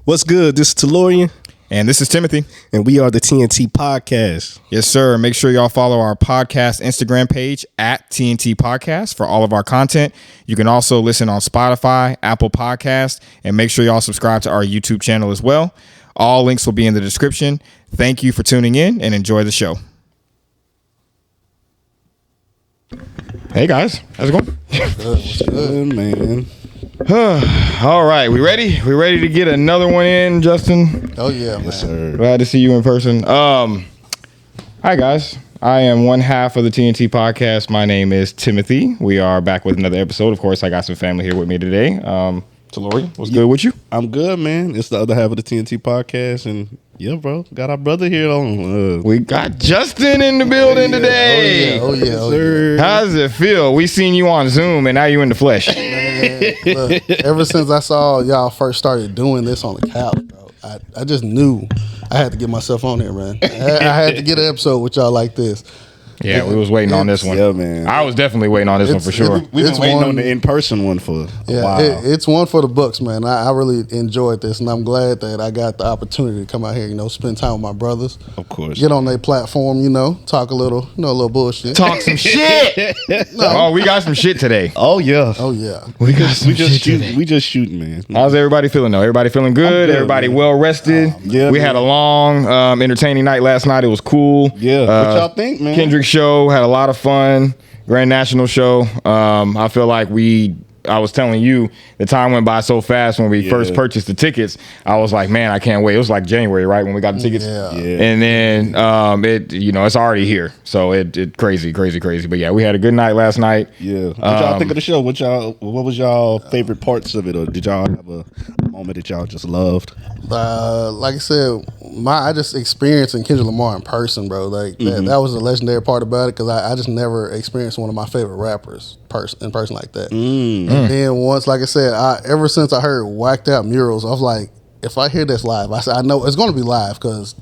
What's good? This is Tellurian. And this is Timothy. And we are the TNT Podcast. Yes, sir. Make sure y'all follow our podcast Instagram page at TNT Podcast for all of our content. You can also listen on Spotify, Apple Podcasts, and make sure y'all subscribe to our YouTube channel as well. All links will be in the description. Thank you for tuning in and enjoy the show. Hey, guys. How's it going? What's good, man? All right. We ready? We ready to get another one in, Justin? Oh, yeah, man. Yes, sir. Glad to see you in person. Hi, guys. I am one half of the TNT Podcast. My name is Timothy. We are back with another episode. Of course, I got some family here with me today. Tellurian, what's good with you? I'm good, man. It's the other half of the TNT Podcast, and yeah, bro, got our brother here on. We got Justin in the building today. Oh, yeah. How does it feel? We seen you on Zoom, and now you in the flesh. Man, look, ever since I saw y'all first started doing this on the couch, bro, I just knew I had to get myself on here, man. I had to get an episode with y'all like this. Yeah, we was waiting on this one. Yeah, man. I was definitely waiting on this one for sure. We've been waiting on the in-person one for a while. It's one for the books, man. I really enjoyed this, and I'm glad that I got the opportunity to come out here, spend time with my brothers. Of course. Get on their platform, talk a little, a little bullshit. Talk some shit. Oh, we got some shit today. Oh, yeah. Oh, yeah. We got some shit today. We just shooting, man. How's everybody feeling, though? Everybody feeling good? Everybody well rested? Yeah, we had a long, entertaining night last night. It was cool. Yeah. What y'all think, man? Kendrick show had a lot of fun. Grand National show. I feel like I was telling you, the time went by so fast when we first purchased the tickets. I was like, man, I can't wait. It was like January, right, when we got the tickets. Yeah. And then it's already here. So it crazy. But yeah, we had a good night last night. Yeah. What y'all think of the show? What was y'all favorite parts of it, or did y'all have a moment that y'all just loved? Like I said, I just experiencing Kendrick Lamar in person, bro. Like that was the legendary part about it, because I just never experienced one of my favorite rappers in person like that. And then once, like I said, ever since I heard Whacked Out Murals, I was like, if I hear this live, I know it's going to be live, because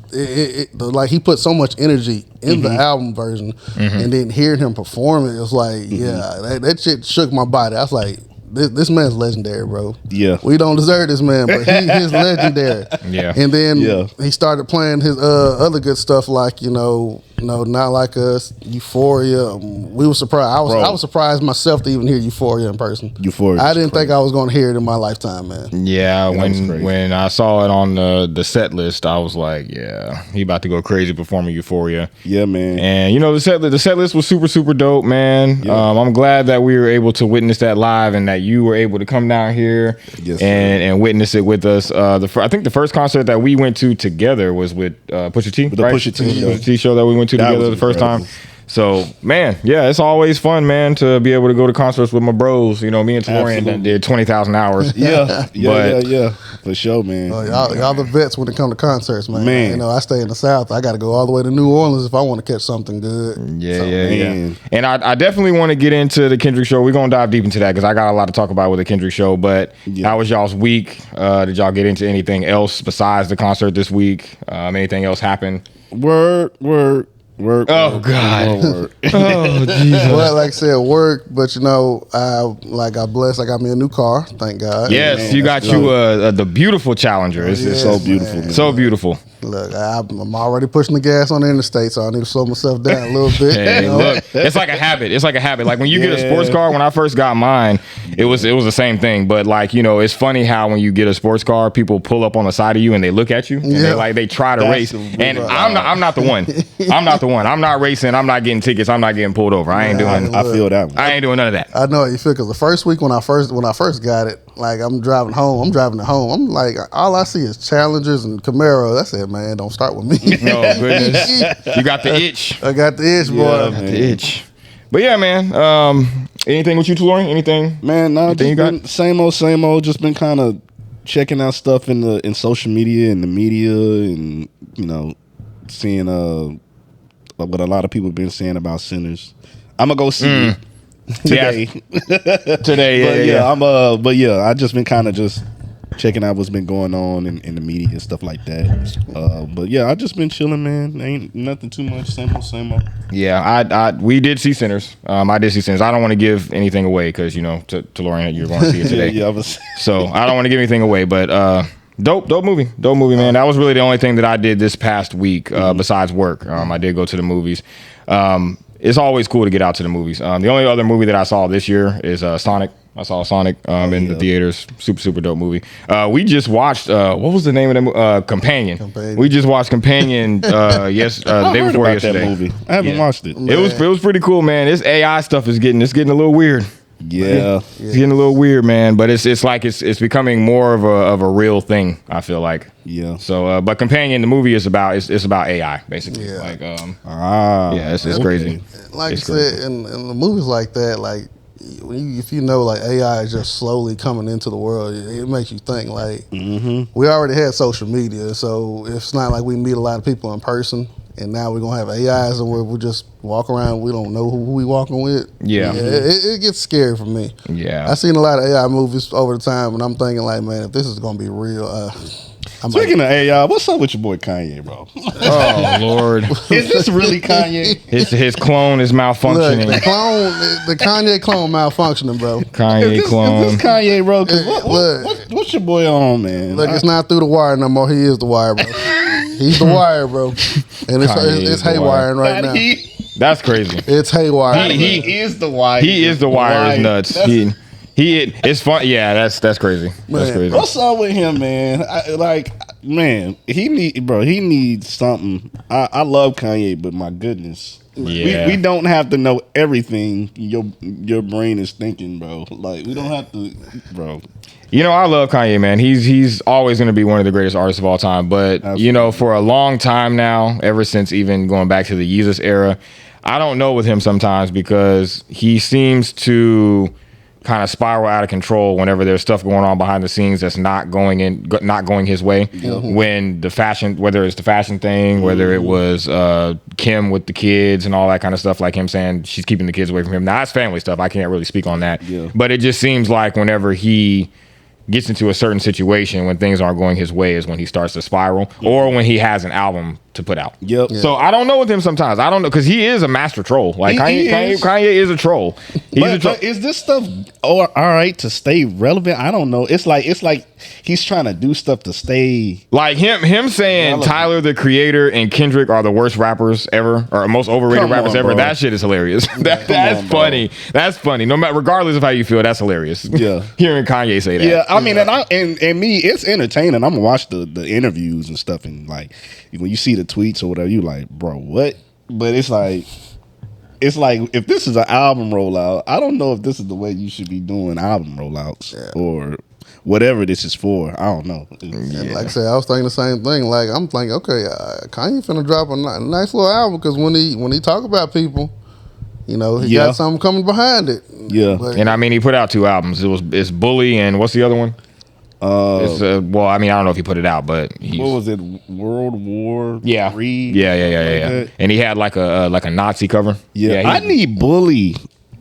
like he put so much energy in the album version, and then hearing him perform it was like, that shit shook my body. I was like, this man's legendary, bro. Yeah, we don't deserve this man, but he's legendary. Yeah, and then he started playing his other good stuff, like Not Like Us, Euphoria. We were surprised. I was surprised myself to even hear Euphoria in person. Euphoria. I didn't think I was going to hear it in my lifetime, man. Yeah, when I saw it on the set list, I was like, yeah, he about to go crazy performing Euphoria. Yeah, man. And the set list was super, super dope, man. Yeah. I'm glad that we were able to witness that live, and that you were able to come down here and witness it with us. I think the first concert that we went to together was with Pusha T, with the right? Pusha T show that we went to together the first time. So, man, yeah, it's always fun, man, to be able to go to concerts with my bros. Me and Tellurian did 20,000 hours. Yeah, for sure, man. Y'all the vets when it comes to concerts, man. I stay in the South. I got to go all the way to New Orleans if I want to catch something good. Yeah. And I definitely want to get into the Kendrick show. We're going to dive deep into that, because I got a lot to talk about with the Kendrick show. But how was y'all's week? Did y'all get into anything else besides the concert this week? Anything else happen? Work. Oh, God. Work. Oh, Jesus. Well, like I said, work, but I got blessed. I got me a new car, thank God. Yes, man, you got the beautiful Challenger. It's so beautiful. Man. So beautiful. Look, I'm already pushing the gas on the interstate, so I need to slow myself down a little bit. Hey, look, it's like a habit. Like when you get a sports car, when I first got mine, it was the same thing. But it's funny how when you get a sports car, people pull up on the side of you and they look at you and they try to race. And I'm not the one. I'm not the one. I'm not racing. I'm not getting tickets. I'm not getting pulled over. I ain't doing. I feel that one. I ain't doing none of that. I know how you feel, because the first week when I first got it, like I'm driving it home. I'm like, all I see is Challengers and Camaros. I said, man, don't start with me. No, goodness. You got the itch. I got the itch, boy. Yeah, the itch. But yeah, man. Anything with you, Tellurian? Anything? Man, no, just been same old. Just been kind of checking out stuff in social media and the media, and seeing what a lot of people have been saying about Sinners. I'm gonna go see it today. I just been kind of just checking out what's been going on in the media and stuff like that. But yeah, I just been chilling, man. Ain't nothing too much. Same old. Yeah, we did see Sinners. I did see Sinners. I don't want to give anything away because, you know, to Lauren, you're going to see it today. So I don't want to give anything away. But Dope movie, man. That was really the only thing that I did this past week besides work. I did go to the movies. It's always cool to get out to the movies. The only other movie that I saw this year is Sonic. I saw Sonic in the theaters. Super dope movie. We just watched what was the name of the movie? Companion. We just watched Companion day before yesterday. That movie. I haven't watched it. It was pretty cool, man. This AI stuff is getting a little weird. Yeah. It's getting a little weird, man. But it's like it's becoming more of a real thing, I feel like. Yeah. So but Companion, the movie is about it's about AI basically. Yeah. Like it's okay. crazy. Like It's I said, in the movies like that, like if you know like AI is just slowly coming into the world, it makes you think like we already had social media, so it's not like we meet a lot of people in person. And now we're gonna have AIs and we just walk around. We don't know who we walking with. Yeah, it gets scary for me. Yeah, I've seen a lot of AI movies over the time, and I'm thinking like, man, if this is gonna be real. Speaking of AI, what's up with your boy Kanye, bro? Oh Lord, is this really Kanye? His clone is malfunctioning. Look, the Kanye clone malfunctioning, bro. Kanye clone. Is this Kanye, bro? What's your boy on, man? Look, it's not through the wire no more. He is the wire, bro. He's the wire, bro. And it's haywiring right now. That's crazy. It's haywire. He is the wire. He is the wire. Is nuts. It's fun. Yeah, that's crazy. That's crazy. What's up with him, man? He needs something. I love Kanye, but my goodness. Yeah. We don't have to know everything your brain is thinking, bro. Like we don't have to, bro. You know, I love Kanye, man. He's always going to be one of the greatest artists of all time. But, Absolutely. You know, for a long time now, ever since even going back to the Yeezus era, I don't know with him sometimes because he seems to kind of spiral out of control whenever there's stuff going on behind the scenes that's not going his way. When the fashion, whether it's the fashion thing, whether it was Kim with the kids and all that kind of stuff, like him saying she's keeping the kids away from him. Now, that's family stuff. I can't really speak on that. Yeah. But it just seems like whenever he gets into a certain situation when things aren't going his way is when he starts to spiral or when he has an album to put out. Yep. Yeah. So I don't know with him sometimes. I don't know because he is a master troll. Like Kanye is a troll. But is this stuff all right to stay relevant? I don't know. It's like he's trying to do stuff to stay like him saying relevant. Tyler the Creator and Kendrick are the worst rappers ever or most overrated rappers ever. Bro. That shit is hilarious. That's funny. That's funny. No matter regardless of how you feel, that's hilarious. Yeah. Hearing Kanye say that. Yeah. I mean, and me, it's entertaining. I'm gonna watch the interviews and stuff, and like when you see the tweets or whatever, you like, bro, what? But it's like if this is an album rollout, I don't know if this is the way you should be doing album rollouts or whatever this is for. I don't know. And like I said, I was thinking the same thing. Like I'm thinking, okay, Kanye finna drop a nice little album because when he talk about people, you know, he got something coming behind it. Yeah, and I mean, he put out 2 albums. It's Bully and what's the other one? It's well, I mean, I don't know if he put it out, but what was it? World War III? Yeah. And he had like a Nazi cover. Yeah, I need Bully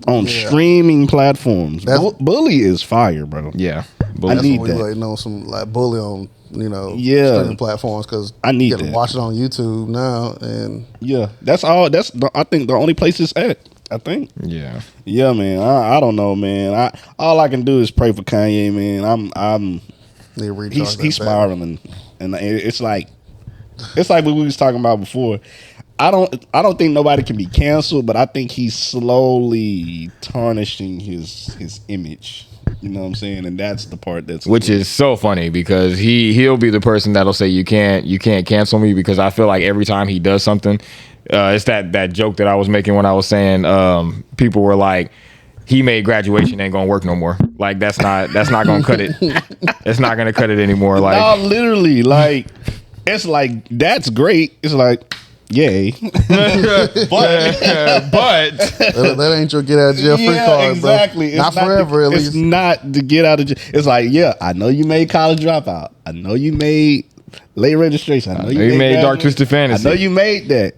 on streaming platforms. Bully is fire, bro. Yeah, Bully. I need that. Waiting on some like Bully on streaming platforms because I need to watch it on YouTube now. And that's all. I think the only place it's at. I think. Yeah, man. I don't know, man. All I can do is pray for Kanye, man. He's spiraling, and it's like what we was talking about before. I don't think nobody can be canceled, but I think he's slowly tarnishing his image. You know what I'm saying? And that's the part which is so funny because he'll be the person that'll say you can't cancel me because I feel like every time he does something. It's that joke that I was making when I was saying people were like, he made graduation ain't gonna work no more. Like that's not gonna cut it. It's not gonna cut it anymore. Like no, literally, like it's like that's great. It's like yay, but that ain't your get out of jail free card, exactly. Bro. Not forever, at least. It's not to get out of jail. It's like I know you made college dropout. I know you made late registration. I know you made Dark Twisted Fantasy. I know you made that.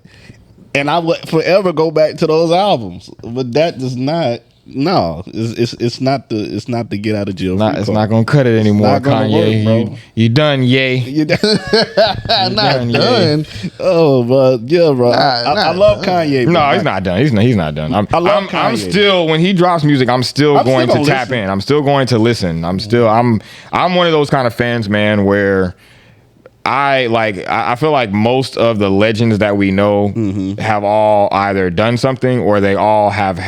And I would forever go back to those albums, but that does not No, it's not the get out of jail. It's not gonna cut it anymore, Kanye. Work, you done, yay? Not done. Oh, but yeah, bro. I love Kanye. No, he's not done. He's not done. I'm still, when he drops music, I'm still going to tap in. I'm still going to listen. I'm one of those kind of fans, man, where I feel like most of the legends that we know have all either done something or they all have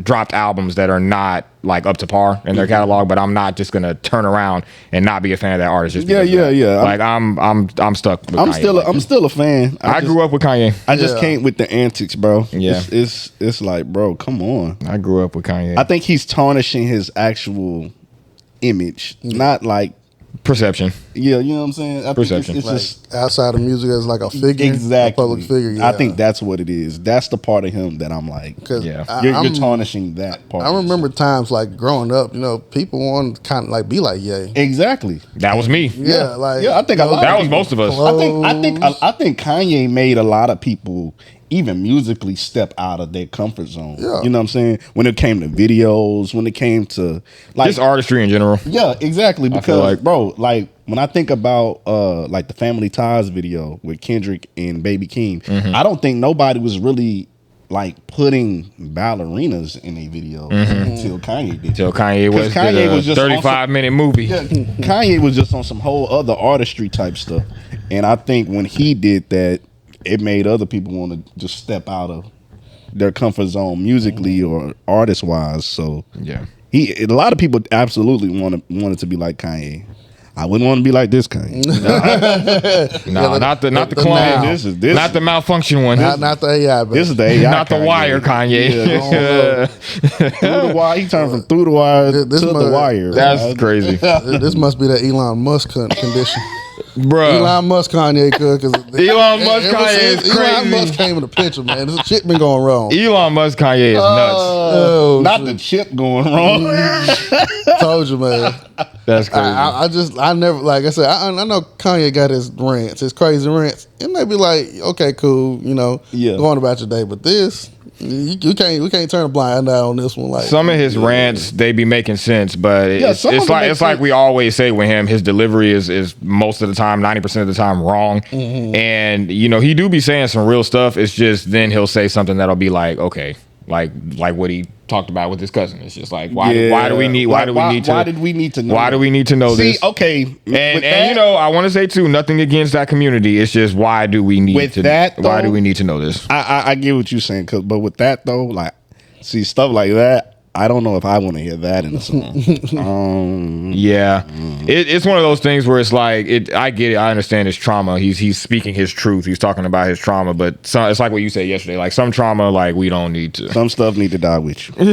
dropped albums that are not like up to par in their catalog. But I'm not just gonna turn around and not be a fan of that artist. Just yeah. Like I'm stuck with Kanye. I'm still a fan. I grew up with Kanye. I just can't with the antics, bro. Yeah, it's like, bro, come on. I grew up with Kanye. I think he's tarnishing his actual image, not like perception. Yeah, you know what I'm saying? I Perception. It's like just outside of music as like a figure, exactly. a public figure. Yeah. I think that's what it is. That's the part of him that I'm like, you're tarnishing that part. I remember times like growing up, people want to kind of like be like Ye. Exactly. That was me. Yeah, I think a lot. That was most of us. I think Kanye made a lot of people, even musically, step out of their comfort zone. Yeah. You know what I'm saying? When it came to videos, when it came to like just artistry in general. Yeah, exactly. Because bro, like when I think about like the Family Ties video with Kendrick and Baby Keem, I don't think nobody was really like putting ballerinas in a video until Kanye did. Until Kanye was just 35-minute movie. Yeah, Kanye was just on some whole other artistry type stuff. And I think when he did that, it made other people want to just step out of their comfort zone musically or artist wise. So yeah, a lot of people absolutely wanted to be like Kanye. I wouldn't want to be like this Kanye. No, not the clone. This not the malfunction one. Not the AI. This is the AI. Not the wire Kanye. Yeah, through the wire. He turned from through the wire to the wire. That's crazy. This must be the Elon Musk condition. Bruh. Elon Musk Kanye because Elon Musk Kanye is crazy. Elon Musk came in the picture, man. This shit been going wrong. Elon Musk Kanye is nuts. Not the chip going wrong. Told you, man. That's crazy. I never, like I said, I know Kanye got his rants, his crazy rants. It may be like, okay, cool, going about your day, but this, we can't turn a blind eye on this one. Like some of his rants, they be making sense, but it's like we always say with him, his delivery is most of the time, 90% of the time wrong. And he do be saying some real stuff. It's just then he'll say something that'll be like, okay, like what he talked about with his cousin. It's just like why do we need to know this? See, okay, and I want to say too, nothing against that community. It's just why do we need to know this? I get what you're saying, but with that though, like, see stuff like that, I don't know if I want to hear that in a song. It's one of those things where it's like I get it. I understand his trauma. He's speaking his truth. He's talking about his trauma. But it's like what you said yesterday. Like some trauma, like we don't need to. Some stuff need to die with you. Some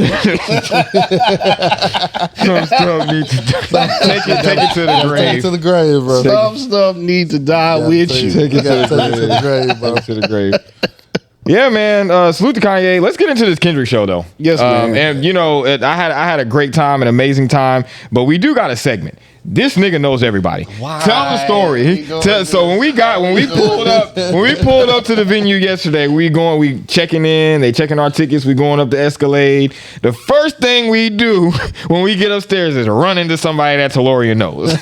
stuff need to take it to the grave. Take it to the grave, bro. Some stuff need to die with you. Take it to the grave, bro. Take it to the grave. Yeah, man. Salute to Kanye. Let's get into this Kendrick show, though. Yes, man. And I had a great time, an amazing time. But we do got a segment. This nigga knows everybody. Why? Tell the story. So when we pulled up to the venue yesterday, we checking in. They checking our tickets. We going up the Escalade. The first thing we do when we get upstairs is run into somebody that Taloria knows.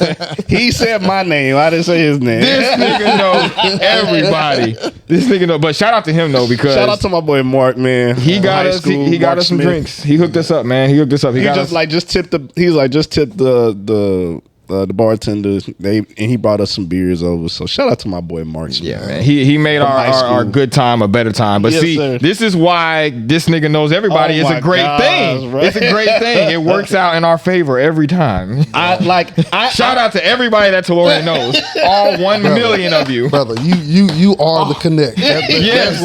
He said my name. I didn't say his name. This nigga knows everybody. This nigga know. But shout out to him though, because shout out to my boy Mark, man. He got us. He got us some drinks. He hooked us up, man. He hooked us up. He just tipped the bartenders, and he brought us some beers over. So shout out to my boy Mark. Yeah, man. He made our good time a better time. But this is why this nigga knows everybody. It's a great thing. Bro. It's a great thing. It works out in our favor every time. Shout out to everybody that Taloria knows. All 1 million of you, brother. You are the connect. Yes,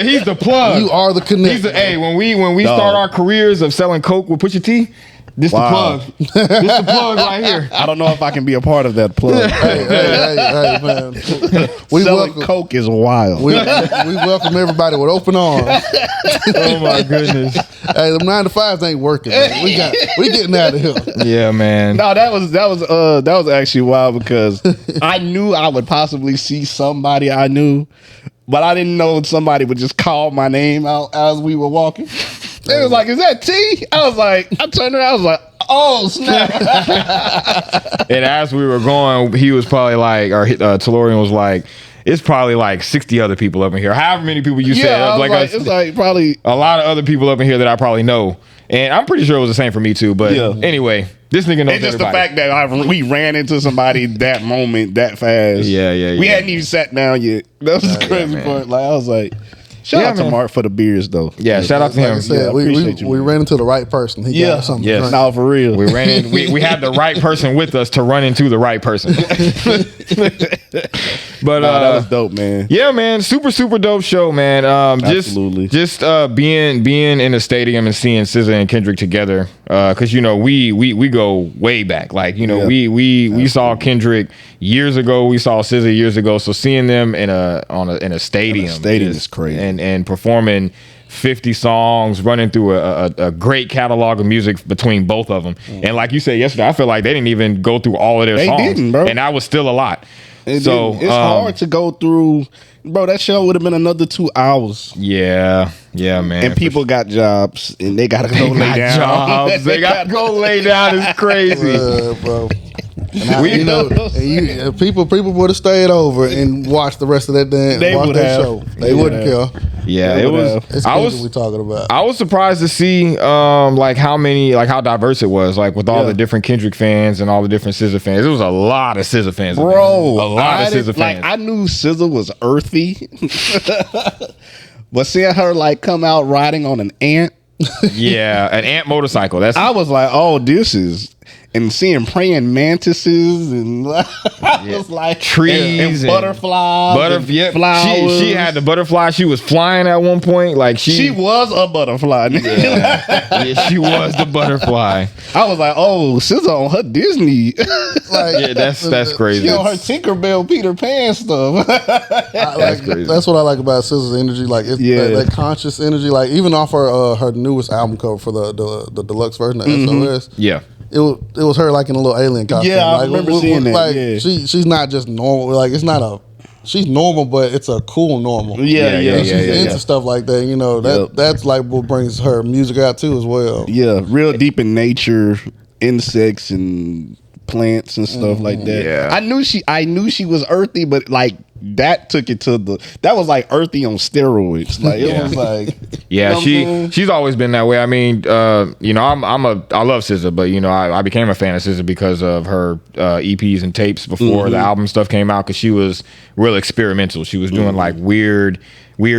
he's the plug. You are the connect. When we start our careers of selling coke with Pusha T. This the plug. This the plug right here. I don't know if I can be a part of that plug. hey, man. Selling coke is wild. We welcome everybody with open arms. Oh my goodness. Hey, them 9 to 5s ain't working, man. We getting out of here. Yeah, man. No, that was actually wild because I knew I would possibly see somebody I knew, but I didn't know somebody would just call my name out as we were walking. They was like, "Is that T?" I was like, I turned around, I was like, "Oh snap!" And as we were going, he was probably like, or Tellurian was like, "It's probably like 60 other people up in here. However many people you said, I was like, it's like probably a lot of other people up in here that I probably know." And I'm pretty sure it was the same for me too. But anyway, this nigga knows it's just everybody. the fact that we ran into somebody that moment that fast. Yeah. We hadn't even sat down yet. That was the crazy part. Like I was like, shout out to Mark for the beers though. Yeah, shout out to him. Like I said, we ran into the right person. He got something. Yes. No, for real. We ran in, we had the right person with us to run into the right person. But that was dope, man. Yeah, man, super dope show, man. Absolutely. Just being in the stadium and seeing SZA and Kendrick together, because you know we go way back. Like you know we saw Kendrick years ago, we saw SZA years ago. So seeing them in a stadium, is crazy, and performing 50 songs, running through a great catalog of music between both of them. And like you said yesterday, I feel like they didn't even go through all of their songs. They didn't, bro. And that was still a lot. It's hard to go through, bro. That show would have been another 2 hours. Yeah, man. And people got jobs, and they gotta go lay down. Jobs. They gotta go lay down. It's crazy, bro. People would have stayed over and watched the rest of that show. They wouldn't care. Yeah, it was. It's crazy we talking about. I was surprised to see how diverse it was. Like with all the different Kendrick fans and all the different SZA fans. There was a lot of SZA fans, bro. A lot of SZA fans. Like I knew SZA was earthy, but seeing her like come out riding on an ant. Yeah, an ant motorcycle. I was like, oh, this is. And seeing praying mantises and just like trees and butterflies, flowers. She had the butterfly. She was flying at one point. Like she was a butterfly. Yeah, she was the butterfly. I was like, oh, SZA on her Disney. Like, that's crazy. She on her Tinkerbell Peter Pan stuff. That's crazy. That's what I like about SZA's energy. Like it's that conscious energy. Like even off her newest album cover for the deluxe version of SOS. Yeah. It was her like in a little alien costume. Yeah, I remember seeing that. Like yeah. she's not just normal. Like it's not a. She's normal, but it's a cool normal. Yeah. She's into stuff like that. You know that's like what brings her music out too as well. Yeah, real deep in nature, insects and plants and stuff like that. Yeah. I knew she was earthy, but like that took it to that was like earthy on steroids. Like it was like she's always been that way. I mean, you know, I love SZA, but you know, I became a fan of SZA because of her EPs and tapes before the album stuff came out, because she was real experimental. She was doing like weird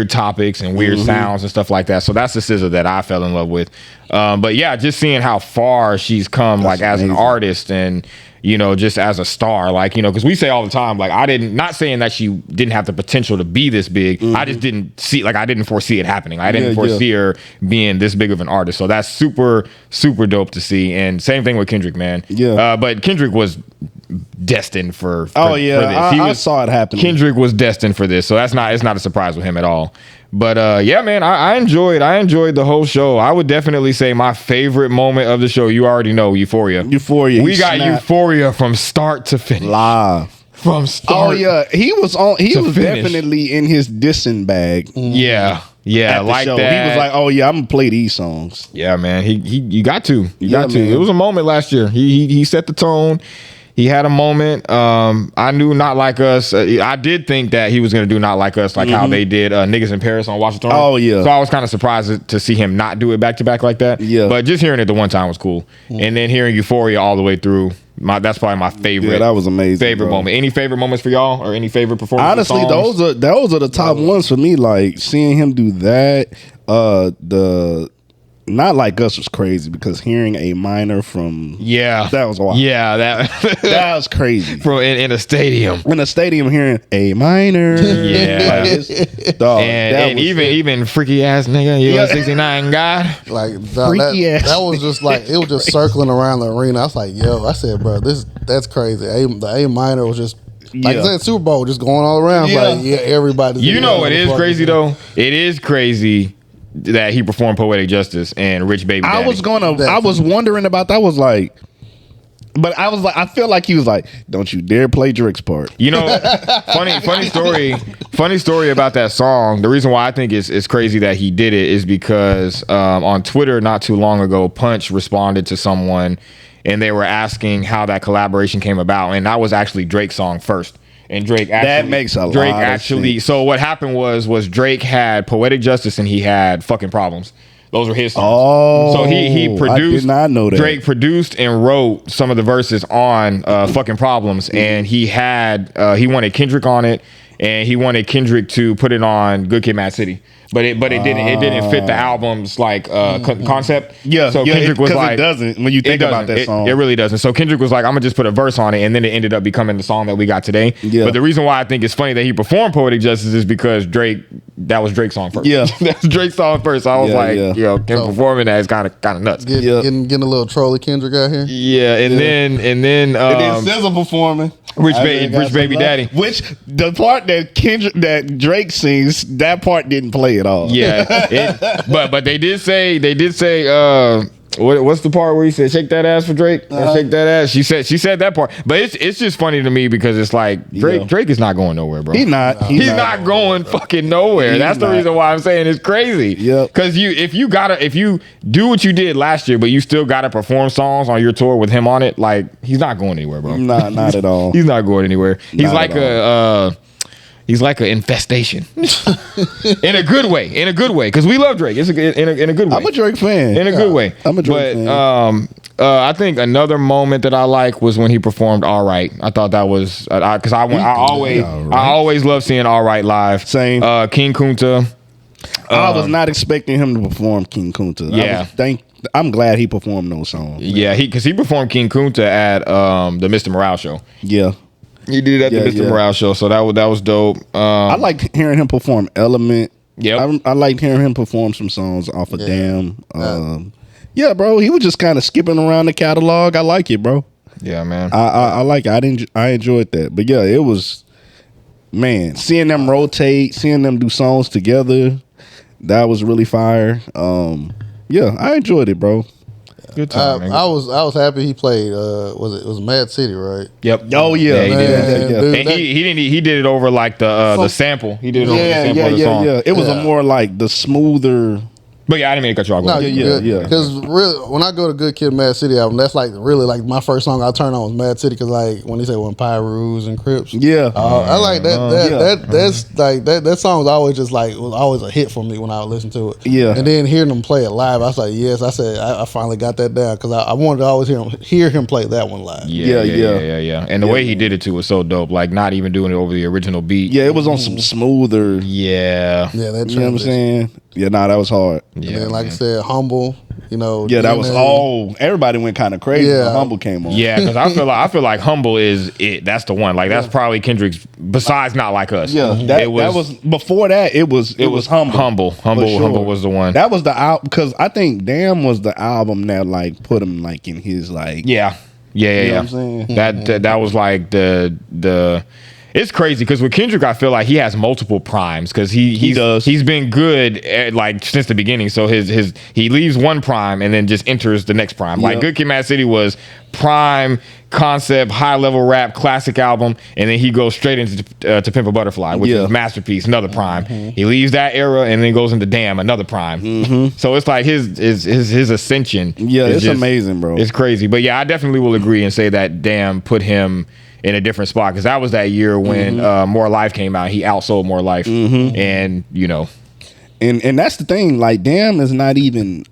topics and weird sounds and stuff like that. So that's the SZA that I fell in love with. But yeah, just seeing how far she's come, like as an artist and, you know, just as a star, like, you know, because we say all the time, like not saying that she didn't have the potential to be this big. I just didn't see, like, I didn't foresee it happening. I didn't foresee her being this big of an artist. So that's super, super dope to see. And same thing with Kendrick, man. Yeah. But Kendrick was destined for this. I saw it happen. Kendrick was destined for this. So it's not a surprise with him at all. But yeah, man, I enjoyed the whole show. I would definitely say my favorite moment of the show, you already know, Euphoria. We got Euphoria from start to finish. Live. From start. Oh yeah, he was finish. definitely in his dissing bag. Yeah, like show. that. He was like, "Oh yeah, I'm gonna play these songs." Yeah, man. You got to. You got to. Man. It was a moment last year. He set the tone. He had a moment. I knew Not Like Us. I did think that he was going to do Not Like Us, like how they did Niggas in Paris on Watch the Throne. Oh, yeah. So I was kind of surprised to see him not do it back to back like that. Yeah. But just hearing it the one time was cool. And then hearing Euphoria all the way through, that's probably my favorite. Yeah, that was amazing. Favorite moment. Any favorite moments for y'all, or any favorite performances? Honestly, those are the top ones for me. Like seeing him do that. The Not Like Us was crazy, because hearing a minor from that was wild. Yeah, that was crazy. From in a stadium. In a stadium, hearing a minor. Yeah. And even freaky ass nigga, you 69 guy. Like that was just like, it was just circling around the arena. I was like, yo, I said, bro, that's crazy. The A minor was just like I said, Super Bowl just going all around. Like everybody. You know it is crazy though. It is crazy that he performed Poetic Justice and Rich Baby Daddy. I was wondering about that. I was like, But I was like, I feel like he was like, don't you dare play Drake's part. You know, funny story about that song. The reason why I think it's crazy that he did it is because on Twitter not too long ago, Punch responded to someone and they were asking how that collaboration came about, and that was actually Drake's song first. And Drake actually, that makes a lot of sense. So what happened was Drake had Poetic Justice and he had Fucking Problems. Those were his songs. Oh, so he produced. I did not know that. Drake produced and wrote some of the verses on Fucking Problems, and he wanted Kendrick on it, and he wanted Kendrick to put it on Good Kid, Mad City. But it didn't fit the album's like concept. Yeah, so Kendrick was like, it doesn't when you think about that song. It really doesn't. So Kendrick was like, I'm gonna just put a verse on it, and then it ended up becoming the song that we got today. Yeah. But the reason why I think it's funny that he performed Poetic Justice is because that was Drake's song first. Yeah, that's Drake's song first. So I was him performing that is kind of nuts. Getting a little trolly Kendrick out here. Yeah, and then SZA performing. Rich Baby Daddy. Which the part that Drake sings, that part didn't play at all. Yeah, but they did say what's the part where he said shake that ass for Drake? Shake that ass. She said that part. But it's just funny to me because it's like Drake is not going nowhere, bro. He's not going fucking nowhere. That's the reason why I'm saying it's crazy. Yeah. Because if you do what you did last year, but you still gotta perform songs on your tour with him on it, like he's not going anywhere, bro. Not at all. He's not going anywhere. He's like an infestation, in a good way. Because we love Drake. It's in a good way. I'm a Drake fan. In a good way. I'm a Drake fan. I think another moment that I like was when he performed "All Right." I thought that was because I always love seeing "All Right" live. Same. King Kunta. I was not expecting him to perform King Kunta. Yeah. I'm glad he performed those songs. Man. Yeah, because he performed King Kunta at the Mr. Morale show. Yeah. He did it at the Mr. Morale show, so that was dope. I liked hearing him perform Element. Yeah, I liked hearing him perform some songs off of Damn. Yeah, bro, he was just kind of skipping around the catalog. I like it, bro. Yeah, man. I like it. I enjoyed that. But yeah, it was, man, seeing them rotate, seeing them do songs together, that was really fire. Yeah, I enjoyed it, bro. Good time. I was happy he played. It was Mad City, right? Yep. Oh yeah, he man. did. And he did it over like the sample. He did it over the sample of the song. Yeah. It was a more like the smoother. But yeah, I didn't mean to cut you off. No, yeah. Because really, when I go to Good Kid, Mad City album, that's like really like my first song I turn on was Mad City because like when he said when Pyrus and Crips. Yeah, I like that. That's like that song was always just like was always a hit for me when I would listen to it. Yeah, and then hearing them play it live, I was like, yes. I said I finally got that down because I wanted to always hear him play that one live. Yeah. And the way he did it too was so dope. Like not even doing it over the original beat. Yeah, it was on some smoother. Yeah. That you know what I'm saying? Yeah, that was hard. Yeah, and then, like I said, Humble, Yeah, that was everybody went kind of crazy when Humble came on. Yeah, because I feel like Humble is it. That's the one. Like that's probably Kendrick's. Besides, Not Like Us. Yeah, that was before that. It was Humble. Humble was the one. That was the album because I think Damn was the album that like put him like in his like. Yeah. You know what I'm saying? That was like the. It's crazy because with Kendrick, I feel like he has multiple primes because he's been good at, like since the beginning. So he leaves one prime and then just enters the next prime. Like Good Kid, Mad City was prime concept, high level rap, classic album, and then he goes straight into To Pimp a Butterfly, which is Masterpiece, another prime. He leaves that era and then goes into Damn, another prime. So it's like his ascension. Yeah, it's just amazing, bro. It's crazy, but yeah, I definitely will agree and say that Damn put him in a different spot because that was that year when More Life came out. He outsold More Life, and you know, and that's the thing. Like, Damn is not even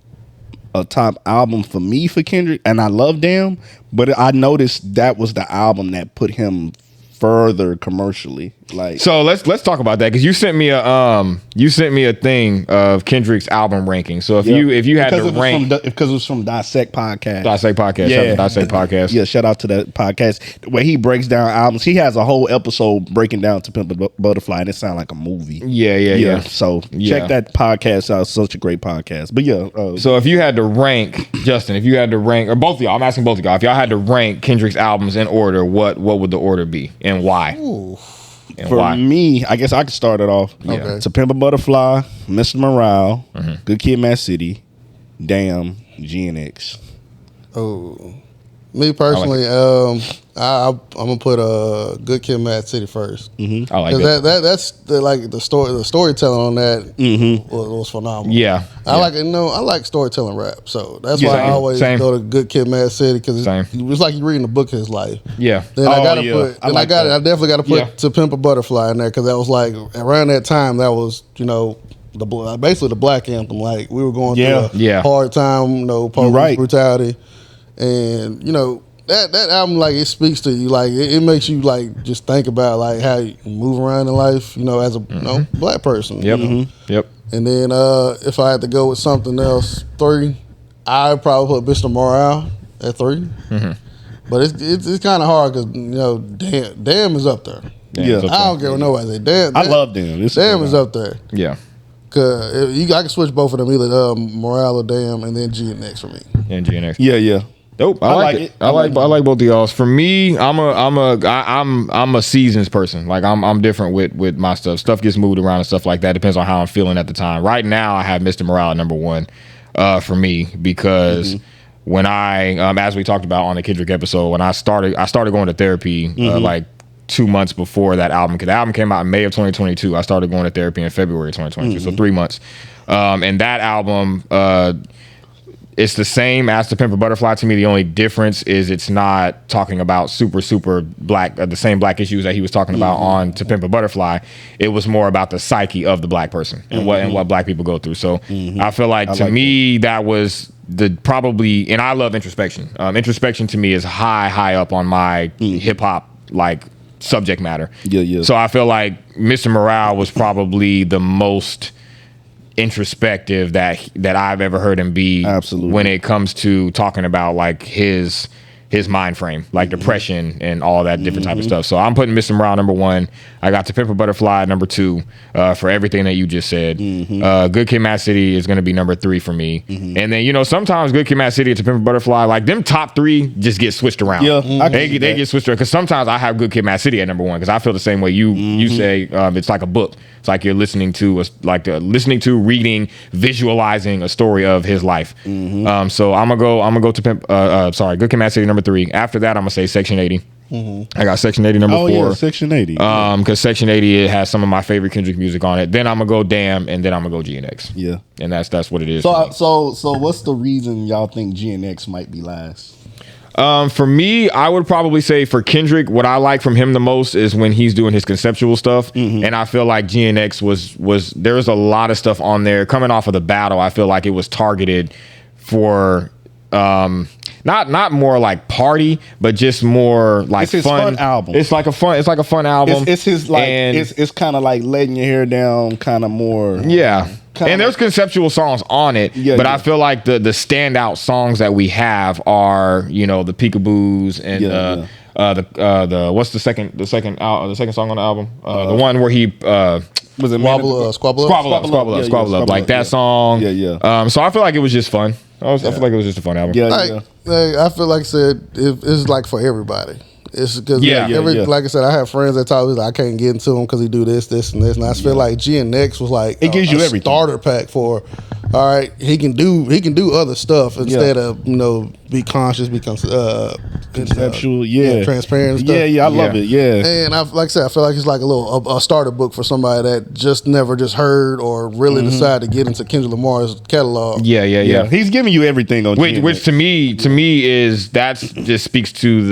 a top album for me for Kendrick, and I love Damn, but I noticed that was the album that put him further commercially. Like, so let's talk about that because you sent me a thing of Kendrick's album ranking. So if you had to rank because it was from Dissect Podcast. Dissect Podcast. Yeah, shout out to that podcast where he breaks down albums. He has a whole episode breaking down To Pimp a Butterfly, and it sounds like a movie. Yeah. So check that podcast out. Such a great podcast. But so if you had to rank, Justin, or both of y'all, I'm asking both of y'all, if y'all had to rank Kendrick's albums in order, what would the order be and why? Ooh. And for why? me, I guess I could start it off. Okay. To Pimp a Butterfly, Mr. Morale, Good Kid, Mad City, Damn, GNX. Oh, Me personally, I'm gonna put Good Kid, Mad City first. Mm-hmm. I like that. That's the storytelling on that was phenomenal. Yeah, I like storytelling rap, so that's why I always go to Good Kid, Mad City because it's like you're reading a book of his life. Yeah. Then I definitely gotta put To Pimp a Butterfly in there because that was like around that time. That was basically the black anthem. Like we were going through a hard time, police brutality, and that album, like, it speaks to you, like it makes you like just think about like how you move around in life, as a black person. Yep. Yep. And then if I had to go with something else, 3, I'd probably put Mr. Morale at 3. Mm-hmm. But it's kind of hard because damn is up there. Yeah, I don't care what nobody say. Damn, I love Damn. Damn is up there. Yeah. Cause I can switch both of them, either Morale or Damn, and then GNX for me. And GNX. Yeah. Dope. I like it. I like both of y'all. For me, I'm a seasons person. Like I'm different with my stuff. Stuff gets moved around and stuff like that. Depends on how I'm feeling at the time. Right now, I have Mr. Morale at number 1 for me because when I as we talked about on the Kendrick episode, when I started going to therapy like 2 months before that album, because the album came out in May of 2022. I started going to therapy in February of 2022, so 3 months. And that album, it's the same as To Pimp a Butterfly to me. The only difference is it's not talking about super black, the same black issues that he was talking about on To Pimp a Butterfly. It was more about the psyche of the black person and what black people go through. So I feel like to me that was probably, and I love introspection. Introspection to me is high up on my hip hop like subject matter. Yeah. So I feel like Mr. Morale was probably the most introspective that I've ever heard him be. Absolutely. When it comes to talking about like his mind frame, like depression and all that different type of stuff. So I'm putting Mr. Morale number 1. I got To Pimp a Butterfly number 2 for everything that you just said. Good Kid, Mad City is going to be number 3 for me. And then sometimes Good Kid, Mad City and To Pimp a Butterfly, like them top 3 just get switched around. Yeah, they get switched around because sometimes I have Good Kid, Mad City at number 1 because I feel the same way you say. It's like a book. It's like you're listening to reading, visualizing a story of his life. So I'm gonna go to Good Kid, Mad City number 3. After that, I'm gonna say Section 80. I got Section 80 number 4. Yeah, Section 80. Because Section 80 it has some of my favorite Kendrick music on it. Then I'm gonna go Damn, and then I'm gonna go GNX. Yeah, and that's what it is. So what's the reason y'all think GNX might be last? For me, I would probably say for Kendrick, what I like from him the most is when he's doing his conceptual stuff. And I feel like GNX was there was a lot of stuff on there coming off of the battle. I feel like it was targeted for not more like party, but just more like it's his fun album. It's like a fun album. It's his like it's kind of like letting your hair down, kind of more. Yeah. And there's conceptual songs on it, but I feel like the standout songs that we have are the Peekaboos and the what's the second song on the album, the one where he was it Squabble Up, like that song. So I feel like it was just fun. I feel like it was just a fun album. I feel like I said it's like for everybody. It's because like I said, I have friends that talk like I can't get into him because he do this, and this, and I feel like GNX was like it gives you everything. Starter pack for. All right, he can do other stuff instead of be conscious, be conceptual, transparent. And stuff. I love it. And like I said, I feel like it's like a starter book for somebody that just never heard or really decided to get into Kendrick Lamar's catalog. Yeah. He's giving you everything on which to me is just speaks to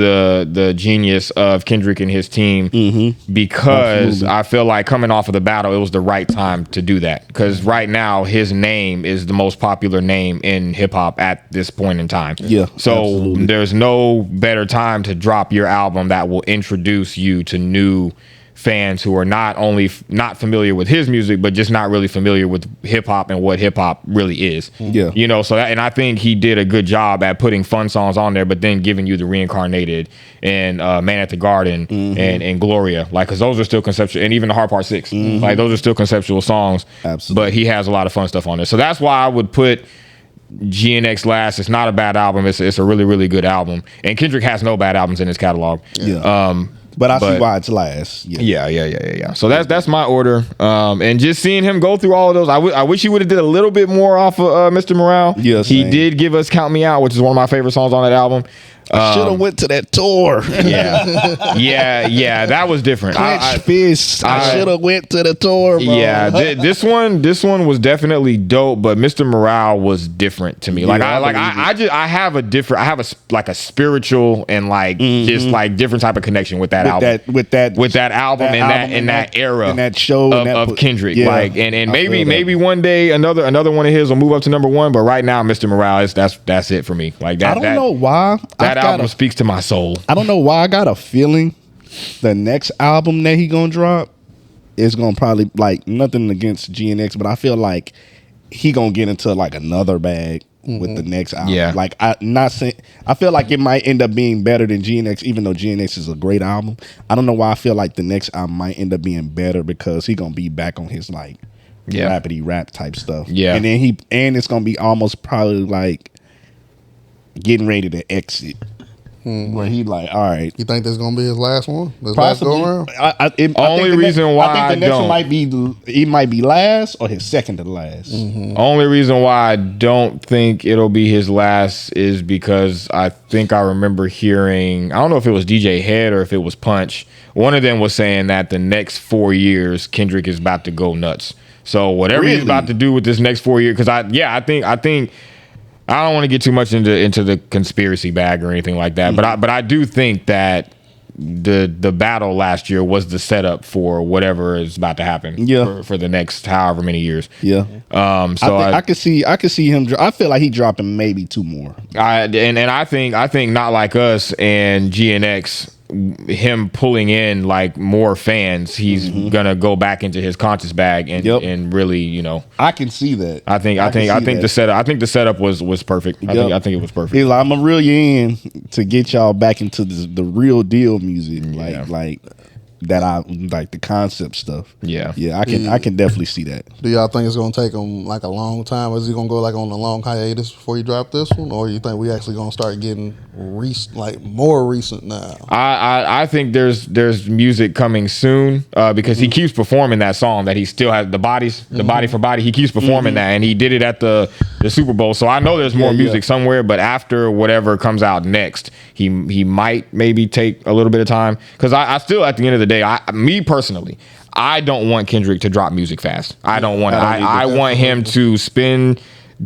the genius of Kendrick and his team because I feel like coming off of the battle, it was the right time to do that because right now his name is the most popular name in hip hop at this point in time. So there's no better time to drop your album that will introduce you to new fans who are not only not familiar with his music, but just not really familiar with hip hop and what hip hop really is. So and I think he did a good job at putting fun songs on there, but then giving you the Reincarnated and Man at the Garden and Gloria, like, cause those are still conceptual, and even the Hard Part 6, like those are still conceptual songs. Absolutely. But he has a lot of fun stuff on there. So that's why I would put GNX last. It's not a bad album. It's a really, really good album. And Kendrick has no bad albums in his catalog. But I see why it's last. Yeah. So that's my order. And just seeing him go through all of those, I wish he would have did a little bit more off of Mr. Morale. Yeah, he did give us "Count Me Out," which is one of my favorite songs on that album. I should have went to that tour. Yeah, that was different. I should have went to the tour, bro. Yeah, this one was definitely dope, but Mr. Morale was different to me. I have a spiritual and just like different type of connection with that album. With that album and that era and that show of Kendrick. Yeah, and maybe one day another one of his will move up to number one, but right now Mr. Morale that's it for me. Like that. I don't know why. That album speaks to my soul. I don't know why. I got a feeling the next album that he gonna drop is gonna probably, like, nothing against GNX, but I feel like he gonna get into like another bag with the next album. Yeah. Like, I feel like it might end up being better than GNX, even though GNX is a great album. I don't know why I feel like the next album might end up being better because he gonna be back on his like rapidy rap type stuff. Yeah. And then it's gonna be almost probably like getting ready to exit. Where he like, all right. You think this gonna be his last one? This Possibly. last go around? I think the next one might be last or his second to last. Only reason why I don't think it'll be his last is because I think I remember hearing, I don't know if it was DJ Head or if it was Punch. One of them was saying that the next 4 years Kendrick is about to go nuts. So whatever he's about to do with this next 4 years, because I think. I don't want to get too much into the conspiracy bag or anything like that, but I do think that the battle last year was the setup for whatever is about to happen for the next however many years. Yeah. So I could see him. I feel like he dropping maybe 2 more. I think Not Like Us and GNX, him pulling in like more fans, he's gonna go back into his conscious bag and really, you know. I can see that. I think the setup was perfect. I think it was perfect. He's like, I'm gonna reel you in to get y'all back into the real deal music, like that. I like the concept stuff. Yeah. I can definitely see that. Do y'all think it's gonna take him like a long time? Is he gonna go like on a long hiatus before you drop this one, or you think we actually gonna start getting more recent now? I think there's music coming soon because he keeps performing that song that he still has, the body for body. He keeps performing that, and he did it at the Super Bowl. So I know there's more music somewhere, but after whatever comes out next, he might maybe take a little bit of time, because I still, at the end of the day, me personally, I don't want Kendrick to drop music fast. I don't want it. I want him to spin,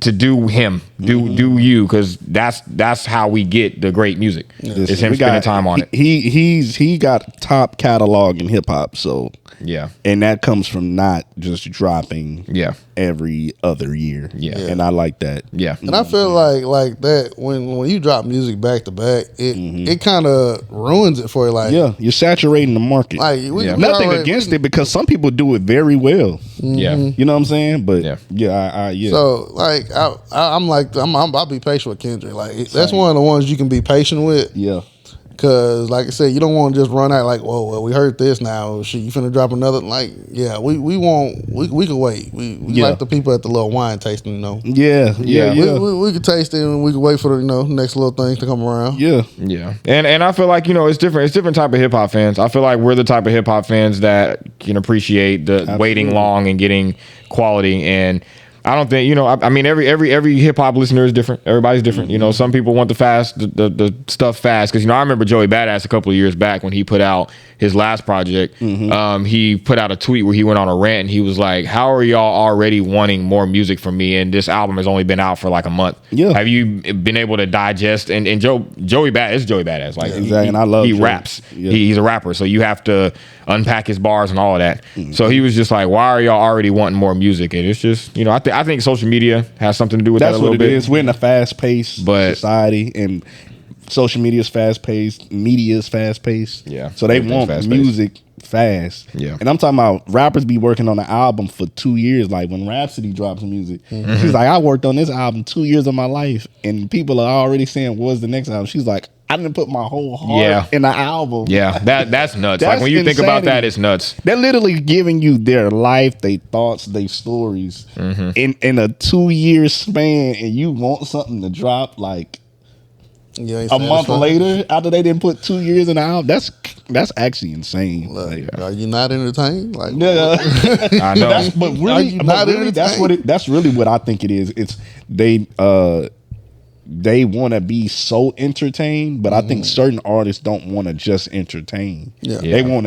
to do him, do you, because that's how we get the great music. It's him spending time on it. He got top catalog in hip hop, so yeah, and that comes from not just dropping every other year. And I like that. And I feel like that when you drop music back to back, it kind of ruins it for you. Like, you're saturating the market. Like, nothing against it, because some people do it very well. You know what I'm saying? But So like I'll be patient with Kendrick. Like, that's one of the ones you can be patient with. Cause like I said, you don't want to just run out like, whoa, well, we heard this now. Shit, you finna drop another? Like, we can wait. We like the people at the little wine tasting, you know. We could taste it, and we could wait for the next little things to come around. And I feel like, it's different. It's different type of hip hop fans. I feel like we're the type of hip hop fans that can appreciate the waiting long and getting quality. And I don't think, I mean, every hip hop listener is different. Everybody's different. Some people want the stuff fast. Because, I remember Joey Badass a couple of years back when he put out his last project. He put out a tweet where he went on a rant, and he was like, how are y'all already wanting more music from me? And this album has only been out for like a month. Have you been able to digest? And Joey Badass. Like, exactly. And I love he Joey. raps. He's a rapper. So you have to unpack his bars and all of that. So he was just like, why are y'all already wanting more music? And it's just, I think social media has something to do with that a little bit. That's what it is. We're in a fast-paced society, and social media is fast-paced, media is fast-paced. So they want music fast. And I'm talking about rappers be working on an album for 2 years. Like when Rhapsody drops music, she's like, I worked on this album 2 years of my life, and people are already saying, what's the next album? She's like, I didn't put my whole heart in the album. That's nuts. Like when you think about that, it's nuts. They're literally giving you their life, their thoughts, their stories in a 2 year span, and you want something to drop. Like, a month later after they didn't put 2 years in the album. That's actually insane. Like, are you not entertained? Like, yeah, I know. but really, that's really what I think it is. It's they want to be so entertained, but I think certain artists don't want to just entertain. Yeah. They want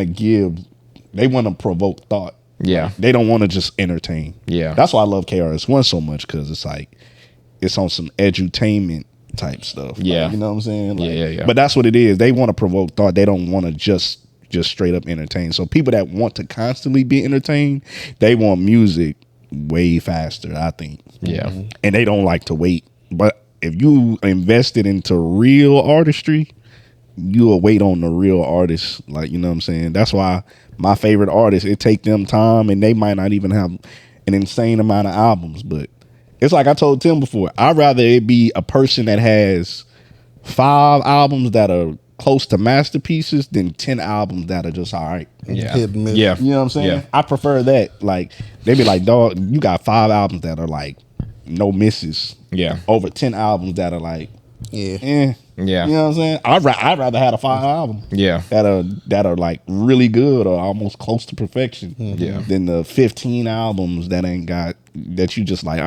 to provoke thought. Yeah. They don't want to just entertain. Yeah. That's why I love KRS-One so much, because it's like it's on some edutainment type stuff. Yeah. Like, you know what I'm saying? Like, yeah. But that's what it is. They want to provoke thought. They don't want to just straight up entertain. So people that want to constantly be entertained, they want music way faster, I think. Yeah. And they don't like to wait. But if you invested into real artistry, you will wait on the real artists. Like, you know what I'm saying? That's why my favorite artists, it take them time, and they might not even have an insane amount of albums. But it's like I told Tim before, I'd rather it be a person that has 5 albums that are close to masterpieces than 10 albums that are just all right. Yeah. Hit and miss. Yeah. You know what I'm saying? Yeah. I prefer that. Like, they be like, dog, you got 5 albums that are like no misses. Yeah. Over 10 albums that are like, Yeah. yeah. Yeah. You know what I'm saying? I'd rather have a 5 album. Yeah. That are like really good or almost close to perfection. Yeah. Than the 15 albums that ain't got, that you just like,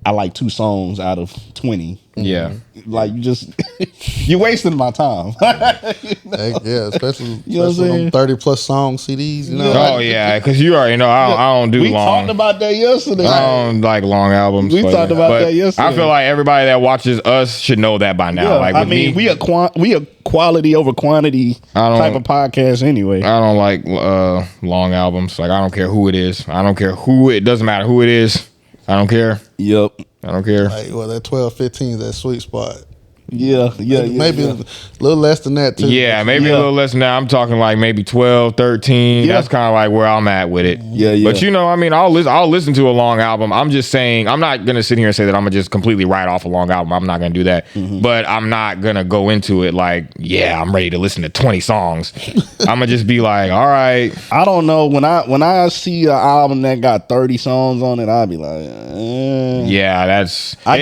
I like 2 songs out of 20. Yeah. Like, you just you're wasting my time. Heck yeah, especially, You know what I'm especially saying? them 30+ song CDs. You know, Oh yeah, because you already know I don't do We long. talked about that yesterday. I don't like long albums. We talked about that yesterday. I feel like everybody that watches us should know that by now. Yeah, Like, I with mean, me, we a quality over quantity type of podcast anyway. I don't like long albums. Like, I don't care who it is. I don't care who it doesn't matter who it is. I don't care. Yep. I don't care. like, well, that 12, 15 is that sweet spot. Yeah. Maybe a little less than that too. Yeah, maybe Yeah. a little less than that. I'm talking like maybe 12, 13. Yeah. That's kind of like where I'm at with it. Yeah. But you know, I mean, I'll listen to a long album. I'm just saying, I'm not gonna sit here and say that I'm gonna just completely write off a long album. I'm not gonna do that. But I'm not gonna go into it like, yeah, I'm ready to listen to 20 songs. I'm gonna just be like, all right. I don't know, when I see an album that got 30 songs on it, I'll be like, Yeah, that's. I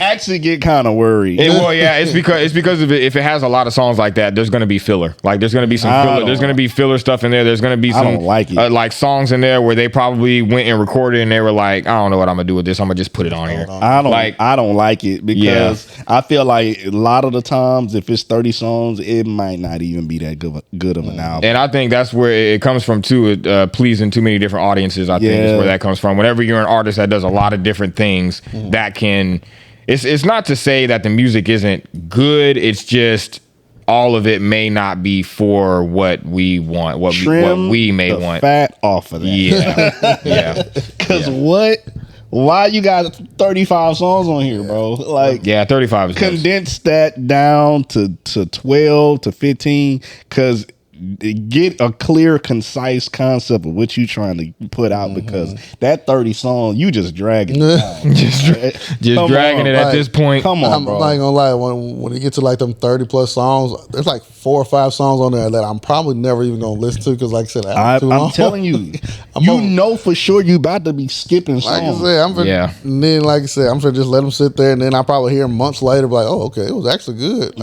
actually get kind of worried. It's because of it. If it has a lot of songs like that, there's gonna be filler. Like, there's gonna be some filler. There's gonna be filler stuff in there. There's gonna be some I don't like it. like songs in there where they probably went and recorded and they were like, I don't know what I'm gonna do with this. I'm gonna just put it on here. I don't like it because I feel like a lot of the times if it's 30 songs, it might not even be that good of an album. And I think that's where it comes from too. Pleasing too many different audiences, I think is where that comes from. Whenever you're an artist that does a lot of different things, that can. It's not to say that the music isn't good. It's just all of it may not be for what we want, what we may the want. Fat off of that. Yeah, yeah. Because why you got 35 songs on here, bro? Like, Yeah, 35 is condense that down to 12 to 15, because get a clear, concise concept of what you trying to put out, because that 30 song, you just dragging it down. just dragging it at this point. Come on, I'm bro. not gonna lie. When you get to like them 30+ songs, there's like 4 or 5 songs on there that I'm probably never even gonna listen to, because, like I said, I'm telling you, know for sure you about to be skipping songs. Like I said, and then like I said, I'm sure just let them sit there, and then I probably hear them months later, be like, oh, okay, it was actually good.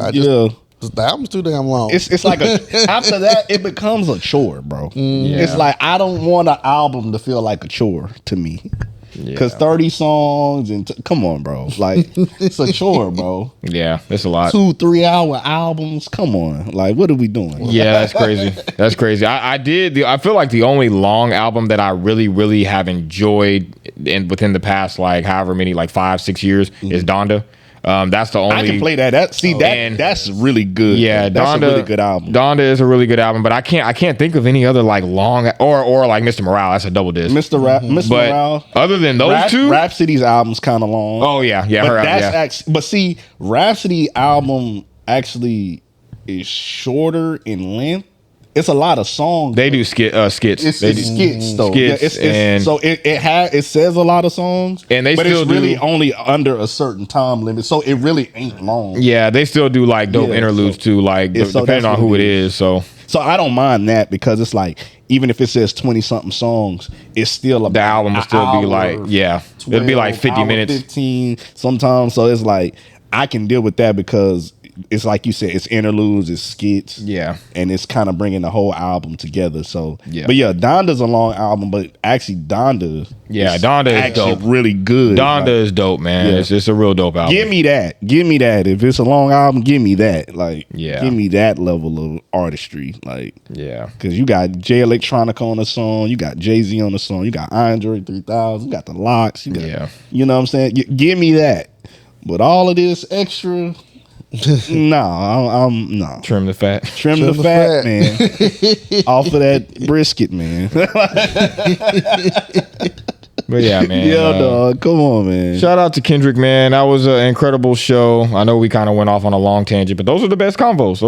The album's too damn long. It's like after that it becomes a chore, bro. Yeah. It's like I don't want an album to feel like a chore to me. Because 30 songs and come on, bro. Like, it's a chore, bro. Yeah, it's a lot. 2-3 hour albums. Come on. Like, what are we doing? Yeah, that's crazy. That's crazy. I feel like the only long album that I really, really have enjoyed within the past, like, however many, like 5-6 years is Donda. That's the only. I can play that. That's really good. Yeah, that's Donda, a really good album. Donda is a really good album, but I can't think of any other like long or like Mr. Morale. That's a double disc. Mr. Morale. Other than those two, Rhapsody's album's kind of long. Oh yeah, But see, Rhapsody album actually is shorter in length. It's a lot of songs. They do skits. It's skits though. Skits, so it says a lot of songs, and they but still it's really only under a certain time limit. So it really ain't long. Yeah, they still do like dope interludes too, like depending on who it is. So I don't mind that, because it's like, even if it says 20 something songs, it's still the album will still be like, it'll be like 50 minutes, 15 sometimes. So it's like, I can deal with that because it's like you said, it's interludes, it's skits, and it's kind of bringing the whole album together. So, but yeah, Donda's a long album, but actually Donda, Donda is dope, really good. Donda is dope, man. It's a real dope album. Give me that. If it's a long album, give me that. Like, give me that level of artistry. Like, because you got Jay Electronica on the song, you got Jay-Z on the song, you got Andre 3000, you got the Locks, you got, you know what I'm saying? Give me that. But all of this extra. No. Trim the fat. Trim the fat, man. Off of that brisket, man. But yeah, man. Yeah, dog. Come on, man. Shout out to Kendrick, man. That was an incredible show. I know we kind of went off on a long tangent, but those are the best convos.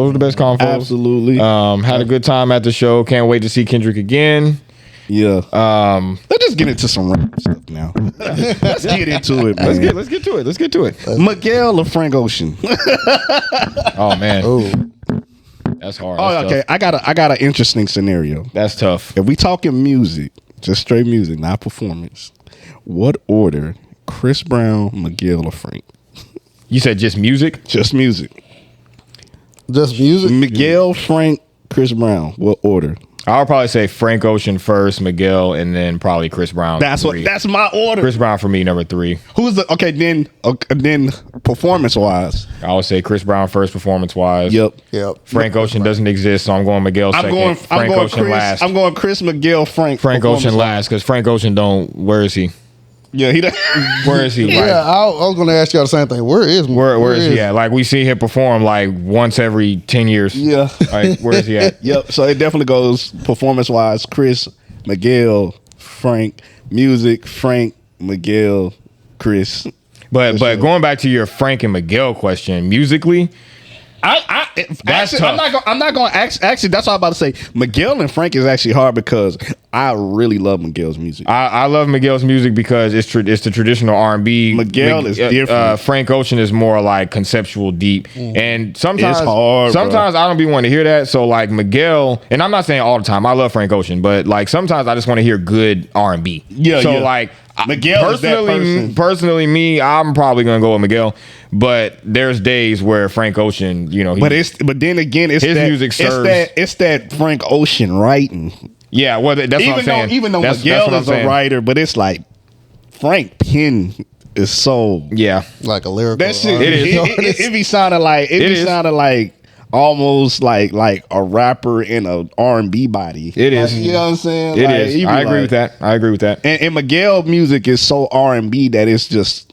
Absolutely. Had a good time at the show. Can't wait to see Kendrick again. Yeah. Let's just get into some rap stuff now. Let's get into it, man. Let's get to it. Miguel or Frank Ocean? Oh man. Oh, That's hard. That's okay. Tough. I got an interesting scenario. That's tough. If we talking music, just straight music, not performance, what order? Chris Brown, Miguel, or Frank? You said just music? Just music. Just music? Miguel, Frank, Chris Brown. What order? I'll probably say Frank Ocean first, Miguel, and then probably Chris Brown. That's my order. Chris Brown for me, number 3. Who's the then performance wise? I would say Chris Brown first, performance wise. Yep. Frank Ocean doesn't exist, so I'm going Miguel second. Frank Ocean last. I'm going Chris, Miguel, Frank. Frank Ocean last because Frank Ocean don't. Where is he? Yeah, he does. Where is he? Yeah, I was going to ask y'all the same thing. Where is he at? Like, we see him perform like once every 10 years. Yeah. Like, where is he at? Yep. So it definitely goes performance wise. Chris, Miguel, Frank. Music, Frank, Miguel, Chris. But going back to your Frank and Miguel question, musically, That's tough. I'm not going to actually. That's what I'm about to say. Miguel and Frank is actually hard because I really love Miguel's music. I love Miguel's music because it's the traditional R&B. Miguel is different. Frank Ocean is more like conceptual, deep, and sometimes it's hard, sometimes I don't be wanting to hear that. So like Miguel, and I'm not saying all the time. I love Frank Ocean, but like sometimes I just want to hear good R&B. Yeah. So like. Miguel personally, me, I'm probably gonna go with Miguel. But there's days where Frank Ocean, but then again, his music serves. It's that Frank Ocean writing. Yeah, well, that's what I'm saying. Even though Miguel is a writer, but it's like Frank pen is so like a lyrical. That shit, it be sounding like almost like a rapper in a R&B body. It is. You know what I'm saying? It is. I agree with that. And Miguel music is so R&B that it's just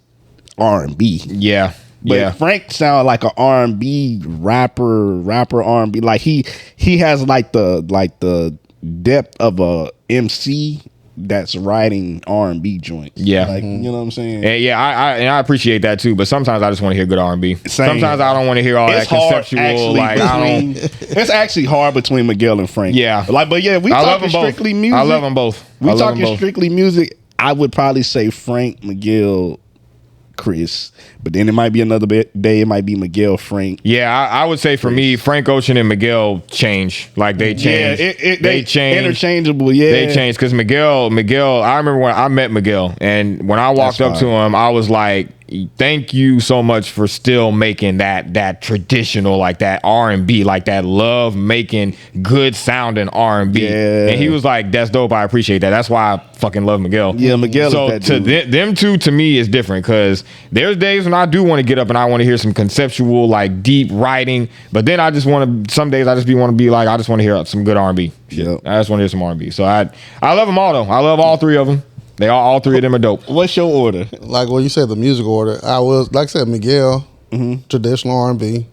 R&B. Yeah. But Frank sounds like an R&B rapper R&B. Like he has like the depth of a MC that's writing R&B joints. Yeah. Like, you know what I'm saying? And I appreciate that too, but sometimes I just want to hear good R&B. Sometimes I don't want to hear all that conceptual it's actually hard between Miguel and Frank. Yeah. We talking strictly music. I love them both. We talking strictly music. I would probably say Frank, Miguel, Chris, but then it might be another day. It might be Miguel, Frank. Yeah, I would say for me, Frank Ocean and Miguel change. Like they change. Yeah, they change. Interchangeable. Yeah, they change because Miguel. I remember when I met Miguel, and when I walked up to him, I was like, thank you so much for still making that traditional, like that R&B, like that love making good sounding R&B. Yeah. And he was like, that's dope. I appreciate that. That's why I fucking love Miguel. Yeah, Miguel. So is that dude. them two to me is different because there's days when I do want to get up and I want to hear some conceptual, like deep writing, but then I just want to. Some days I just want to be like, I just want to hear some good R&B. Yeah, I just want to hear some R&B. So I love them all though. I love all three of them. All three of them are dope. What's your order? Like when you said the music order, I was like I said Miguel, traditional R&B.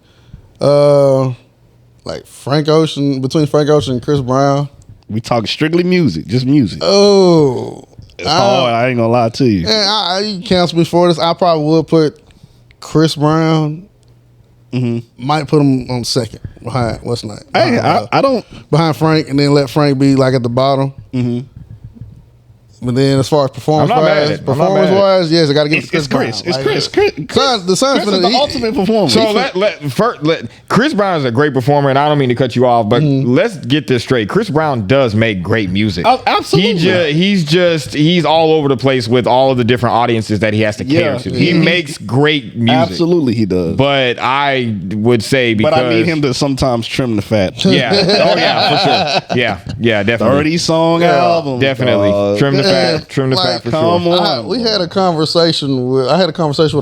Like Frank Ocean, between Frank Ocean and Chris Brown. We talking strictly music, just music. Oh, it's hard. I ain't gonna lie to you. And you cancel me for this. I probably would put Chris Brown. Might put him on second behind what's not. I don't behind Frank, and then let Frank be like at the bottom. But then, as far as performance wise, yes, I got to give it to Chris Brown. It's Chris. The Son's been the ultimate performer. So let Chris Brown is a great performer, and I don't mean to cut you off, but let's get this straight. Chris Brown does make great music. Oh, absolutely. He's all over the place with all of the different audiences that he has to cater to. He makes great music. Absolutely, he does. But I would say because I need him to sometimes trim the fat. Yeah. Oh yeah, for sure. Yeah, definitely. 30-song album. Definitely. Trim the fat for sure. We had a conversation with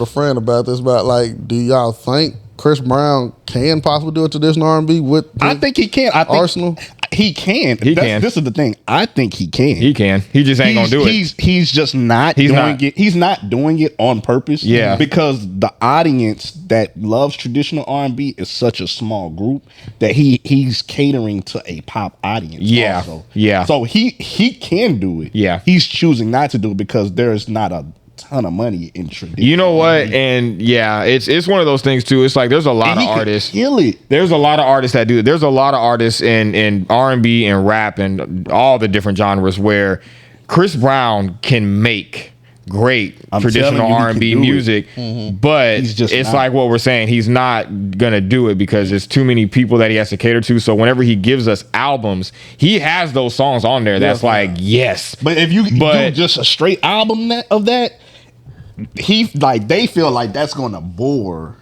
a friend about this, about like, do y'all think Chris Brown can possibly do a traditional R&B with I think he can. Arsenal? He can. This is the thing. I think he can. He can. He just ain't gonna do it. He's just not doing it. He's not doing it on purpose. Yeah. Because the audience that loves traditional R&B is such a small group that he's catering to a pop audience. Yeah. Also. Yeah. So he can do it. Yeah. He's choosing not to do it because there's not a ton of money in traditional. You know what? And yeah, it's one of those things too. It's like there's a lot of artists. Kill it. There's a lot of artists that do it. There's a lot of artists in R&B and rap and all the different genres where Chris Brown can make great traditional R&B music, but it's like what we're saying. He's not gonna do it because there's too many people that he has to cater to. So whenever he gives us albums, he has those songs on there. That's like yes. But if you do just a straight album of that, they feel like that's gonna bore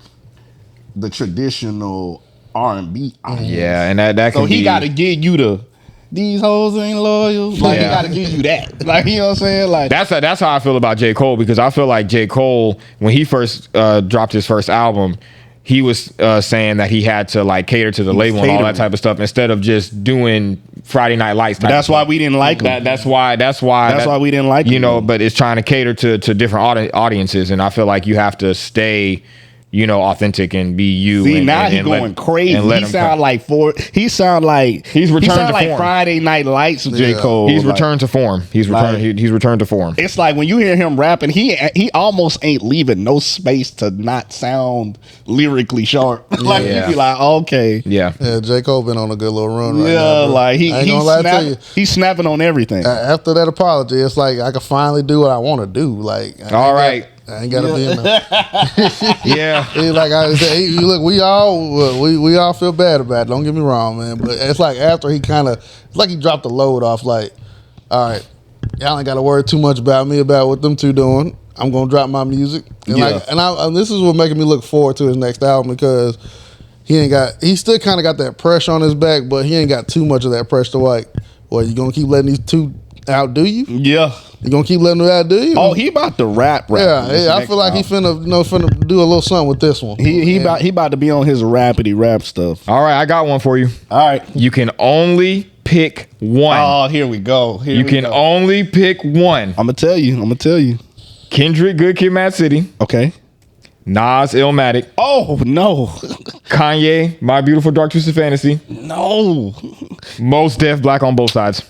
the traditional R&B audience. Yeah, and that so he got to give you these hoes ain't loyal. Like he got to give you that. Like, you know what I'm saying? Like that's how I feel about J. Cole, because I feel like J. Cole, when he first dropped his first album, he was saying that he had to like cater to the label and all that type of stuff instead of just doing Friday Night Lights. That's why we didn't like him. That's why we didn't like him. You know, but it's trying to cater to different audiences, and I feel like you have to stay, you know, authentic and be you. See, now he's going crazy. He sound like he's returned to form. Friday Night Lights with J. Cole. He's returned to form. He's returned to form. It's like when you hear him rapping, he almost ain't leaving no space to not sound lyrically sharp. Like you be like, okay, yeah. J. Cole been on a good little run right now. Yeah, like he's snapping on everything. After that apology, it's like I can finally do what I want to do. Like, all right. I ain't gotta be in there. Yeah, like I said, look, we all feel bad about it. Don't get me wrong, man. But it's like after he it's like he dropped the load off. Like, all right, y'all ain't got to worry too much about me about what them two doing. I'm gonna drop my music, and and this is what making me look forward to his next album, because he still kind of got that pressure on his back, but he ain't got too much of that pressure to like, well, you gonna keep letting these two outdo you? Yeah. You gonna keep letting him outdo you? Oh, he about to rap. Yeah, I feel like he finna do a little something with this one. He about to be on his rapidy rap stuff. All right, I got one for you. All right. You can only pick one. Oh, here we go. You can only pick one. I'm gonna tell you. Kendrick, Good Kid, Mad City. Okay. Nas, Illmatic. Oh, no. Kanye, My Beautiful Dark Twisted Fantasy. No. Mos Def, Black on Both Sides.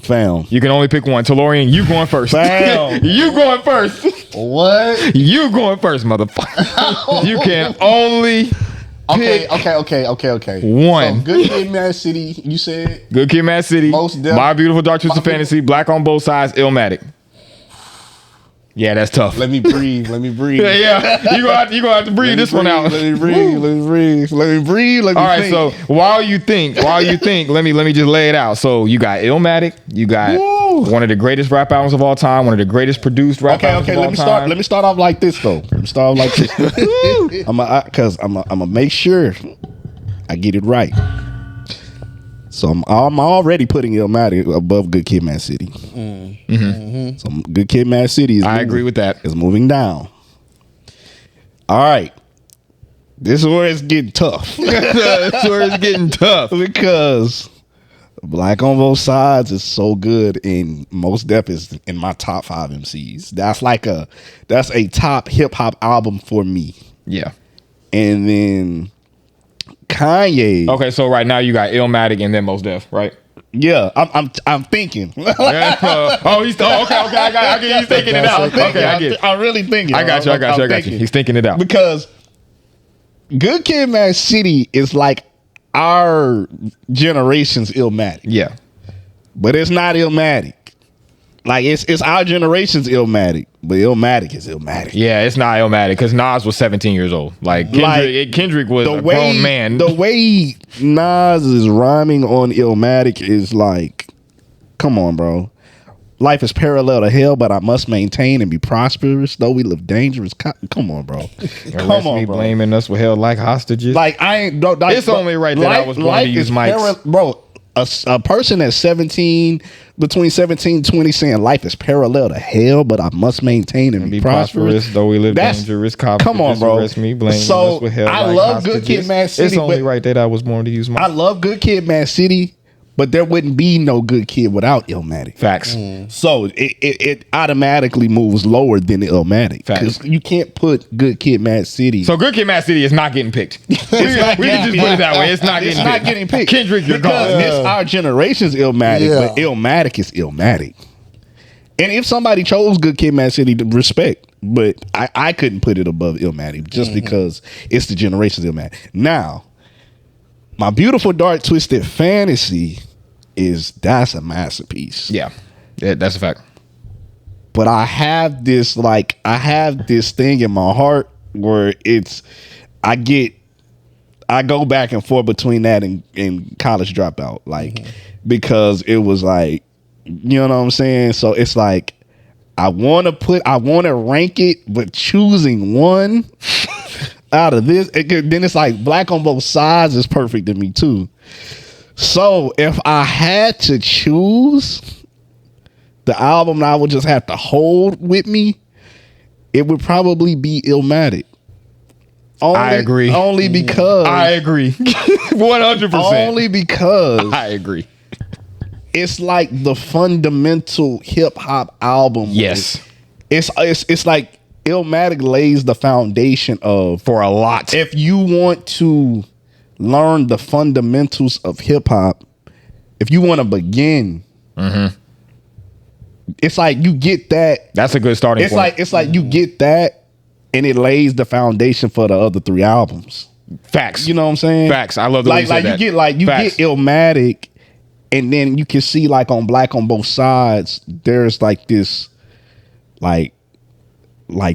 Fam. You can only pick one. Tellurian, you going first. Fam. You going first. What? You going first, motherfucker. You can only pick one. So, Good Kid, Mad City, you said? Good Kid, Mad City. Mos Def. My Beautiful Dark Twisted Fantasy. Black on Both Sides. Illmatic. Yeah, that's tough. Let me breathe. Yeah. You gonna have to breathe this one out. Let me breathe. All right, so while you think, let me just lay it out. So you got Illmatic, you got one of the greatest rap albums of all time, one of the greatest produced rap albums of all time. Let me start off like this though. I'm gonna make sure I get it right. So I'm already putting Illmatic above Good Kid, Mad City. So Good Kid, Mad City I agree with that. Is moving down. All right. This is where it's getting tough. Because Black on Both Sides is so good, and Mos Def is in my top 5 MCs. That's a top hip hop album for me. Yeah. And then Kanye. Okay, so right now you got Illmatic and then Mos Def, right? Yeah, I'm thinking. Okay. I got you. He's thinking it out. Okay, I get it. I'm really thinking. I got you. He's thinking it out because Good Kid, Mad City is like our generation's Illmatic. Yeah, but it's not Illmatic. Like it's our generation's Illmatic, but Illmatic is Illmatic. Yeah, it's not Illmatic because Nas was 17 years old. Like Kendrick was a grown man. The way Nas is rhyming on Illmatic is like, come on, bro. Life is parallel to hell, but I must maintain and be prosperous, though we live dangerous. Come on, bro. Come on, bro. Blaming us with hell like hostages. Like I ain't. No, like, it's only right that I was born to use mics, bro. A person that's 17, between 17 and 20, saying life is parallel to hell, but I must maintain and be prosperous, though we live dangerous. Come on, bro. Me, so us with hell I love hostages. Good Kid, Mad City. It's only right that I was born to use mics. I love Good Kid, Mad City. But there wouldn't be no Good Kid without Illmatic. Facts. So it automatically moves lower than Illmatic. Because you can't put Good Kid, Mad City. So Good Kid, Mad City is not getting picked. we can just put it that way. It's not getting picked. Kendrick, you're gone. It's our generation's Illmatic, but Illmatic is Illmatic. And if somebody chose Good Kid, Mad City, to respect. But I couldn't put it above Illmatic just because it's the generation's Illmatic. Now, My Beautiful Dark Twisted Fantasy that's a masterpiece. Yeah, that's a fact. But I have this thing in my heart where I go back and forth between that and College Dropout, because it was like, you know what I'm saying? So it's like I want to rank it, but choosing one out of this, then it's like Black on Both Sides is perfect to me too. So if I had to choose the album that I would just have to hold with me, it would probably be Illmatic. I agree. Only because I agree. 100%. Only because I agree. It's like the fundamental hip hop album. Yes. It's like Illmatic lays the foundation for a lot. If you want to learn the fundamentals of hip hop, if you want to begin, it's like you get that. That's a good starting point. It's like you get that, and it lays the foundation for the other three albums. Facts. You know what I'm saying? Facts. I love the way you say that. You get Illmatic, and then you can see like on Black on Both Sides, there's like this, like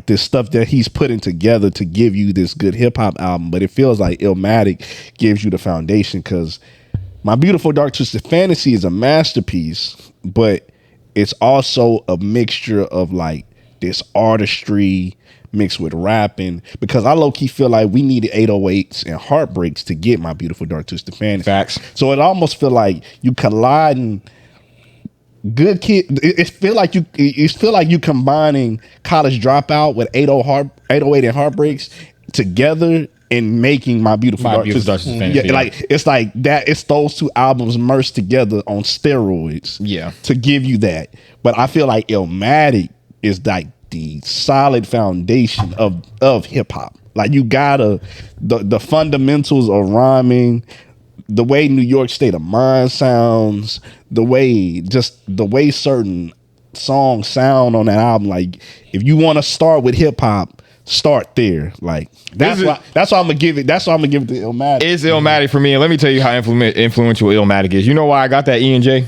this stuff that he's putting together to give you this good hip hop album. But it feels like Illmatic gives you the foundation, because My Beautiful Dark Twisted Fantasy is a masterpiece, but it's also a mixture of like this artistry mixed with rapping, because I low-key feel like we needed 808s and heartbreaks to get My Beautiful Dark Twisted Fantasy. Facts. So it almost feel like you colliding Good Kid. It feel like you combining College Dropout with 808 and Heartbreaks together and making My Beautiful Dark Twisted Fantasy. Yeah, like it's like that. It's those two albums merged together on steroids. Yeah, to give you that. But I feel like Illmatic is like the solid foundation of hip hop. Like you gotta the fundamentals of rhyming, the way New York State of Mind sounds, the way certain songs sound on that album. Like if you want to start with hip hop, start there. Like that's why I'm gonna give it. That's why I'm gonna give it to Illmatic. It's Illmatic for me, and let me tell you how influential Illmatic is. You know why I got that E&J?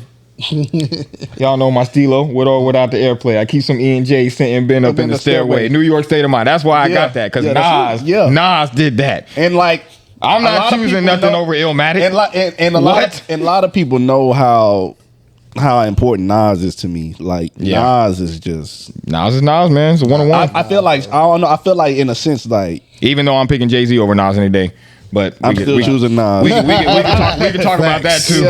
Y'all know my stilo with or without the airplay. I keep some E&J sitting bent up in the stairway. New York State of Mind. That's why I got that, because Nas did that. And like I'm not choosing nothing over Illmatic. And a lot of people know how important Nas is to me. Like Nas is Nas, man. It's a one-on-one. I feel like I feel like in a sense, like even though I'm picking Jay-Z over Nas any day, but I'm still choosing Nas. We can talk about that too.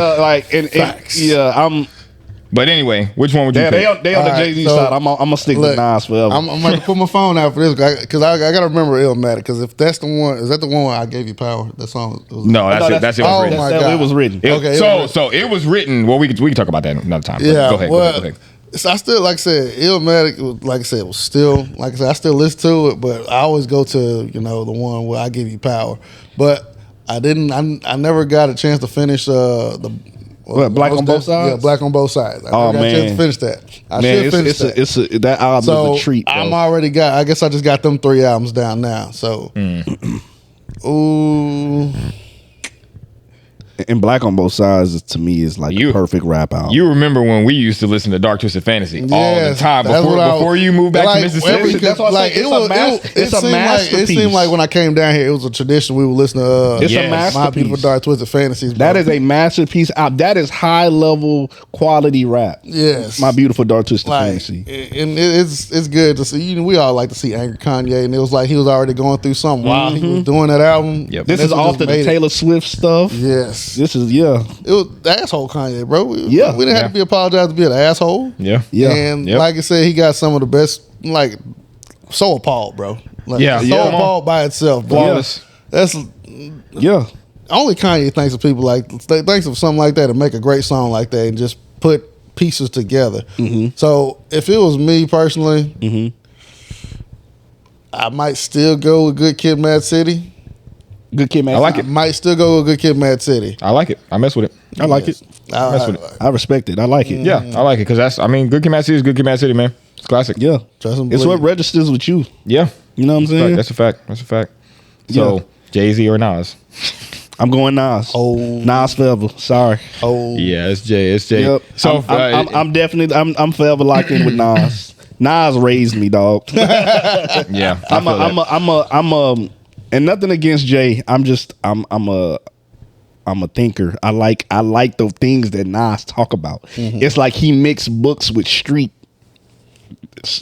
Yeah, I'm. But anyway, which one would you pick? They on the Jay-Z side. I'm gonna stick with Nas forever. I'm gonna put my phone out for this because I gotta remember Illmatic, because if that's the one, is that the one where I Gave You Power? That song. No, that's it. Oh my God, it was written. So it was written. Well, we can talk about that another time. Yeah, go ahead. So I still, like I said, Illmatic, like I said, was still, like I said, I still listen to it, but I always go to, the one where I Give You Power. But I never got a chance to finish Black on Both Sides? Yeah, Black on Both Sides. I never got a chance to finish that. I should finish that. That album is a treat, bro. I guess I just got them 3 albums down now. So, ooh. And Black on Both Sides to me is like a perfect rap album. You remember when we used to listen to Dark Twisted Fantasy all the time before you moved back to Mississippi? That's what like it's a masterpiece. It seemed like when I came down here, it was a tradition. We would listen to it's a masterpiece. My Beautiful Dark Twisted Fantasies. Bro. That is a masterpiece. That is high level quality rap. Yes, My Beautiful Dark Twisted Fantasy. And it's good to see. We all like to see angry Kanye, and it was like he was already going through something while he was doing that album. Yep. This is off the Taylor Swift stuff. Yes, this is It was asshole Kanye, bro. We didn't have to be apologized to be an asshole. Yeah. And like I said, he got some of the best. Like so appalled, bro. Like, so appalled by itself. Bro. Flawless. That's only Kanye thinks of people thinks of something like that to make a great song like that and just put pieces together. So if it was me personally, I might still go with Good Kid, Mad City. Good Kid, Mad City. I like it. I might still go with Good Kid, Mad City. I like it. I mess with it. I like it. I mess with it. I respect it. I like it. Yeah, I like it because Good Kid, Mad City is Good Kid, Mad City, man. It's classic. Yeah, it's what registers with you. Yeah, you know what I'm saying. That's a fact. So Jay-Z or Nas? I'm going Nas. Nas forever. Sorry. Yeah, it's Jay. Yep. So I'm definitely I'm forever locked in with Nas. Nas raised me, dog. Yeah, I'm a and nothing against Jay. I'm a thinker. I like the things that Nas talk about. It's like he mixed books with street.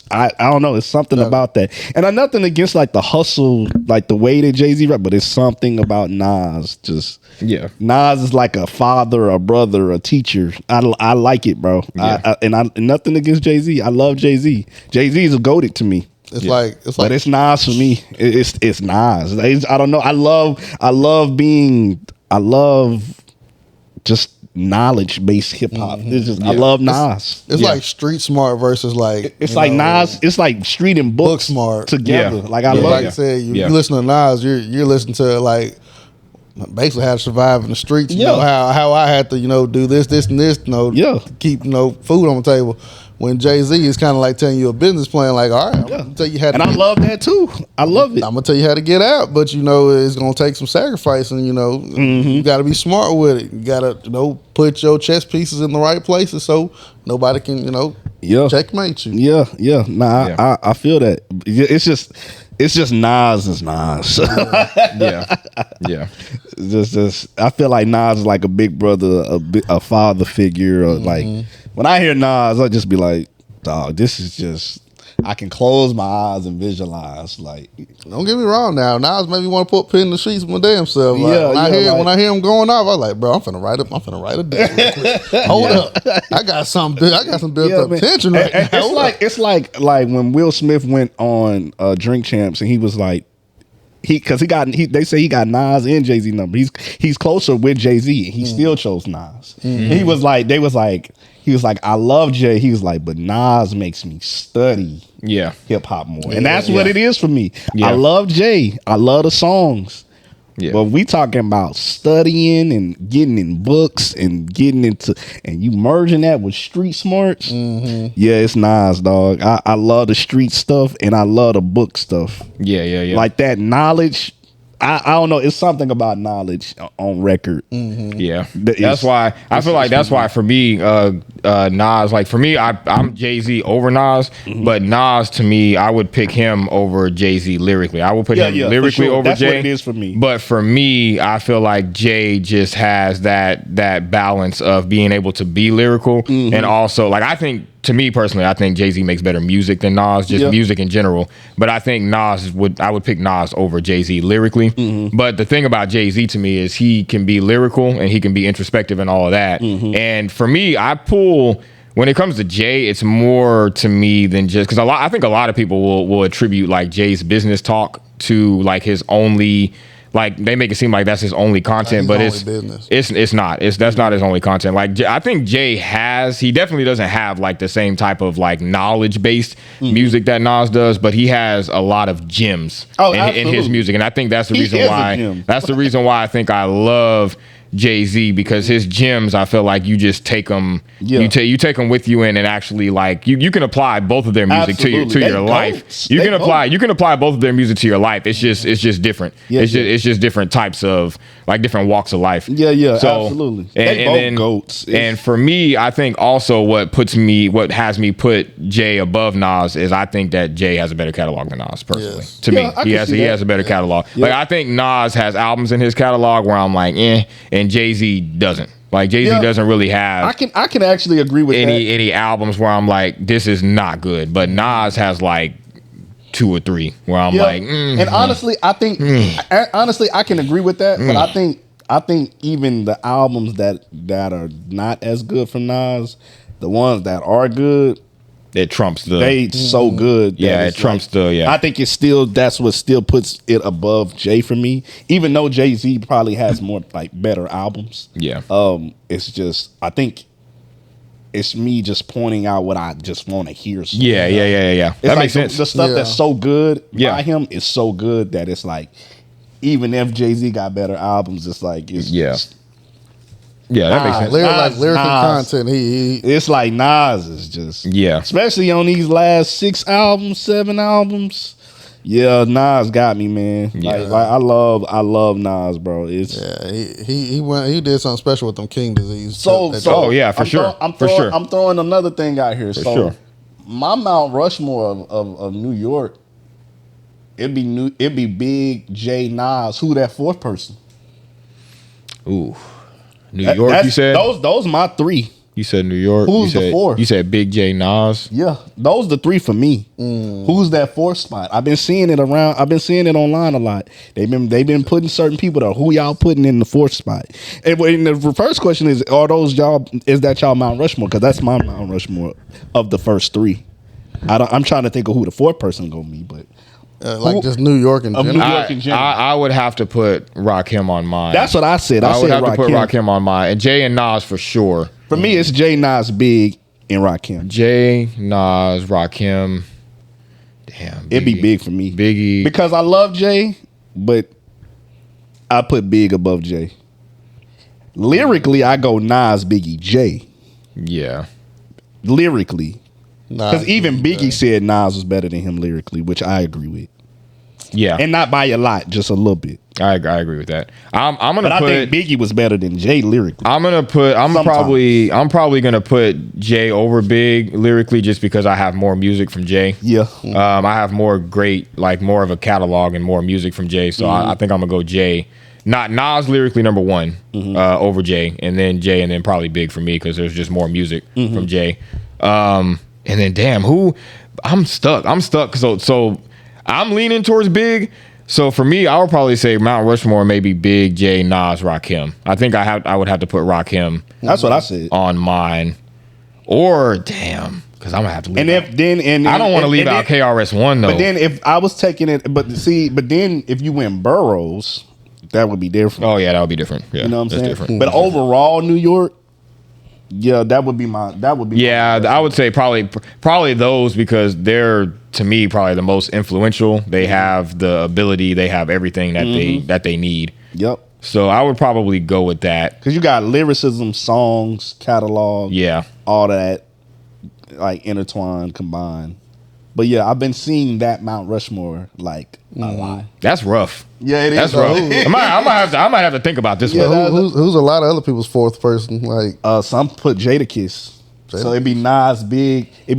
I don't know. It's something about that, and I'm nothing against like the hustle, like the way that Jay-Z rap, but it's something about Nas. Nas is like a father, a brother, a teacher. I like it, bro. Yeah. And nothing against Jay-Z. I love Jay-Z. Jay-Z is a goated to me. But it's Nas for me. It's Nas. I don't know. I love just knowledge based hip hop. I love Nas. It's like street smart versus like it's like Nas. It's like street and book smart together. Like I love. Like I said, you listen to Nas, you're listening to like basically how to survive in the streets. You know how I had to do this and this. To keep food on the table. When Jay-Z is kind of like telling you a business plan, like, all right, I'm going to tell you how to... And I love that, too. I love it. I'm going to tell you how to get out, but, it's going to take some sacrifice, and, you got to be smart with it. You got to, put your chess pieces in the right places so nobody can, checkmate you. Yeah. I feel that. It's just Nas is Nas. Yeah. Just I feel like Nas is like a big brother, a father figure, or like... When I hear Nas, I just be like, dog, this is just, I can close my eyes and visualize. Like, don't get me wrong now. Nas made me want to put pin in the sheets with my damn self. Like, when I hear him going off, I'm like, bro, I'm finna write a diss real quick. Hold up. I got some built up tension right now. It's like when Will Smith went on Drink Champs and he was like, they say he got Nas and Jay-Z number. He's closer with Jay-Z. He still chose Nas. He was like, I love Jay. He was like, but Nas makes me study hip hop more. And that's what it is for me. I love Jay. I love the songs. Yeah. But we talking about studying and getting in books and getting into, and you merging that with street smarts. Yeah, it's Nas, dog. I love the street stuff and I love the book stuff. Yeah. Like that knowledge. I don't know. It's something about knowledge on record. Yeah, that's why I feel like that's why for me, Nas. Like for me, I'm Jay-Z over Nas, but Nas to me, I would pick him over Jay-Z lyrically. I would put him lyrically over that's Jay. What it is for me. But for me, I feel like Jay just has that balance of being able to be lyrical and also like I think. To me personally, I think Jay-Z makes better music than Nas, just music in general. But I think I would pick Nas over Jay-Z lyrically. But the thing about Jay-Z to me is he can be lyrical and he can be introspective and all of that. And for me, when it comes to Jay, it's more to me than just because I think a lot of people will attribute like Jay's business talk to like his only. Like they make it seem like that's his only content, but it's not. That's not his only content. Like I think Jay he definitely doesn't have like the same type of like knowledge based music that Nas does, but he has a lot of gems in his music, and I think that's the reason why. That's the reason why I think I love Jay-Z, because his gems, I feel like you just take them, you take them with you in, and actually like you can apply both of their music to your life. You can apply both of their music to your life. It's just different. It's just different types of like different walks of life. So, absolutely. And goats. And for me, I think also what has me put Jay above Nas is I think that Jay has a better catalog than Nas personally. Yes. To me, he has a better catalog. Like I think Nas has albums in his catalog where I'm like, and Jay-Z doesn't. Like Jay-Z doesn't really have. I can actually agree with any albums where I'm like, this is not good. But Nas has like 2 or 3 where I'm like, and honestly, I think honestly I can agree with that. But I think even the albums that are not as good from Nas, the ones that are good, it trumps they so good. It trumps I think that's what still puts it above Jay for me. Even though Jay-Z probably has more like better albums. Yeah. It's just I think it's me just pointing out what I just want to hear. Yeah. That makes sense. The stuff that's so good by him is so good that it's like even if Jay-Z got better albums, it's like it's just, that makes sense. Lyrical content. It's like Nas is just especially on these last 7 albums. Yeah, Nas got me, man. Like I love Nas, bro. It's he did something special with them King Disease. For sure. I'm throwing another thing out here. My Mount Rushmore of New York, it'd be Big, J, Nas. Who that fourth person? Ooh. New York, you said? Those my 3. You said New York. Who's the 4th? You said Big J, Nas. Yeah, those the 3 for me. Who's that 4th spot? I've been seeing it around. I've been seeing it online a lot. They've been putting certain people there. Who y'all putting in the 4th spot? And the first question is, are those y'all? Is that y'all Mount Rushmore? Because that's my Mount Rushmore of the first 3. I'm trying to think of who the 4th person gonna be, but. Just New York in general. I would have to put Rakim on mine. That's what I said. I would have to put Rakim on mine. And Jay and Nas for sure. For me, it's Jay, Nas, Big, and Rakim. Jay, Nas, Rakim. Damn. It'd be Big for me. Biggie. Because I love Jay, but I put Big above Jay. Lyrically, I go Nas, Biggie, Jay. Yeah. Lyrically. Because even Biggie said Nas was better than him lyrically, which I agree with. Yeah, and not by a lot, just a little bit. I agree with that. I think Biggie was better than Jay lyrically. I'm probably gonna put Jay over Big lyrically, just because I have more music from Jay. Yeah, I have more of a catalog and more music from Jay. So I think I'm gonna go Jay. Not Nas lyrically number 1 over Jay, and then probably Big for me because there's just more music from Jay. And then I'm stuck. So I'm leaning towards Big. So for me, I would probably say Mount Rushmore, maybe Big, J, Nas, Rakim. I think I would have to put Rakim. That's what I said on mine. Or because I'm gonna have to leave. I don't want to leave out KRS-One though. But then if I was taking it, but then if you went boroughs, that would be different. Oh yeah, that would be different. Yeah, you know what I'm saying? Different. But overall, New York. Yeah, that would be I would say probably those, because they're, to me, probably the most influential. They have the ability, they have everything that they need. Yep. So I would probably go with that. Because you got lyricism, songs, catalog, all that like intertwined, combined. But yeah, I've been seeing that Mount Rushmore like a lot. That's rough. Yeah, it is. That's rough. I might have to think about this one. Who's a lot of other people's 4th person? Like some put Jadakiss. So it'd be Nas, Big. Jay,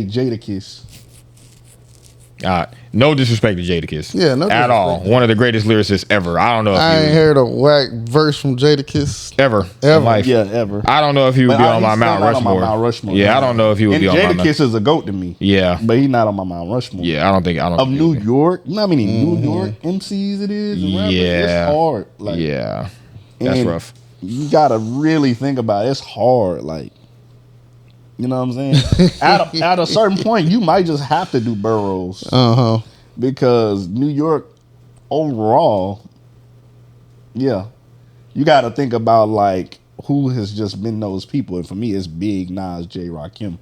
Jadakiss. No disrespect to Jadakiss. Yeah, no at all. One of the greatest lyricists ever. I don't know if I ain't heard a whack verse from Jadakiss ever in life. Yeah, ever. I don't know if he would be on my Mount Rushmore. Yeah, I don't know if he would be on my Mount. Jadakiss is a goat to me. Yeah, but he's not on my Mount Rushmore. Yeah, I don't think of New York. You know how many New York MCs it is? Yeah, it's hard. Like, yeah, that's rough. You gotta really think about it. It's hard. Like, you know what I'm saying? at a certain point, you might just have to do boroughs. Because New York overall, you got to think about like who has just been those people. And for me, it's Big, Nas, J, Rakim.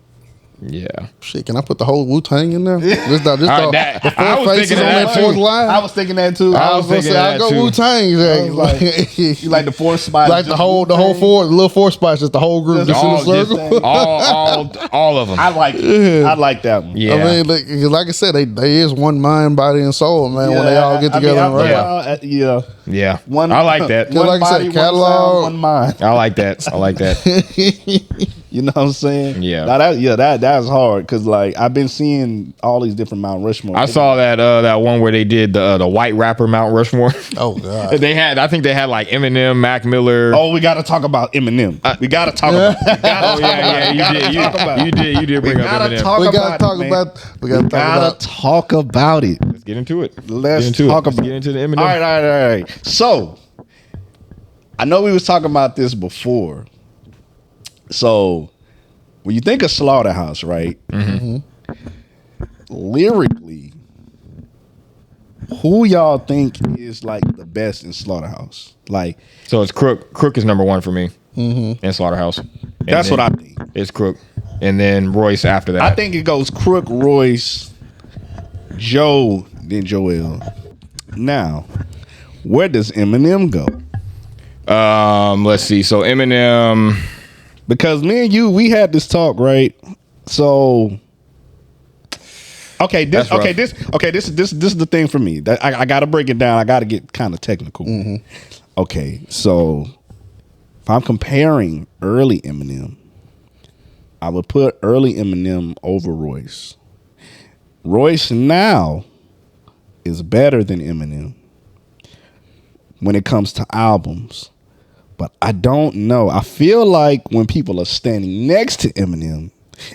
Yeah. Shit, can I put the whole Wu-Tang in there? Just the I four was faces thinking on that that fourth too. line. I was thinking that too. I was gonna say I'll go Wu-Tang. You like the four spots? Like the whole four, the little four spots, just the whole group, just in a circle. All of them. I like it. I like that one. Yeah. I mean, like I said, they is one mind, body, and soul, man. When they all get together and rap. Yeah. One, I like that. One like body, I said, catalog, one mind. I like that. You know what I'm saying? Yeah. Now that's hard because like I've been seeing all these different Mount Rushmore. I saw that one where they did the white rapper Mount Rushmore. Oh God. I think they had like Eminem, Mac Miller. Oh, we got to talk about Eminem. We got to talk about. You did bring up Eminem. We gotta talk about it. Let's get into it. Let's get into the Eminem. All right. So I know we was talking about this before. So when you think of Slaughterhouse, right? Mm-hmm. Lyrically, who y'all think is like the best in Slaughterhouse? Like, so it's Crook. Crook is number one for me in Slaughterhouse. That's what I think. It's Crook, and then Royce after that. I think it goes Crook, Royce, Joe, then Joel. Now, where does Eminem go? Let's see. So Eminem. Because me and you, we had this talk, right? So, this is the thing for me. That I got to break it down. I got to get kind of technical. Mm-hmm. Okay, so if I'm comparing early Eminem, I would put early Eminem over Royce. Royce now is better than Eminem when it comes to albums. But I don't know. I feel like when people are standing next to Eminem,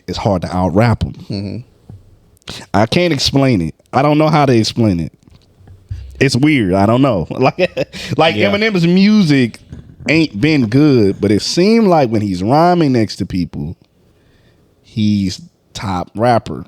it's hard to out-rap him. Mm-hmm. I can't explain it. I don't know how to explain it. It's weird. I don't know. Eminem's music ain't been good, but it seemed like when he's rhyming next to people, he's top rapper.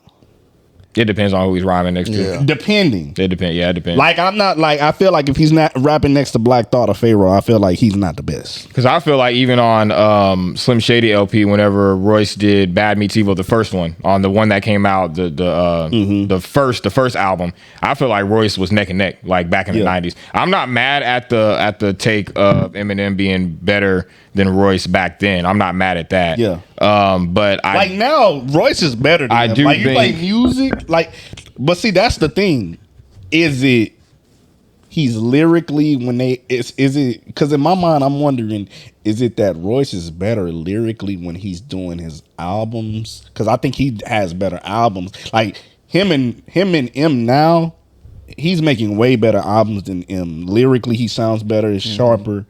It depends on who he's rhyming next to. Depending. It depends. Yeah, it depends. Like, I'm not, like, I feel like if he's not rapping next to Black Thought or Pharaoh, I feel like he's not the best. Because I feel like even on Slim Shady LP, whenever Royce did Bad Meets Evil, the first one, on the one that came out, the first album, I feel like Royce was neck and neck, like back in the 90s. I'm not mad at the take of Eminem being better than Royce back then. I'm not mad at that. Yeah. But like now, Royce is better than him. Like, you play music, like, but see, that's the thing. Is it he's lyrically is it because in my mind I'm wondering, is it that Royce is better lyrically when he's doing his albums? Because I think he has better albums. Like him and M now, he's making way better albums than M. Lyrically, he sounds better, it's sharper.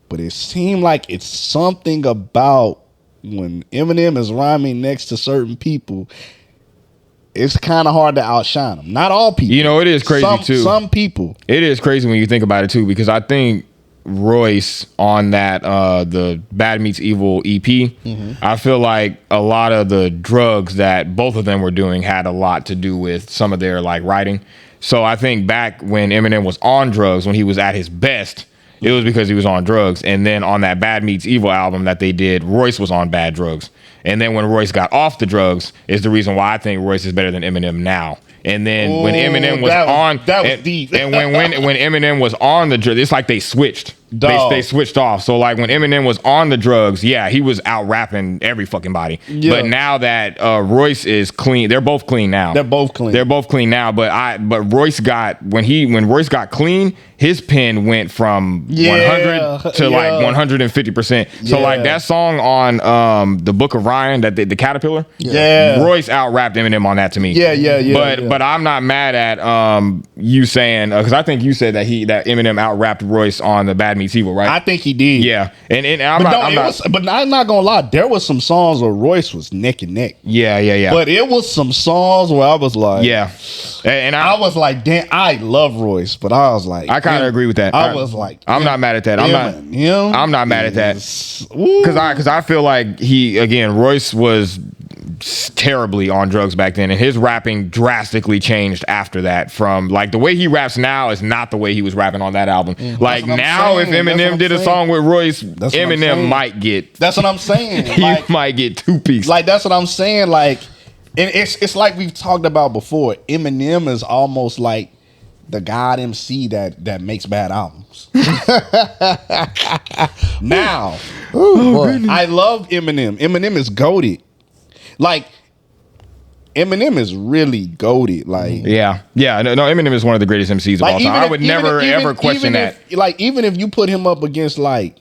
But it seemed like it's something about when Eminem is rhyming next to certain people, it's kind of hard to outshine them. Not all people. You know, it is crazy too. Some people. It is crazy when you think about it too, because I think Royce on that the Bad Meets Evil EP, I feel like a lot of the drugs that both of them were doing had a lot to do with some of their like writing. So I think back when Eminem was on drugs, when he was at his best, it was because he was on drugs. And then on that Bad Meets Evil album that they did, Royce was on bad drugs. And then when Royce got off the drugs is the reason why I think Royce is better than Eminem now. And then when Eminem was deep. And when Eminem was on the drugs, it's like they switched. They switched off. So like when Eminem was on the drugs, yeah, he was out rapping every fucking body. Yeah. But now that Royce is clean, they're both clean now. They're both clean now. But Royce got when Royce got clean, his pen went from 100 to like 150%. So like that song on the Book of Ryan, that the Caterpillar, Royce out rapped Eminem on that to me. But I'm not mad at you saying, because I think you said that Eminem out rapped Royce on the Bad Meets Evil, right? I think he did. Yeah, and but I'm not gonna lie, there was some songs where Royce was neck and neck. Yeah. But it was some songs where I was like, and I was like, damn, I love Royce, but I was like, I kind of agree with that. I was like, I'm not mad at that. I'm not mad at that because I feel like Royce was terribly on drugs back then, and his rapping drastically changed after that. From like the way he raps now is not the way he was rapping on that album. Like now, if Eminem did a song with Royce, Eminem might get. That's what I'm saying. He might get 2 pieces. Like that's what I'm saying. Like, and it's like we've talked about before. Eminem is almost like the God MC that makes bad albums. Now, I love Eminem. Eminem is goated. Like, Eminem is really goated. Like, yeah. No, Eminem is one of the greatest MCs of all time. I would never ever question that. Even if you put him up against like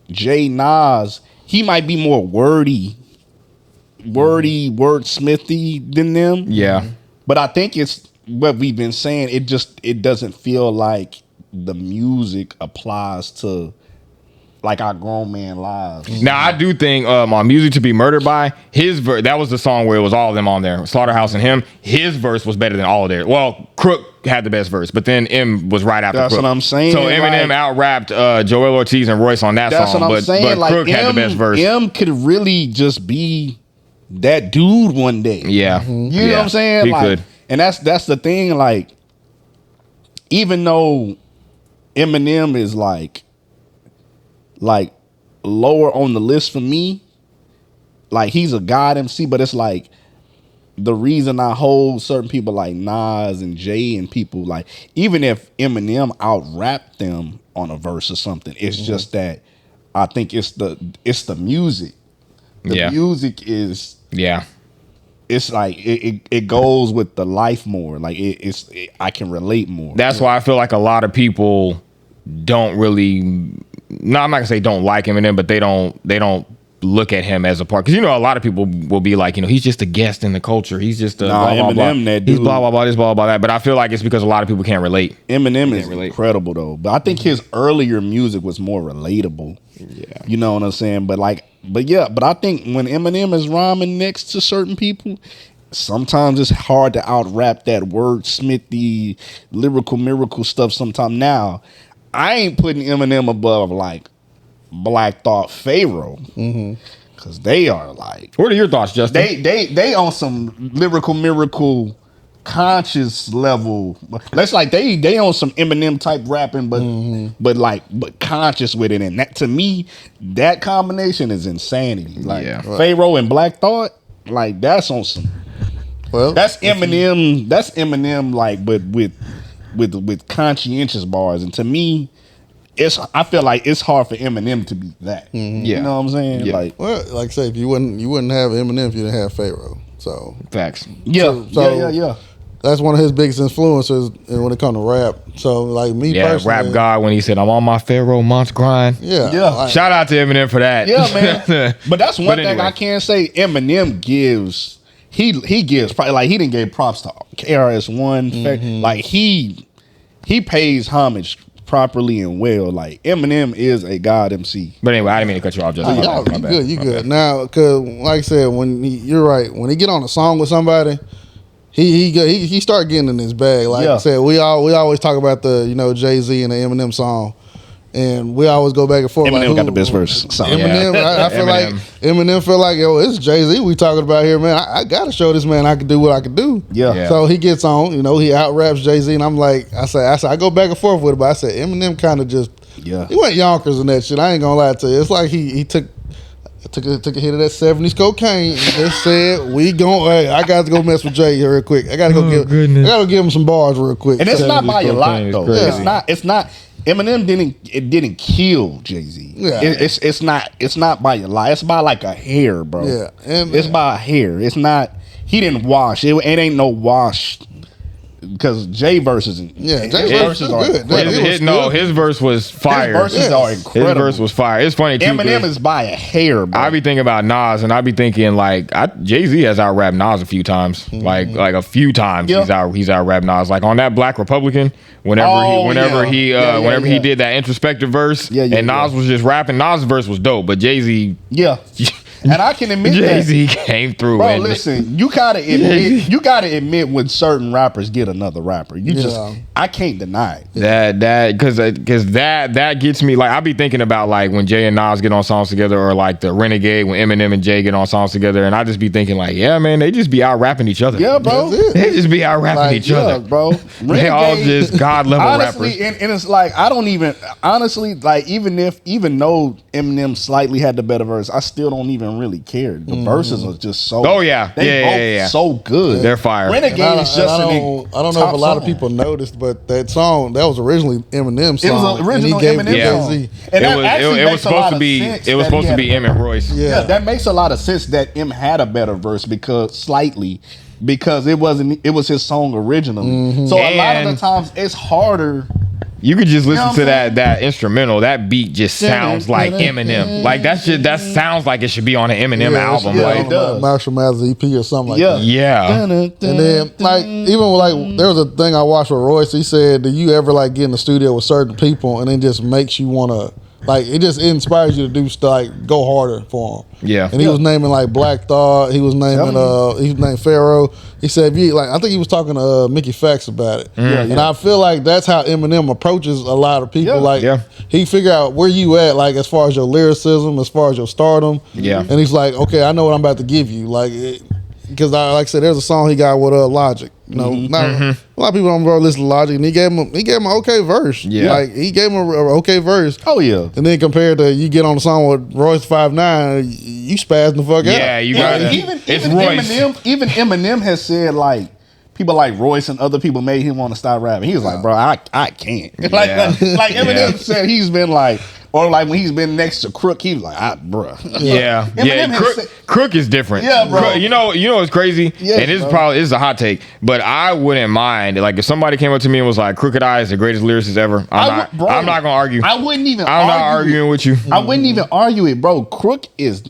Jay Nas, he might be more wordsmithy than them. Yeah. But I think it's what we've been saying. It doesn't feel like the music applies to like our grown man lives. Now I do think on Music to Be Murdered By, his verse, that was the song where it was all of them on there. Slaughterhouse and him, his verse was better than all of theirs. Well, Crook had the best verse, but then M was right after That's Crook. what I'm saying. So Eminem out-rapped Joel Ortiz and Royce on that That's song, what I'm saying. but Like, Crook had the best verse. M could really just be that dude one day. Yeah. You know what I'm saying? He like, could. And that's the thing, like, even though Eminem is like lower on the list for me, like he's a God MC, but it's like the reason I hold certain people like Nas and Jay and people like, even if Eminem out rapped them on a verse or something, it's just that I think it's the music. The music is it's like it goes with the life more. Like I can relate more. That's why I feel like a lot of people don't really. No, I'm not gonna say don't like Eminem, but they don't look at him as a part. Because you know, a lot of people will be like, you know, he's just a guest in the culture. He's just a blah, blah, blah. That dude. He's blah blah blah this blah blah that. But I feel like it's because a lot of people can't relate. Eminem is incredible though. But I think his earlier music was more relatable. Yeah, you know what I'm saying. But I think when Eminem is rhyming next to certain people, sometimes it's hard to out rap that wordsmithy, lyrical miracle stuff. Sometimes now, I ain't putting Eminem above like Black Thought, Pharaoh, because they are like. What are your thoughts, Justin? They on some lyrical miracle, conscious level. That's like they on some Eminem type rapping, but conscious with it. And that, to me, that combination is insanity. Like Pharaoh and Black Thought, like that's on some. Well, that's Eminem. That's Eminem, like, but with conscientious bars. And to me, I feel like it's hard for Eminem to be that. You know what I'm saying? Yeah. Like I say, if you wouldn't have Eminem if you didn't have Pharaoh. So facts. Yeah. That's one of his biggest influences when it comes to rap. So like me personally, Rap God when he said, "I'm on my Pharaoh months grind." Yeah. Shout out to Eminem for that. Yeah, man. But that's one thing I can say. Eminem gives. He gives probably like he didn't give props to KRS-One. Like he pays homage properly and well. Like Eminem is a God MC. But anyway, I didn't mean to cut you off. Just you good. Now, because like I said, you're right. When he get on a song with somebody, he start getting in his bag. Like I said, we always talk about the Jay-Z and the Eminem song. And we always go back and forth. Eminem got the best verse. Eminem, I feel like Eminem feel like, yo, it's Jay-Z we talking about here, man. I gotta show this man I can do what I can do. Yeah. So he gets on, he out raps Jay-Z, and I'm like, I go back and forth with it, but I said Eminem kind of just, he went Yonkers and that shit. I ain't gonna lie to you. It's like he took a hit of that 70s cocaine and just said, hey, I got to go mess with Jay real quick. I gotta go give him some bars real quick. And it's not by a lot though. It's not. Eminem didn't kill Jay-Z. Yeah. It's not by a lot. It's by like a hair, bro. Yeah. It's by a hair. It's not. He didn't wash. It ain't no wash. Because Jay verses, Jay verses are good. His verse was fire. His verses are incredible. His verse was fire. It's funny too. Eminem is by a hair, bro. I be thinking about Nas, and I be thinking like Jay-Z has out rapped Nas a few times, like a few times he's out rapped Nas, like on that Black Republican. Whenever he did that introspective verse, and Nas was just rapping. Nas' verse was dope, but Jay-Z, and I can admit Jay-Z that. came through. Bro, listen, you gotta admit when certain rappers get another rapper. I can't deny it. Because that gets me, like, I be thinking about like when Jay and Nas get on songs together, or like the Renegade when Eminem and Jay get on songs together, and I just be thinking like, yeah, man, they just be out rapping each other. Yeah, bro. They just be out rapping each other, bro. They all just god level honestly, rappers. And it's like I don't even honestly like even though Eminem slightly had the better verse, I still don't even really care. The verses are just so. Oh yeah, they both so good. They're fire. Renegade is just I don't know if a lot of people noticed, but that song that was originally Eminem's song. It was original Eminem song. And it was supposed to be M and Royce. Yeah, that makes a lot of sense that M had a better verse because it was his song originally. So a lot of the times it's harder. You could just listen to that instrumental. That beat just sounds like Eminem. Like that sounds like it should be on an Eminem album. It does. Marshall Mathers EP or something like that. Yeah. And then like even like there was a thing I watched with Royce. He said, "Do you ever like get in the studio with certain people and it just makes you want to like it just inspires you to do stuff like go harder for them." Yeah. And he was naming like Black Thought. He was naming he was named Pharaoh. He said, if you like, I think he was talking to Mickey Fax about it. And I feel like that's how Eminem approaches a lot of people. He figure out where you at, like as far as your lyricism, as far as your stardom. Yeah. And he's like, okay, I know what I'm about to give you. Like, because like I said, there's a song he got with Logic. You know, a lot of people don't listen to Logic, and he gave him an okay verse. Yeah, like he gave him an okay verse. Oh yeah, and then compared to you get on the song with Royce 5'9", you spazzing the fuck out. Yeah, you got it. Even Eminem has said like people like Royce and other people made him want to stop rapping. He was like, bro, I can't. Like Eminem said he's been like. Or like when he's been next to Crook, he was like, bruh. Yeah. Crook is different. Yeah, bro. Crook, you know what's crazy? Yes, and this is a hot take, but I wouldn't mind like if somebody came up to me and was like, Crooked I is the greatest lyricist ever. I'm not gonna argue. I'm not arguing with you. I wouldn't even argue it, bro. Crook is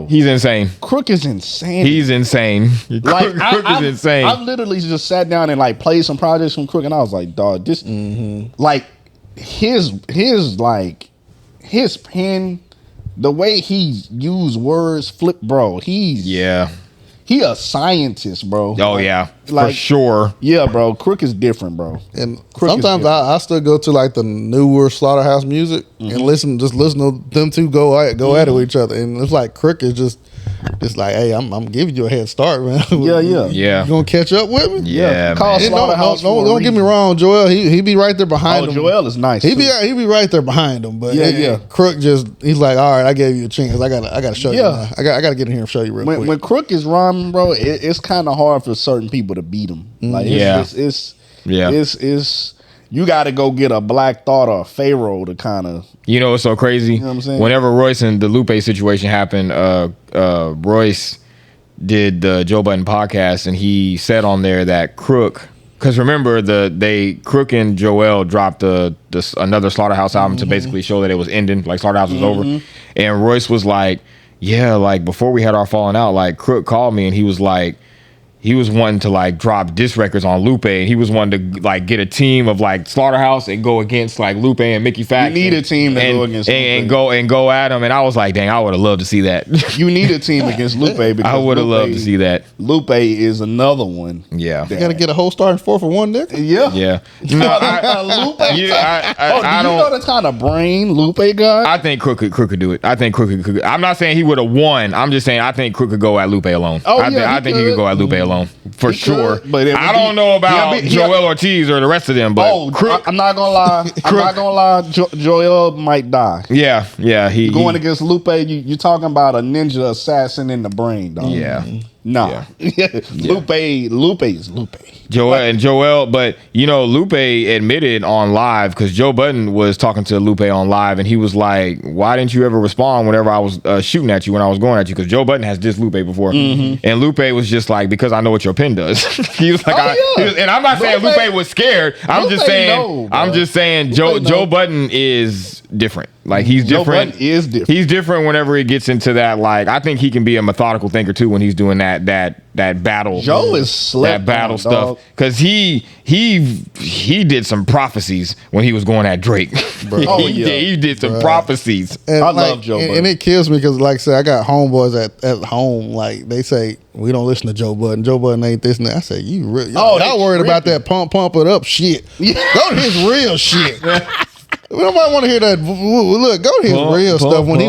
He's insane. Crook is insane. He's insane. Crook is insane. I literally just sat down and like played some projects from Crook, and I was like, dog, this like his pen, the way he used words, bro. He a scientist, bro. Oh yeah, for sure. Yeah, bro. Crook is different, bro. And sometimes I still go to like the newer Slaughterhouse music and listen to them two go at it with each other, and it's like Crook is just like, hey, I'm giving you a head start, man. Yeah. You gonna catch up with me? Yeah. Don't get me wrong, Joel. He be right there behind him. Joel is nice. He be right there behind him. But Crook he's like, all right, I gave you a chance. I gotta show you. Now. I gotta get in here and show you real quick. When Crook is rhyming, bro, it's kind of hard for certain people to beat him. Like it's you got to go get a Black Thought or a Pharaoh to kind of. You know what's so crazy? You know what I'm saying? Whenever Royce and the Lupe situation happened, Royce did the Joe Budden podcast, and he said on there that Crook, because remember Crook and Joel dropped another Slaughterhouse album to basically show that it was ending, like Slaughterhouse was over, and Royce was like, yeah, like before we had our falling out, like Crook called me and he was like. He was wanting to like drop diss records on Lupe, and he was wanting to like get a team of like Slaughterhouse and go against like Lupe and Mickey Fax. You need a team to go against and go at him. And I was like, dang, I would have loved to see that. You need a team against Lupe because I would have loved to see that. Lupe is another one. Yeah, you gotta get a whole starting 4 for 1, nigga. Yeah. No, Lupe. I don't know the kind of brain Lupe got? I think Crook could do it. I think Crook could. I'm not saying he would have won. I'm just saying I think Crook could go at Lupe alone. I think he could go at Lupe alone. For sure, but I don't know about Joel Ortiz or the rest of them. But Crook, I'm not gonna lie. Joel might die. Yeah. He going against Lupe. You talking about a ninja assassin in the brain, dog. Yeah. Nah. Yeah. Lupe is Lupe. Joel, but you know, Lupe admitted on live because Joe Budden was talking to Lupe on live, and he was like, "Why didn't you ever respond whenever I was shooting at you when I was going at you?" Because Joe Budden has dissed Lupe before, and Lupe was just like, "Because I know what your pen does." He was like, and I'm not saying Lupe was scared. I'm just saying Joe Budden is different. Like he's Joe different. Budden is different. He's different whenever it gets into that. Like I think he can be a methodical thinker too when he's doing that battle. Joe is slept that battle on, stuff dog. because he did some prophecies when he was going at Drake. Oh, yeah. he did some prophecies. And I love Joe Budden. and it kills me because, like I said, I got homeboys at home. Like they say, we don't listen to Joe Budden. Joe Budden ain't this and that. I say, you really? Y'all worried about that pump it up shit? Go to his real shit. Nobody want to hear that. Look, go to his real stuff when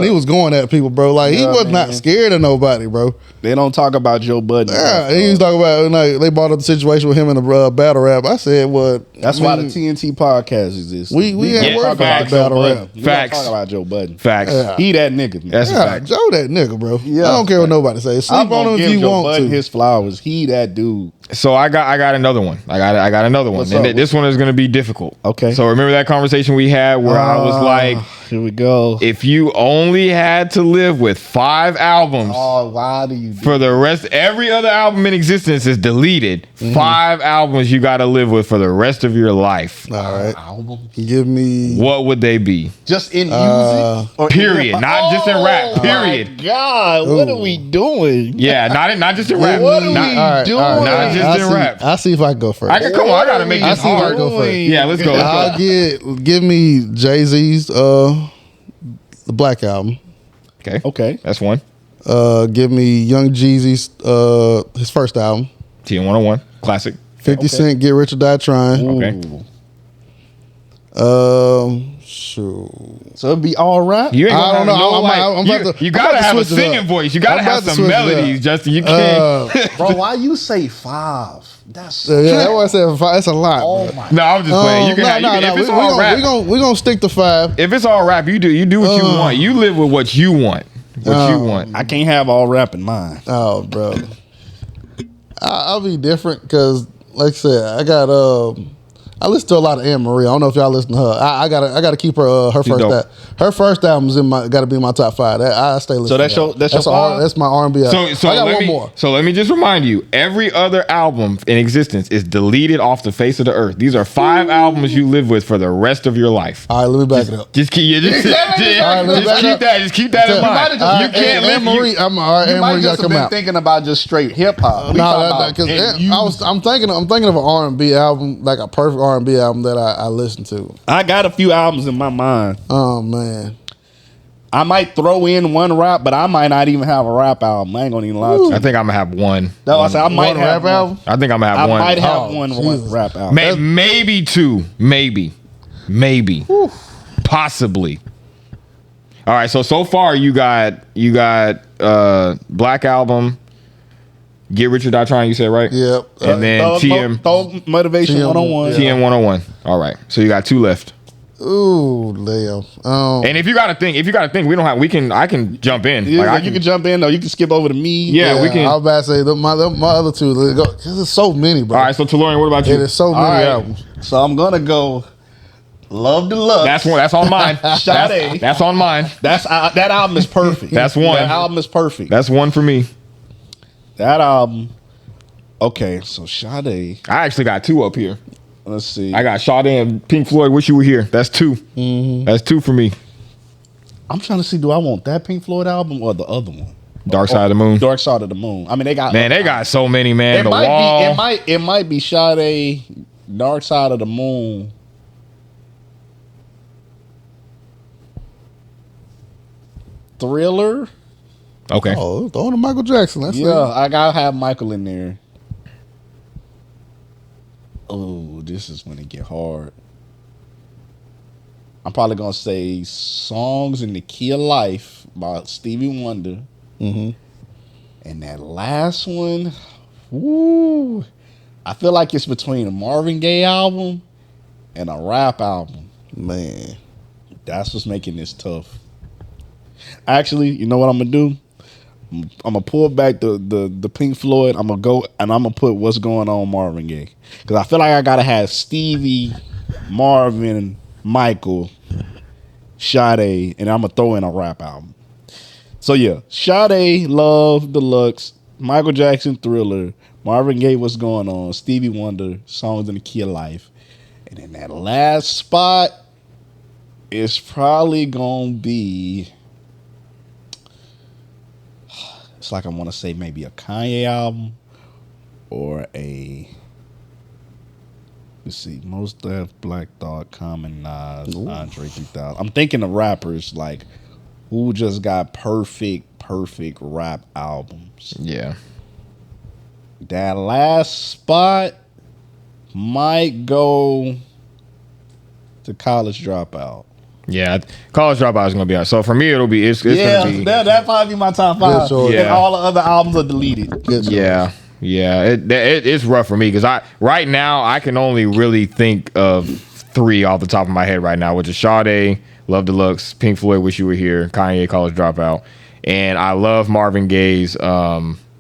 he was going at people, bro. Like he was not scared of nobody, bro. They don't talk about Joe Budden. Yeah, he was talking about like they brought up the situation with him in the battle rap. I said, "What?" That's why the TNT podcast exists. We ain't worried about the battle rap. We Facts. don't talk about Joe Budden. Facts. Yeah. He that nigga. Man. That's a Yeah, fact. Joe, that nigga, bro. Yeah. I don't care what nobody says. Sleep I'm on gonna him give if you Joe want Budden to. his flowers. He that dude. So I got another one. I got another one. What's And up? this one is going to be difficult. Okay. So remember that conversation we had where I was like, here we go. if you only had to live with 5 albums Oh, why do you do for the rest, every other album in existence is deleted. Mm-hmm. 5 albums you got to live with for the rest of your life. All right, album? give me. What would they be? Just in music? Or in Period. hip-hop? Not just in rap. Period. My God, what are we doing? Yeah, not just in rap. What are Not- we All right, doing? all right. Not just I'll in see, rap. I'll see if I can go first. Come on, I got to make I this see if I hard. go first. Yeah, let's go. I'll give me Jay-Z's the Black album. Okay. Okay. That's one. Give me Young Jeezy's his first album. TN101. Classic. 50 Cent, Get Rich or Die Trying. Okay. Shoot. So it'd be all rap? You ain't gonna I don't have know. no, I'm like, about to- you I'm gotta about to have a switch it singing up. voice. You gotta I'm have about to some switch it up. melodies, Justin. You can't. Bro, why you say 5? That's Yeah, that's why I said 5. That's a lot. oh bro. my. No, I'm just playing. You can have, you can, if it's all rap, we gonna stick to 5. if it's all rap, you do what you want. You live with what you want. What you want. I can't have all rap in mine. Oh, bro. I'll be different because, like I said, I got I listen to a lot of Anne Marie. I don't know if y'all listen to her. I gotta keep her She's first dope. her first album's gotta be in my top 5. I stay listening. So that's to your- that. that's your five? That's my R&B. album. So I got let one me, more. So let me just remind you: every other album in existence is deleted off the face of the earth. These are 5 albums you live with for the rest of your life. All right, let me back it up. Just keep, All right, let's back it up. Just keep that in mind. All You can't Anne live. Marie. I'm all right. You Anne might Marie just gotta have come been out. thinking about just straight hip hop. No, because I'm thinking of an R&B album, like a perfect R&B album that I listen to. I got a few albums in my mind. Oh man, I might throw in one rap, but I might not even have a rap album. I ain't gonna even lie to you. I think I'm gonna have one. No, I said I might one have rap one. album. I think I'm gonna have I one. might have Oh, one Jesus. rap album. Maybe 2. Maybe. Possibly. All right. So far you got Black Album, Get Rich or Die Trying. You said right? Yep. And then TM Throw Motivation TM, 101. yeah. TM 101. All right. So you got 2 left. Ooh, Leo. And if you gotta think, we don't have. I can jump in. Yeah, Like, I you can jump in though. You can skip over to me. Yeah, we can. I was about to say my other 2. Because there's so many, bro. All right. So Tellurian, what about you? There's so All many right. albums. So I'm gonna go Love Deluxe. That's one. That's on mine. Sade. That's on mine. That album is perfect. That's one. That album is perfect. That's one for me. That album. Okay, so Sade. I actually got 2 up here. Let's see. I got Sade and Pink Floyd. Wish You Were Here. That's 2. Mm-hmm. That's 2 for me. I'm trying to see. Do I want that Pink Floyd album or the other one? Dark Side of the Moon. Dark Side of the Moon. I mean, they got. Man, they got so many, man. It The might Wall. be. It might be Sade, Dark Side of the Moon. Thriller. Okay. Oh, throwing to Michael Jackson. That's Yeah, I gotta have Michael in there. Oh, this is when it get hard. I'm probably gonna say "Songs in the Key of Life" by Stevie Wonder. Mm-hmm. And that last one, woo! I feel like it's between a Marvin Gaye album and a rap album. Man. That's what's making this tough. Actually, you know what I'm gonna do? I'm gonna pull back the Pink Floyd. I'm gonna go and I'm gonna put "What's Going On" Marvin Gaye, because I feel like I gotta have Stevie, Marvin, Michael, Sade, and I'm gonna throw in a rap album. So yeah, Sade, Love Deluxe, Michael Jackson, Thriller, Marvin Gaye, What's Going On, Stevie Wonder, Songs in the Key of Life, and in that last spot, It's probably gonna be. It's like I want to say maybe a Kanye album or a. Let's see, Most Def, Black Thought, Common, Nas, Andre 3000. I'm thinking of rappers like who just got perfect rap albums. Yeah. That last spot might go to College Dropout. Yeah, College Dropout is gonna be out. So for me, it's gonna be. That probably be my top 5. Yeah. And all the other albums are deleted. Yeah. It's rough for me because right now I can only really think of 3 off the top of my head right now, which is Sade, Love Deluxe, Pink Floyd, Wish You Were Here, Kanye, College Dropout, and I love Marvin Gaye's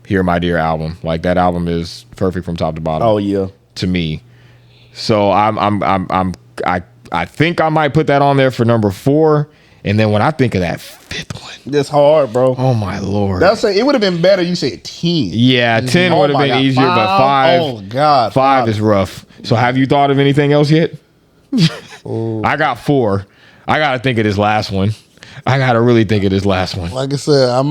Here My Dear album. Like that album is perfect from top to bottom. Oh yeah, to me. So I think I might put that on there for number 4. And then when I think of that 5th one, that's hard, bro. Oh my Lord, it would have been better. You said 10. Yeah, 10 would have been easier, but 5. Oh God, 5 is rough. So have you thought of anything else yet? I got 4. I gotta think of this last one. I gotta really think of this last one. Like I said, I'll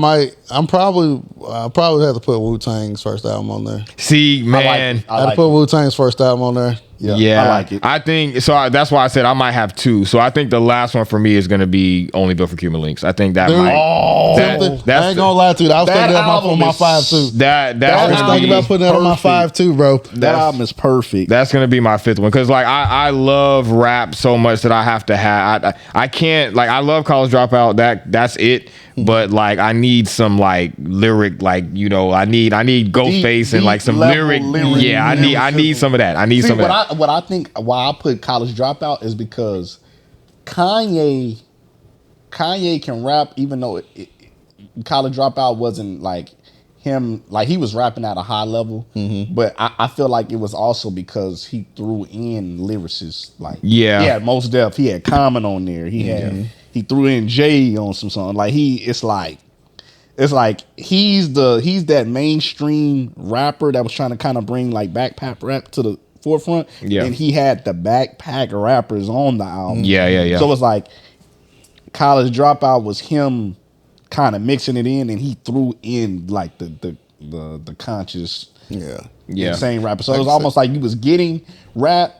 probably have to put Wu-Tang's first album on there. See, man, I had to put Wu-Tang's first album on there. Yeah, I like it. I think so. That's why I said I might have 2. So I think the last one for me is going to be Only Built for Cuban Links. I think that might. I ain't gonna lie to you. I was thinking that on my 5 too. I was thinking about putting that on my 5 too, bro. That album is perfect. That's going to be my 5th one because like I love rap so much that I have to have. I can't like I love College Dropout. That's it. But like I need some like lyric, like I need Ghostface and like some lyric. Yeah, I need some of that. I need some of that. What I think why I put College Dropout is because Kanye can rap, even though College Dropout wasn't like him, like he was rapping at a high level. But I feel like it was also because he threw in lyricists. Like he had Most Def, he had Common on there, he threw in Jay on some song. Like it's like he's that mainstream rapper that was trying to kind of bring like backpack rap to the forefront. Yeah. And he had the backpack rappers on the album. Yeah. So it's like College Dropout was him kind of mixing it in, and he threw in like the conscious insane rapper. So it was almost like you was getting rap,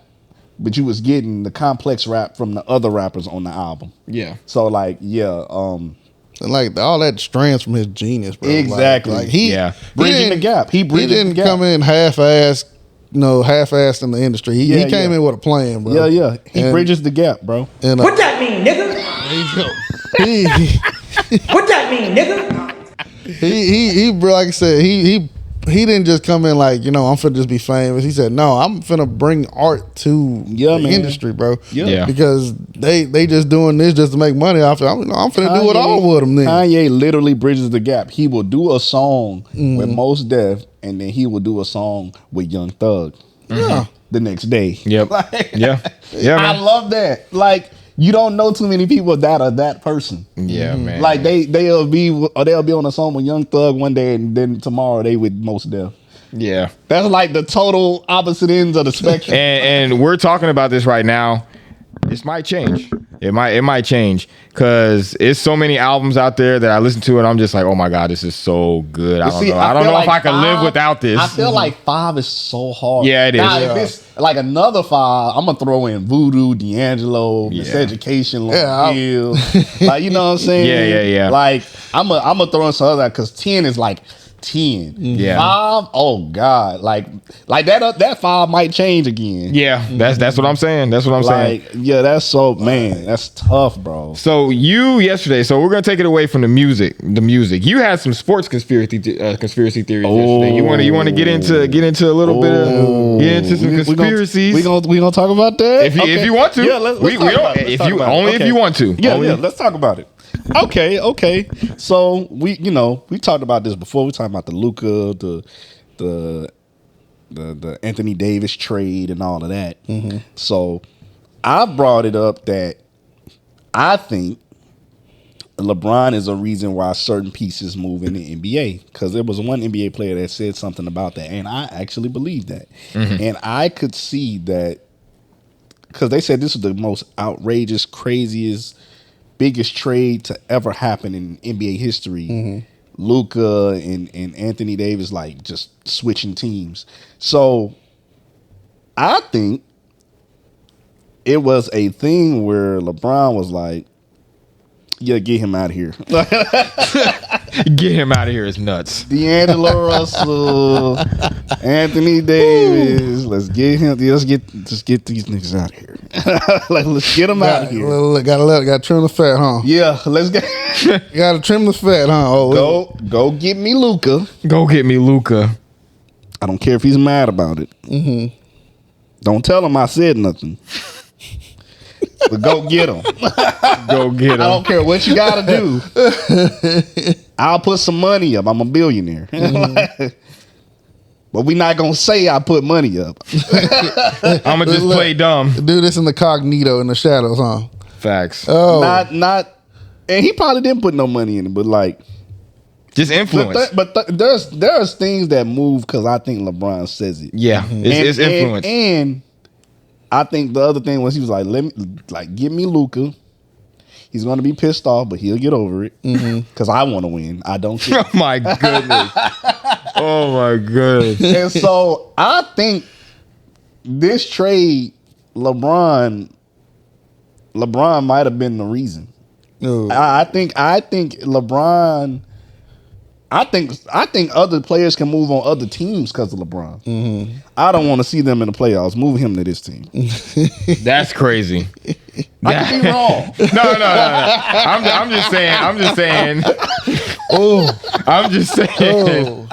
but you was getting the complex rap from the other rappers on the album. Yeah. So like, and like all that strands from his genius, bro. Exactly. Like he bridging the gap. He didn't come in half-assed in the industry. He came in with a plan, bro. Yeah. He bridges the gap, bro. And, what that mean, nigga? What that mean, nigga? He bro, like I said, he didn't just come in like, I'm finna just be famous. He said, no, I'm finna bring art to the industry, bro. Yeah. Because they just doing this just to make money off it. I'm finna do it all with them then. Kanye literally bridges the gap. He will do a song with Most Def, and then he will do a song with Young Thug. Yeah. The next day. Yep. Yeah, man. I love that. Like, you don't know too many people that are that person. Yeah, man. Like they'll be on a song with Young Thug one day, and then tomorrow they with Most Def. Yeah, that's like the total opposite ends of the spectrum. and we're talking about this right now. This might change. It might change because it's so many albums out there that I listen to, and I'm just like, oh my god, this is so good. I don't know if I can live without this. I feel like 5 is so hard. Yeah, it is. Now, if it's like another 5, I'm gonna throw in Voodoo, D'Angelo, Miseducation, Lauryn Hill. Like, you know what I'm saying? Yeah. Like I'm gonna throw in some other because 10 is like 10. Yeah. 5, oh god, like that 5 might change again. Yeah, that's what I'm saying. That's what I'm saying. Yeah, that's that's tough, bro. So yesterday, we're gonna take it away from the music. You had some sports conspiracy theories yesterday. You want to get into a little bit of get into some conspiracies. We gonna talk about that if you want to. Yeah, let's talk about it. If you want to. Yeah, let's talk about it. Okay. So we talked about this before. We talked about the Luka, the Anthony Davis trade and all of that. So I brought it up that I think LeBron is a reason why certain pieces move in the NBA, because there was one NBA player that said something about that, and I actually believe that. And I could see that because they said this was the most outrageous, craziest, biggest trade to ever happen in NBA history. Luka and Anthony Davis like just switching teams. So I think it was a thing where LeBron was like, yeah, get him out of here. Get him out of here is nuts. D'Angelo Russell, Anthony Davis. Let's get him. Just get these niggas out of here. Like, let's get them out of here. Gotta trim the fat, huh? Yeah, let's get. Gotta trim the fat, huh? Oh, Go get me Luka. Go get me Luka. I don't care if he's mad about it. Don't tell him I said nothing. But go get him. Go get him. I don't care what you gotta do. I'll put some money up. I'm a billionaire. But we not gonna say I put money up. I'ma just play dumb. Do this in the cognito in the shadows, huh? Facts. Oh, Not. And he probably didn't put no money in it, but like. Just influence. There's things that move because I think LeBron says it. Yeah, it's influence. And I think the other thing was he was like, give me Luka. He's going to be pissed off, but he'll get over it because I want to win. I don't care. Oh my goodness. Oh my goodness. And so I think this trade, LeBron might have been the reason. no. I think LeBron. I think other players can move on other teams because of LeBron. I don't want to see them in the playoffs. Move him to this team. That's crazy. I could be wrong. No. I'm just saying. Oh, I'm just saying.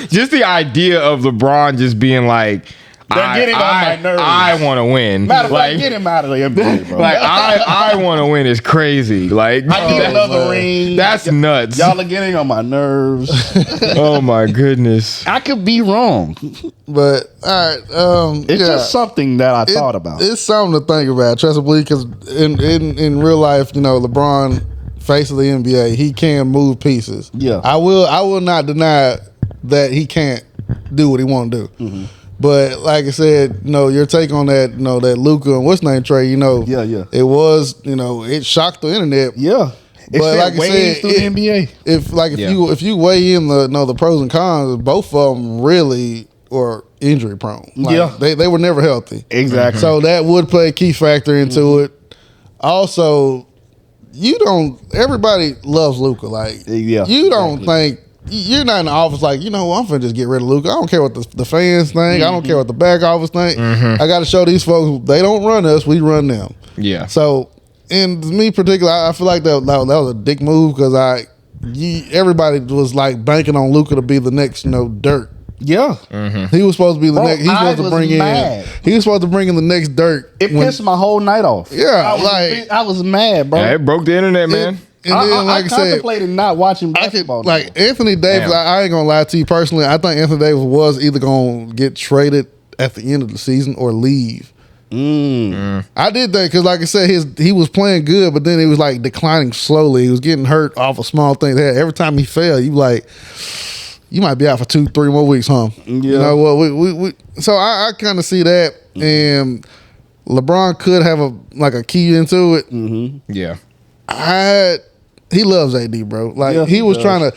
Just the idea of LeBron just being like, They're getting on my nerves. I want to win. Matter of fact, get him out of the NBA, bro. Like I want to win is crazy. Like I need another ring. That's nuts. Y'all are getting on my nerves. Oh my goodness. I could be wrong. but all right. It's just something that I thought about. It's something to think about. Trust me, because in real life, LeBron, face of the NBA, he can move pieces. Yeah, I will not deny that he can't do what he want to do. But like I said, your take on that, that Luka and what's name trade, Yeah. it was, it shocked the internet. Yeah. But like I said, through the NBA. If you weigh in the pros and cons, both of them really were injury prone. Like, they were never healthy. Exactly. So that would play a key factor into it. Also, everybody loves Luka. Like, you don't think. You're not in the office like, I'm finna just get rid of Luka. I don't care what the fans think. I don't care what the back office think. I got to show these folks, they don't run us, we run them. Yeah. So, and me particular, I feel like that was a dick move because everybody was like banking on Luka to be the next, Dirk. Yeah. He was supposed to be the next. He was supposed to bring mad. He was supposed to bring in the next Dirk. It pissed my whole night off. Yeah, I was mad, bro. Yeah, it broke the internet, man. And then, I contemplated not watching basketball. Like Anthony Davis, I ain't gonna lie to you personally. I think Anthony Davis was either gonna get traded at the end of the season or leave. I did that because, like I said, he was playing good, but then he was like declining slowly. He was getting hurt off of small things. Every time he fell, you might be out for 2-3 more weeks, huh? Yeah. We so I kind of see that, and LeBron could have a key into it. Yeah. He loves AD, bro. Like he was trying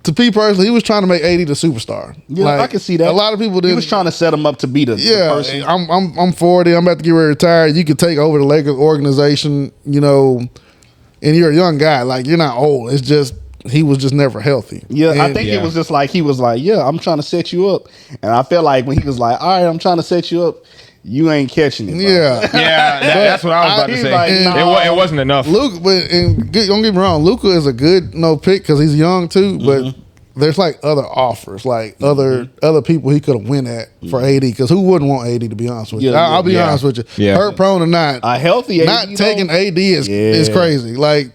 to be personally, he was trying to make AD the superstar. Yeah, like, I can see that. A lot of people didn't. He was trying to set him up to be the person. I'm 40. I'm about to get ready to retire. You could take over the Lakers organization, and you're a young guy. Like, you're not old. It's just he was just never healthy. Yeah, I think it was just like he was like, yeah, I'm trying to set you up, and I felt like when he was like, all right, I'm trying to set you up. You ain't catching it. Bro. Yeah, that's what I was about to say. Like, it wasn't enough. Luka, don't get me wrong. Luka is a good pick because he's young too. But there's like other offers, like other people he could have went at for AD. Because who wouldn't want AD, to be honest with you? I'll be honest with you. Yeah. Hurt prone or not, a healthy AD, not taking AD is crazy. Like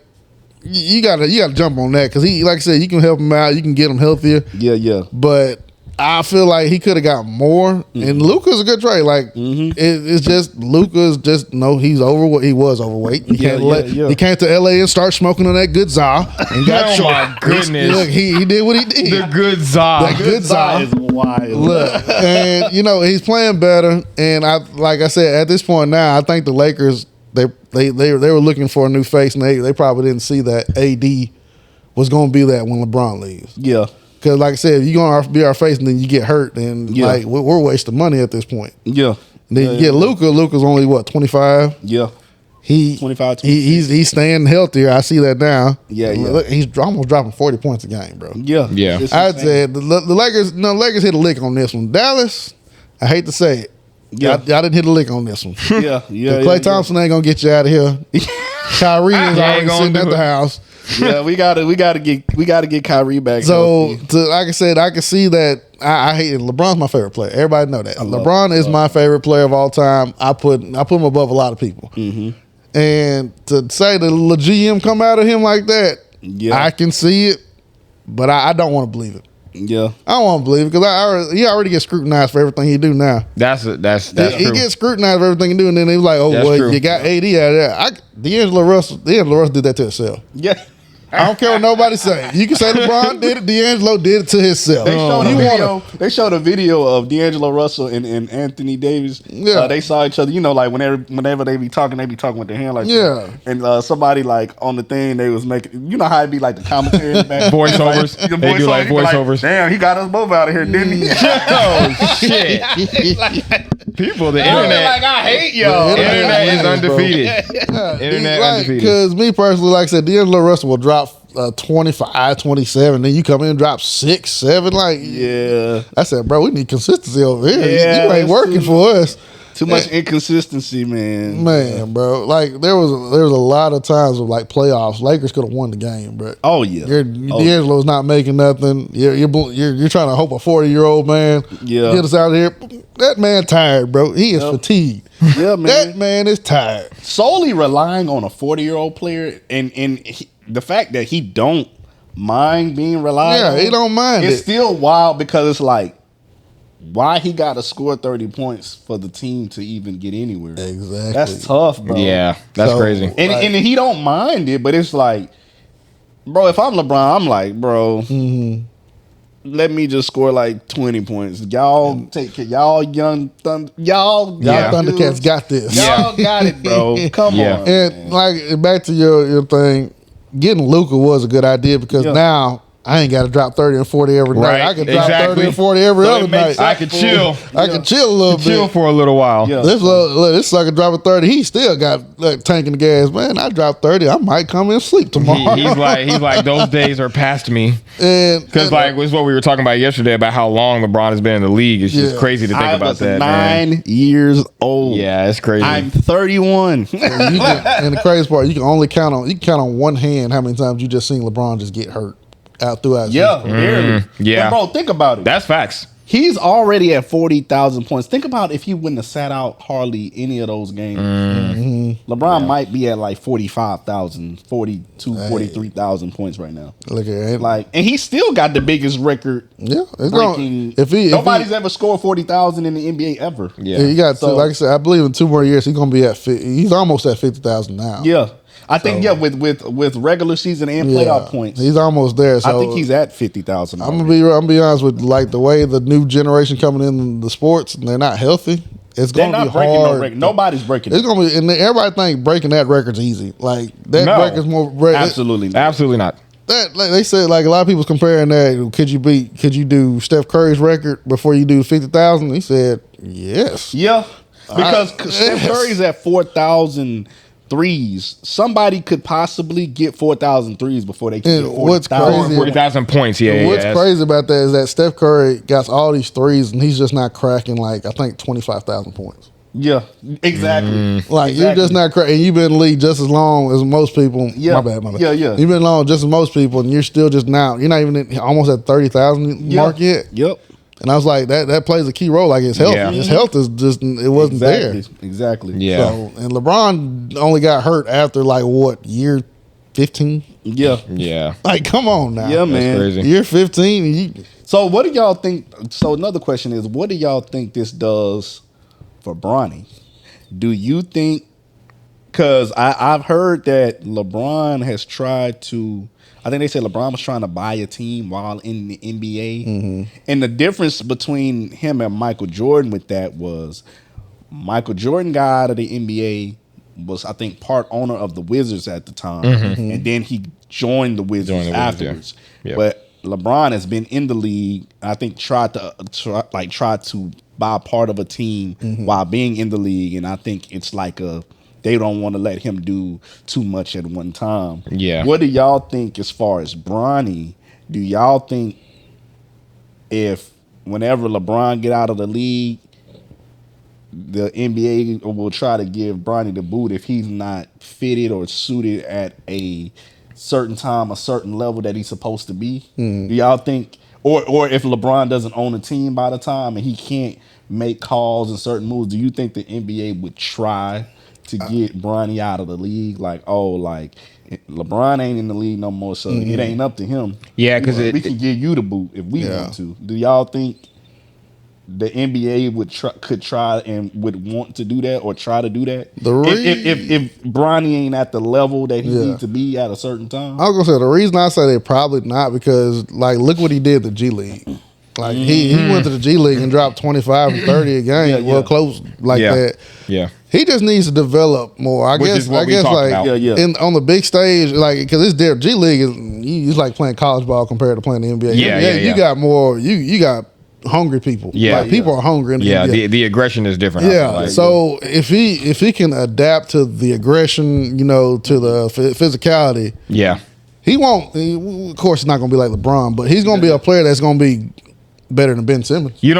you gotta jump on that because he, like I said, you can help him out. You can get him healthier. Yeah. But I feel like he could have got more, and Luka's a good trade. Like it's just Luka's just he's over. He was overweight. He came to LA and start smoking on that good za and got short. My goodness! Look, he did what he did. The good za. That good za is wild. Look, and he's playing better. And like I said, at this point now, I think the Lakers they were looking for a new face, and they probably didn't see that AD was going to be that when LeBron leaves. Yeah. Because like I said, if you're going to be our face and then you get hurt, then like we're wasting money at this point. Yeah. And then you get Luka. Luka's only what, 25? Yeah. He 25, he's staying healthier. I see that now. Yeah. Look, he's almost dropping 40 points a game, bro. Yeah. I'd say the Lakers hit a lick on this one. Dallas, I hate to say it. Y'all didn't hit a lick on this one. Yeah. Klay Thompson ain't gonna get you out of here. Kyrie is already sitting at the house. Yeah, we gotta get Kyrie back. So, like I said, I can see that. I hate it. LeBron's my favorite player. Everybody know that. LeBron is my favorite player of all time. I put him above a lot of people. Mm-hmm. And to say the GM come out of him like that, I can see it, but I don't want to believe it. Yeah, I don't want to believe it because he already gets scrutinized for everything he do now. That's true. He gets scrutinized for everything he do, and then he was like, "Oh, well, true. You got AD out of there." D'Angelo Russell did that to himself. Yeah. I don't care what nobody say. You can say LeBron did it. D'Angelo did it to himself. They showed a video of D'Angelo Russell and Anthony Davis. Yeah. They saw each other. Like whenever they be talking with their hand like yeah. that. And somebody like on the thing they was making. You know how it be like the commentary in the back. Voiceovers. Like, they do like voiceovers. Damn, he got us both out of here, didn't he? Oh shit! People, the internet. Like I hate y'all. The internet is undefeated. Internet undefeated. Because me personally, like I said, D'Angelo Russell will drop 25, 27, then you come in and drop 6, 7. Like, I said, bro, we need consistency over here. Yeah, you ain't working for us. Too much inconsistency, man. Man, bro, like there was a lot of times of like playoffs. Lakers could have won the game, bro. Oh yeah, D'Angelo's not making nothing. You're trying to hope a 40-year-old man get us out of here. That man tired, bro. He is fatigued. Yeah, man. That man is tired. Solely relying on a 40-year-old player and the fact that he don't mind being relied on. Yeah, he don't mind It's it. still wild because it's like, why he got to score 30 points for the team to even get anywhere? Exactly. That's tough, bro. Yeah, that's crazy. And he don't mind it, but it's like, bro, if I'm LeBron, I'm like, bro, let me just score like 20 points. Y'all take it. Y'all young y'all Thundercats got this. Y'all got it, bro. Come on. And like back to your thing, getting Luka was a good idea because now I ain't got to drop 30 and 40 every night. I can drop 30 and 40 every other night. I can chill. I can chill a little bit. Chill for a little while. Yeah. This sucker dropping 30. He still got tanking the gas. Man, I dropped 30. I might come and sleep tomorrow. He's like those days are past me. Because like it's what we were talking about yesterday about how long LeBron has been in the league. It's just crazy to think about that. 9 years old. Yeah, it's crazy. I'm 31. and the crazy part, you can count on one hand how many times you just seen LeBron just get hurt out throughout. Barely. Yeah, but bro, think about it. That's facts. He's already at 40,000 points. Think about if he wouldn't have sat out hardly any of those games. LeBron might be at like 45,000, 43,000 points right now. Look at it. Like, and he still got the biggest record. Yeah, breaking. Nobody's ever scored 40,000 in the NBA ever. Yeah, he got like I said, I believe in 2 more years he's gonna be at 50. He's almost at 50,000 now. Yeah. I think with regular season and playoff points, he's almost there. So I think he's at 50,000. I'm gonna be honest with like the way the new generation coming in the sports, and they're not healthy. It's gonna be breaking hard. No record. Nobody's breaking. It's gonna be, and everybody think breaking that record's easy. Like that record's more. Absolutely not. That like they said, like a lot of people's comparing that. Could you do Steph Curry's record before you do 50,000? He said yes. Yeah, because Steph Curry's at 4,000 threes. Somebody could possibly get 4,000 threes before they can get 40,000 points. What's crazy about that is that Steph Curry got all these threes and he's just not cracking like I think 25,000 points. Yeah, exactly. You're just not cracking. You've been in the league just as long as most people. Yeah. My bad. Yeah. You've been along just as most people, and you're still just now. You're not even almost at 30,000 mark yet. Yep. And I was like, that plays a key role. Like his health, his health is just it wasn't there. Exactly. Yeah. So, and LeBron only got hurt after like what year 15? Yeah. Yeah. Like, come on now. Yeah, man. That's crazy. Year 15. So what do y'all think? So another question is, what do y'all think this does for Bronny? Do you think Because I've heard that LeBron has tried to. I think they said LeBron was trying to buy a team while in the NBA. And the difference between him and Michael Jordan with that was Michael Jordan got out of the NBA, was I think part owner of the Wizards at the time, and then he joined the Wizards afterwards. Yeah. But LeBron has been in the league. I think tried to buy part of a team while being in the league, and I think it's like they don't want to let him do too much at one time. Yeah. What do y'all think as far as Bronny? Do y'all think if whenever LeBron get out of the league, the NBA will try to give Bronny the boot if he's not fitted or suited at a certain time, a certain level that he's supposed to be? Do y'all think, or if LeBron doesn't own a team by the time and he can't make calls and certain moves, do you think the NBA would try to get Bronny out of the league? Like, LeBron ain't in the league no more, so it ain't up to him. Yeah, because we can give you the boot if we want to. Do y'all think the NBA could try and would want to do that or try to do that? If Bronny ain't at the level that he needs to be at a certain time? I was gonna say the reason I say they probably not because like look what he did to G League. Like he went to the G League and dropped 25 and 30 a game, close like that. Yeah. He just needs to develop more. I guess like on the big stage, like because it's there. G League is like playing college ball compared to playing the NBA. You got more. You got hungry people. People are hungry. In the NBA. The aggression is different. So if he can adapt to the aggression, to the physicality, he won't. Of course, he's not going to be like LeBron, but he's going to be a player that's going to be better than Ben Simmons. I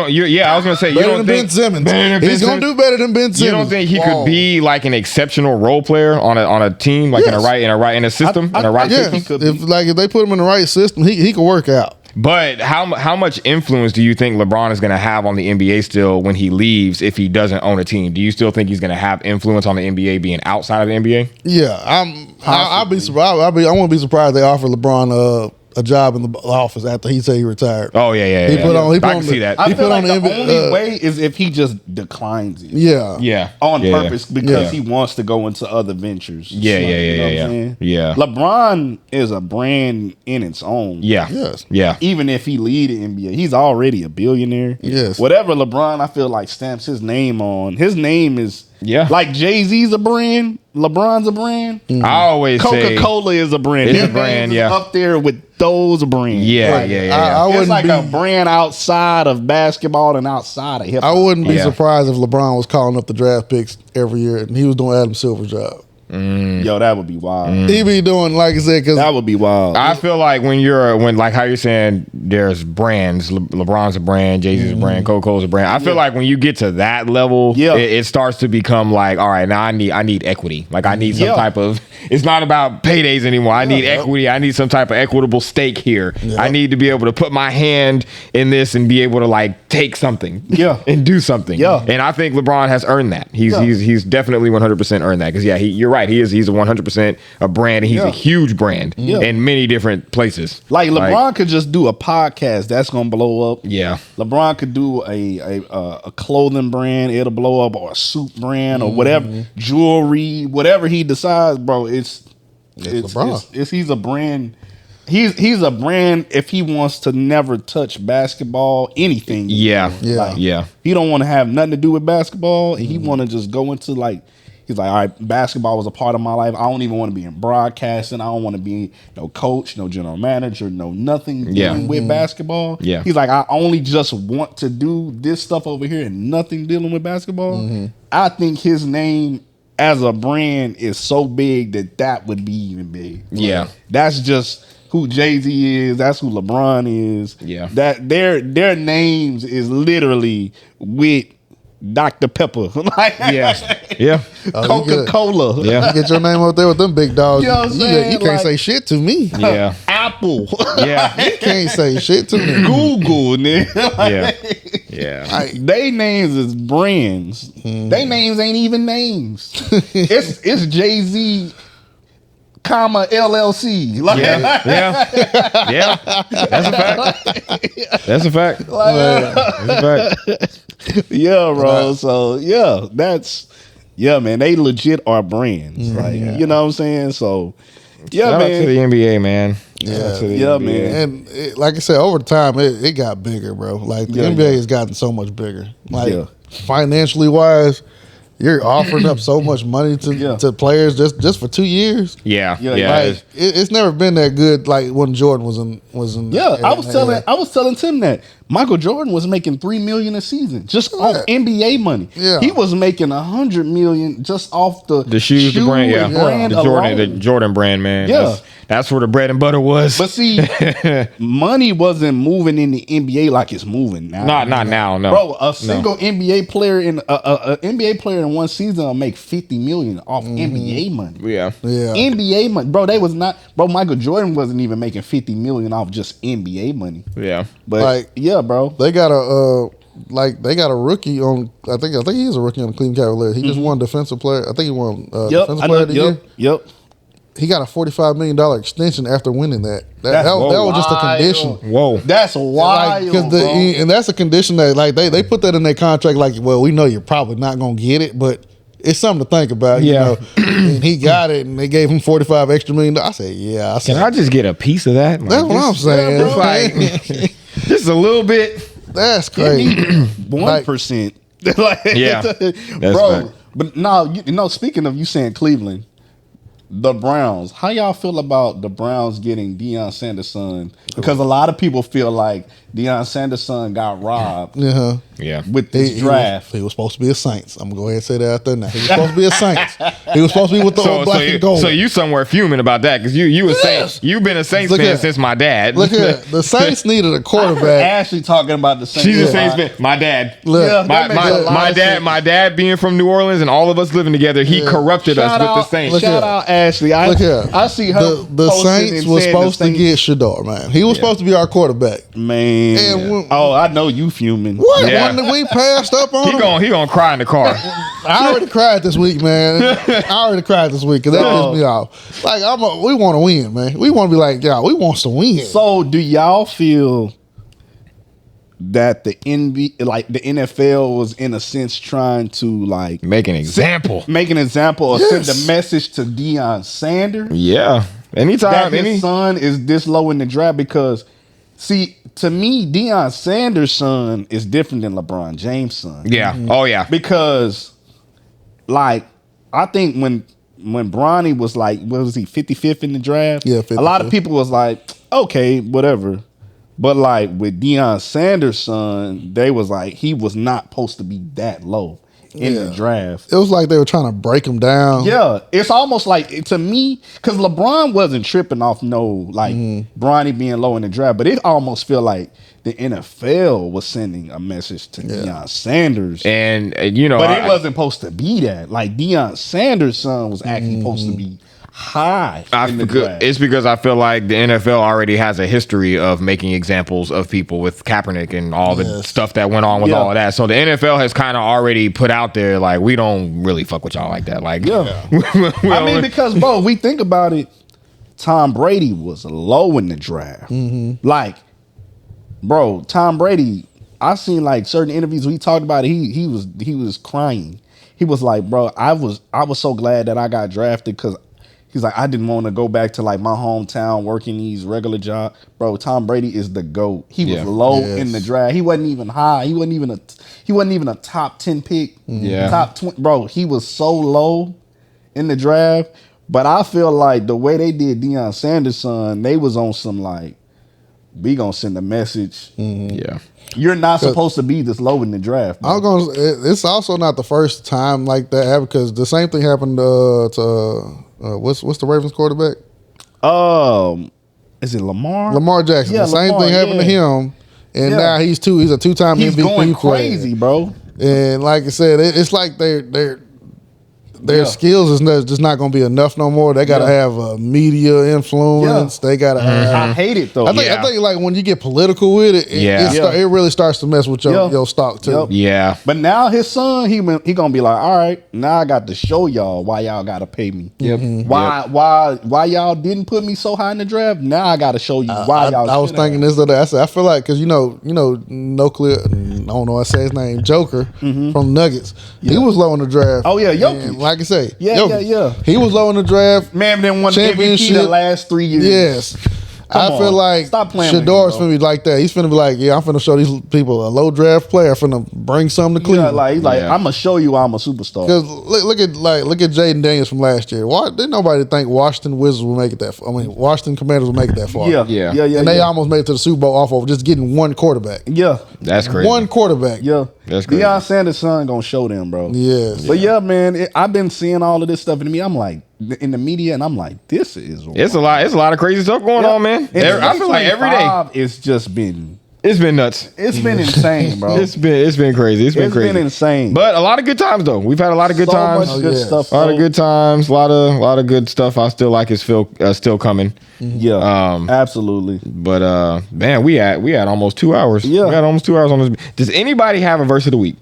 was gonna say better than Ben Simmons. He's gonna do better than Ben Simmons. You don't think he could be like an exceptional role player on a team, like in a system, system? If they put him in the right system, he could work out. But how much influence do you think LeBron is going to have on the NBA still when he leaves if he doesn't own a team? Do you still think he's going to have influence on the NBA being outside of the NBA? Yeah, I'll be surprised. I won't be surprised they offer LeBron a job in the office after he said he retired. Oh yeah. He put on. I can see that. I feel like the only way is if he just declines it. On purpose because he wants to go into other ventures. Yeah. LeBron is a brand in its own. Yeah. Even if he lead the NBA, he's already a billionaire. Yes. Whatever LeBron, I feel like stamps his name on. His name is like Jay-Z's a brand. LeBron's a brand. I always say Coca-Cola is a brand. It's a brand, up there with those brands. It's like a brand outside of basketball and outside of hip hop. I wouldn't be surprised if LeBron was calling up the draft picks every year and he was doing Adam Silver's job. Yo, that would be wild. He be doing, like I said, because that would be wild. I feel like when like how you're saying there's brands, LeBron's a brand, Jay-Z's a brand, Coca-Cola's a brand. I feel like when you get to that level, it starts to become like, all right, now I need equity. Like I need some type of. It's not about paydays anymore. I need equity. I need some type of equitable stake here. I need to be able to put my hand in this and be able to like take something, and do something. And I think LeBron has earned that. He's definitely 100% earned that because you're right. He's a 100% a brand, and he's a huge brand in many different places. Like LeBron could just do a podcast that's gonna blow up. Yeah, LeBron could do a clothing brand, it'll blow up, or a suit brand, or whatever, jewelry, whatever he decides, bro. It's LeBron. He's a brand. He's a brand if he wants to never touch basketball, anything. He don't want to have nothing to do with basketball, and he want to just go into like. He's like, all right, basketball was a part of my life. I don't even want to be in broadcasting. I don't want to be no coach, no general manager, no nothing dealing with basketball. He's like, I only just want to do this stuff over here and nothing dealing with basketball. I think his name as a brand is so big that would be even big. That's just who Jay-Z is. That's who LeBron is. That their names is literally with Dr. Pepper. Coca-Cola. You get your name up there with them big dogs. You know what I'm saying? You can't say shit to me. Apple. You can't say shit to me. Google, nigga. They names is brands. They names ain't even names. It's Jay-Z, LLC. That's a fact. Yeah, bro. So that's Yeah, man, they legit are brands. Like, you know what I'm saying? So, yeah, Shout out man. to the NBA, man. Yeah, Shout out to the yeah, NBA. man. And like I said, over time, it got bigger, bro. Like the Yeah, NBA yeah. has gotten so much bigger. Like Yeah. financially wise, you're offering up so much money to, Yeah. to players just for 2 years. Yeah, Yeah, yeah. Like it's never been that good. Like when Jordan was in. Yeah, I was telling yeah. Tim that Michael Jordan was making $3 million a season just off Yeah. NBA money. Yeah. He was making $100 million just off the shoes, the brand, and brand the Jordan, alone. the Jordan brand, man. Yeah. That's where the bread and butter was. But see, money wasn't moving in the NBA like it's moving now. not now, no. Bro, a single NBA player in a NBA player in one season will make $50 million off NBA money. Yeah. Yeah. NBA money, bro. They was not, bro. Michael Jordan wasn't even making $50 million off just NBA money. Yeah. But Like- yeah, bro. They got a rookie on. I think he is a rookie on the Cleveland Cavaliers. He just won defensive player. I think he won defensive player of the year. Yep. He got a $45 million extension after winning that. That That's was just a wild. condition. Whoa. That's wild, Like, bro. and that's a condition that like they put that in their contract. Like, well, we know you're probably not gonna get it, but it's something to think about. Yeah. You know? And he got it, and they gave him $45 extra million. I said, yeah. Can I just get a piece of that? Like, That's what I'm saying. It's like just a little bit. That's crazy. 1%. Like, Yeah. That's bro. fact. But no, you know, speaking of you saying Cleveland, the Browns. How y'all feel about the Browns getting Deion Sanders' son? Because a lot of people feel like Deion Sanders' son got robbed Uh-huh. Yeah. with this draft. He was supposed to be a Saints. I'm gonna go ahead and say that out there now. He was supposed to be a Saints. He was supposed to be with the old black and gold. So you somewhere fuming about that because you a Saint. You've been a Saints Look fan here. since my dad. Look here, the Saints needed a quarterback. Ashley talking about the Saints. She's a a Saints lot. fan. My dad. Look, Yeah, My, that makes a lot my of dad, sense. my dad being from New Orleans and all of us living together, he corrupted us Shout with the out, Saints. Look shout here. out Ashley. Look here. I see her. The posting Saints and was saying the supposed to Saints- get Shador, man. He was supposed to be our quarterback. man. And when- oh, I know you fuming. What? Yeah. When we passed up on him? He gonna cry in the car. I already cried this week, man. I already cried this week because that pissed me off. Like we want to win, man. We want to be like, yeah, we want to win. So, do y'all feel that the NFL was in a sense trying to like Make an example. make an example or Yes. send a message to Deion Sanders Yeah. that Anytime. his son is this low in the draft? Because, see, to me, Deion Sanders' son is different than LeBron James' son. Yeah. Oh yeah. Because, like, I think when Bronny was like, what was he, 55th in the draft? Yeah, a lot of 55th. people was like, okay, whatever. But like with Deion Sanders' son, they was like, he was not supposed to be that low in the Yeah. draft. It was like they were trying to break him down. Yeah, it's almost like, to me, because LeBron wasn't tripping off no like Bronny being low in the draft, but it almost feel like the NFL was sending a message to Deion Sanders. And you know, But it wasn't supposed to be that. Like Deion Sanders' son was actually supposed to be high in the draft. It's because I feel like the NFL already has a history of making examples of people with Kaepernick and all the Yes. stuff that went on with Yeah. all of that. So the NFL has kind of already put out there like we don't really fuck with y'all like that. Like Yeah. I mean, because bro, we think about it. Tom Brady was low in the draft. Like, bro, Tom Brady. I seen like certain interviews where he talked about it. He was crying. He was like, bro, I was so glad that I got drafted because he's like, I didn't want to go back to like my hometown working these regular jobs. Bro, Tom Brady is the GOAT. He was Yeah. low Yes. in the draft. He wasn't even high. He wasn't even a top 10 pick. Yeah. Top 20. Bro, he was so low in the draft. But I feel like the way they did Deion Sanders' son, they was on some like, we gonna send a message. yeah. You're not supposed to be this low in the draft. I'm gonna. It's also not the first time like that happened because the same thing happened to what's the Ravens quarterback? Is it Lamar? Lamar Jackson. Yeah, the same Lamar, thing happened to yeah. him, and Yeah. now he's a two-time He's MVP going player. crazy, bro. And like I said, it's like their Yeah. skills is just not going to be enough no more. They got to Yeah. have media influence. Yeah. They got to have. I hate it though. I think like when you get political with it, Yeah. it really starts to mess with Yeah. your stock too. Yep. Yeah. But now his son, he gonna be like, all right, now I got to show y'all why y'all gotta pay me. Yep. Why y'all didn't put me so high in the draft? Now I gotta show you why y'all. I was should thinking have. this or that. I feel like because you know nuclear I don't know how to say his name, Joker from Nuggets. He was low in the draft. Oh, yeah, Jokic. And like I say, Yeah, Jokic. yeah. He was low in the draft. Man, then won the MVP Championship. the last 3 years. Yes. Come I feel on. like Stop playing with Shador's me, bro. finna be like that. He's finna be like, yeah, I'm finna show these people a low draft player. I'm finna bring something to Yeah, Cleveland. like, he's like, Yeah. I'm gonna show you I'm a superstar. Because look at Jaden Daniels from last year. Why didn't nobody think Washington Wizards would make it that far? I mean, Washington Commanders would make it that far. Yeah, Yeah. yeah, yeah. And they yeah. almost made it to the Super Bowl off of just getting one quarterback. Yeah, That's crazy. One quarterback. yeah. That's crazy. Deion Sanders' son gonna show them, bro. Yes. But yeah, man, I've been seeing all of this stuff in me. I'm like, in the media, and I'm like, this is It's a lot. It's a lot of crazy stuff going on, man. And I feel like every day 2025, it's just been, it's been nuts. it's been insane, bro. It's been crazy. It's been It's crazy. been insane. But a lot of good times though. We've had a lot of good so times. much good yeah. stuff. A lot of so- good times. A lot of good stuff. I still like is still coming. Yeah, absolutely. But man, we had almost 2 hours. Yeah. We had almost 2 hours on this. Does anybody have a verse of the week?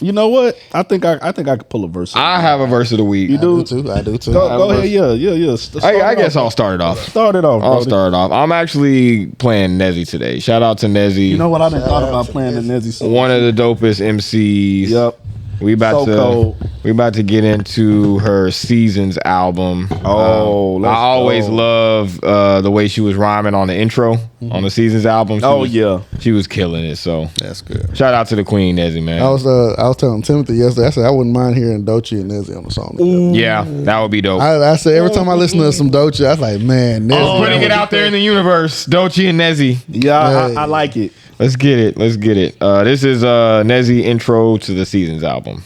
You know what? I think I could pull a verse. I have a verse of the week. You do? I do too. Go ahead. Yeah. I guess I'll start it off. Start it off. I'll brody. start it off. I'm actually playing Nezi today. Shout out to Nezi. You know what? I didn't thought about playing the Nezi song. One of the dopest MCs. Yep. We about So to get into her Seasons album. Oh, let's I always go. love the way she was rhyming on the intro on the Seasons album. Yeah. She was killing it. So That's good. shout out to the Queen, Nezi, man. I was telling Timothy yesterday. I said I wouldn't mind hearing Doechii and Nezi on the song. together. Yeah, that would be dope. I said every time I listen to some Doechii, I was like, man, Nezi. Putting it out there in the universe, Doechii and Nezi. Yeah, Hey. I like it. Let's get it. This is Nezi intro to the Seasons album.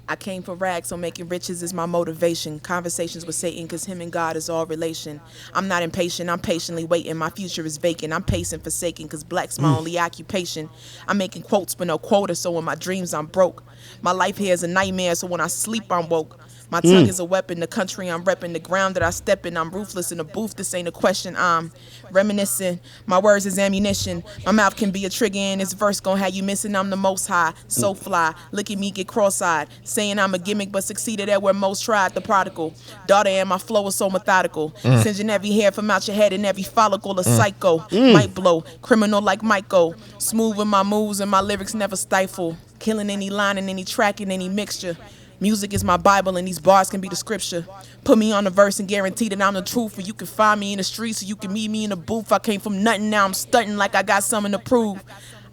I came for rags, so making riches is my motivation. Conversations with Satan, cause him and God is all relation. I'm not impatient, I'm patiently waiting. My future is vacant, I'm pacing forsaken, cause black's my only occupation. I'm making quotes but no quota, so in my dreams I'm broke. My life here is a nightmare, so when I sleep I'm woke. My tongue is a weapon, the country I'm repping, the ground that I step in, I'm ruthless in the booth, this ain't a question, I'm reminiscing. My words is ammunition, my mouth can be a trigger and this verse gon' have you missing, I'm the most high, so fly, look at me get cross-eyed, saying I'm a gimmick but succeeded at where most tried, the prodigal. Daughter and my flow is so methodical, singeing every hair from out your head and every follicle, a psycho, might blow, criminal like Michael, smooth with my moves and my lyrics never stifle, killing any line and any track and any mixture. Music is my Bible and these bars can be the scripture. Put me on the verse and guarantee that I'm the truth. Or you can find me in the streets or you can meet me in the booth. I came from nothing, now I'm stunting like I got something to prove.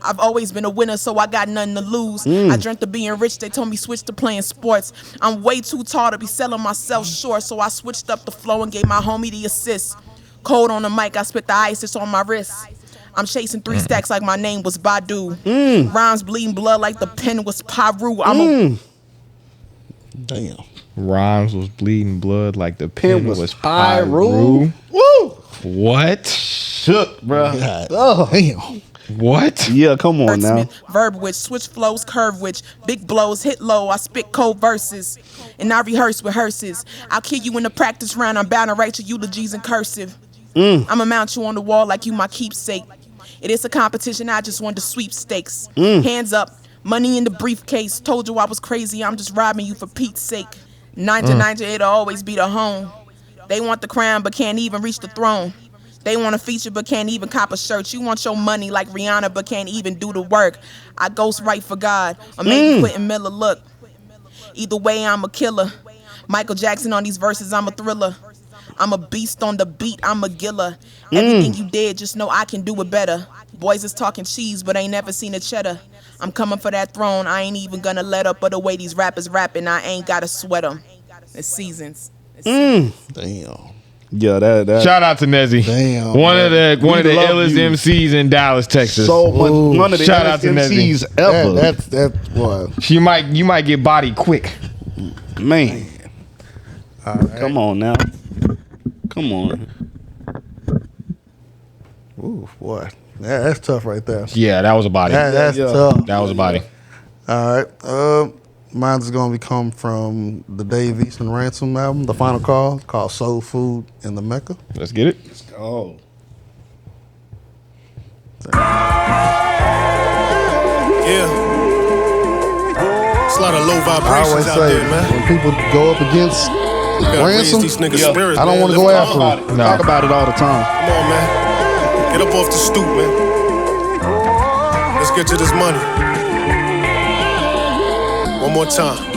I've always been a winner, so I got nothing to lose. I dreamt of being rich, they told me switch to playing sports. I'm way too tall to be selling myself short, so I switched up the flow and gave my homie the assist. Cold on the mic, I spit the ice, it's on my wrist. I'm chasing 3 stacks like my name was Badu. Rhymes bleeding blood like the pen was Paru. I'm a Damn. Rhymes was bleeding blood like the pen was Pyru. Pyru. Woo! What? Shook, bro. God. Damn. What? Yeah, come on now. Wordsmith, verb which, switch flows, curve which, big blows, hit low, I spit cold verses, and I rehearse with hearses. I'll kill you in the practice round, I'm bound to write your eulogies in cursive. I'ma mount you on the wall like you my keepsake. It is a competition, I just want the sweepstakes. Hands up, money in the briefcase, told you I was crazy, I'm just robbing you for Pete's sake. 9 it'll always be the home. They want the crown but can't even reach the throne. They want a feature but can't even cop a shirt. You want your money like Rihanna but can't even do the work. I ghost write for God, or maybe Quentin Miller, look. Either way, I'm a killer. Michael Jackson on these verses, I'm a thriller. I'm a beast on the beat, I'm a giller. Everything you did, just know I can do it better. Boys is talking cheese, but ain't never seen a cheddar. I'm coming for that throne, I ain't even gonna let up. But the way these rappers rapping, I ain't gotta sweat them. It's Seasons. Damn. Yeah, that Shout out to Nezi. Damn, One of the love illest you. MCs in Dallas, Texas. so much. One of the Shout out to MCs Nezi. ever. That's what. you might get bodied quick. Man. Come on now. Come on. Ooh, boy. That's tough right there. Yeah, that was a body. That's Yeah. tough. That was a body. All right. Mine's going to come from the Dave East and Ransom album, The Final Call, called Soul Food in the Mecca. Let's get it. Oh. Yeah. It's a lot of low I vibrations always out say, there, man. when people go up against Gotta raise Ransom, these niggas' spirits, I don't man. want to go Lift after them up. him. No. Talk about it all the time. Come on, man. Get up off the stoop, man. Let's get to this money. One more time.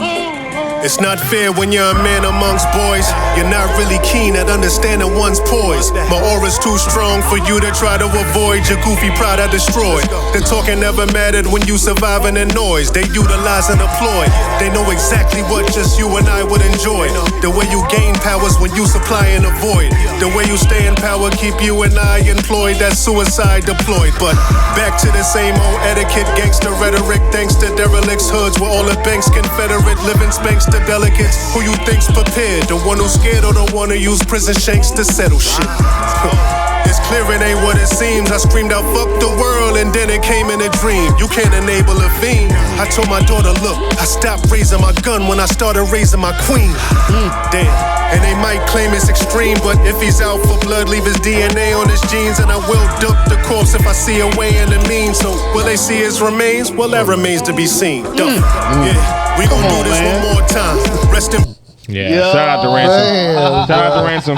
It's not fair when you're a man amongst boys. You're not really keen at understanding one's poise. My aura's too strong for you to try to avoid. Your goofy pride I destroyed. The talking never mattered when you surviving in noise. They utilize and employ. They know exactly what just you and I would enjoy. The way you gain powers when you supply and avoid. The way you stay in power keep you and I employed. That's suicide deployed. But back to the same old etiquette. Gangster rhetoric thanks to derelicts. Hoods where all the banks confederate. Living spanks the delegates. Who you think's prepared? The one who's scared or the one who use prison shanks to settle shit? It's clear it ain't what it seems. I screamed out fuck the world and then it came in a dream. You can't enable a fiend. I told my daughter look, I stopped raising my gun when I started raising my queen. Damn. And they might claim it's extreme, but if he's out for blood, leave his DNA on his jeans. And I will duck the corpse if I see a way in the mean. So will they see his remains? Well, that remains to be seen. Yeah. We gon' do this one more time. Rest in. Yeah. Shout out to Ransom. Damn, Shout out to Ransom.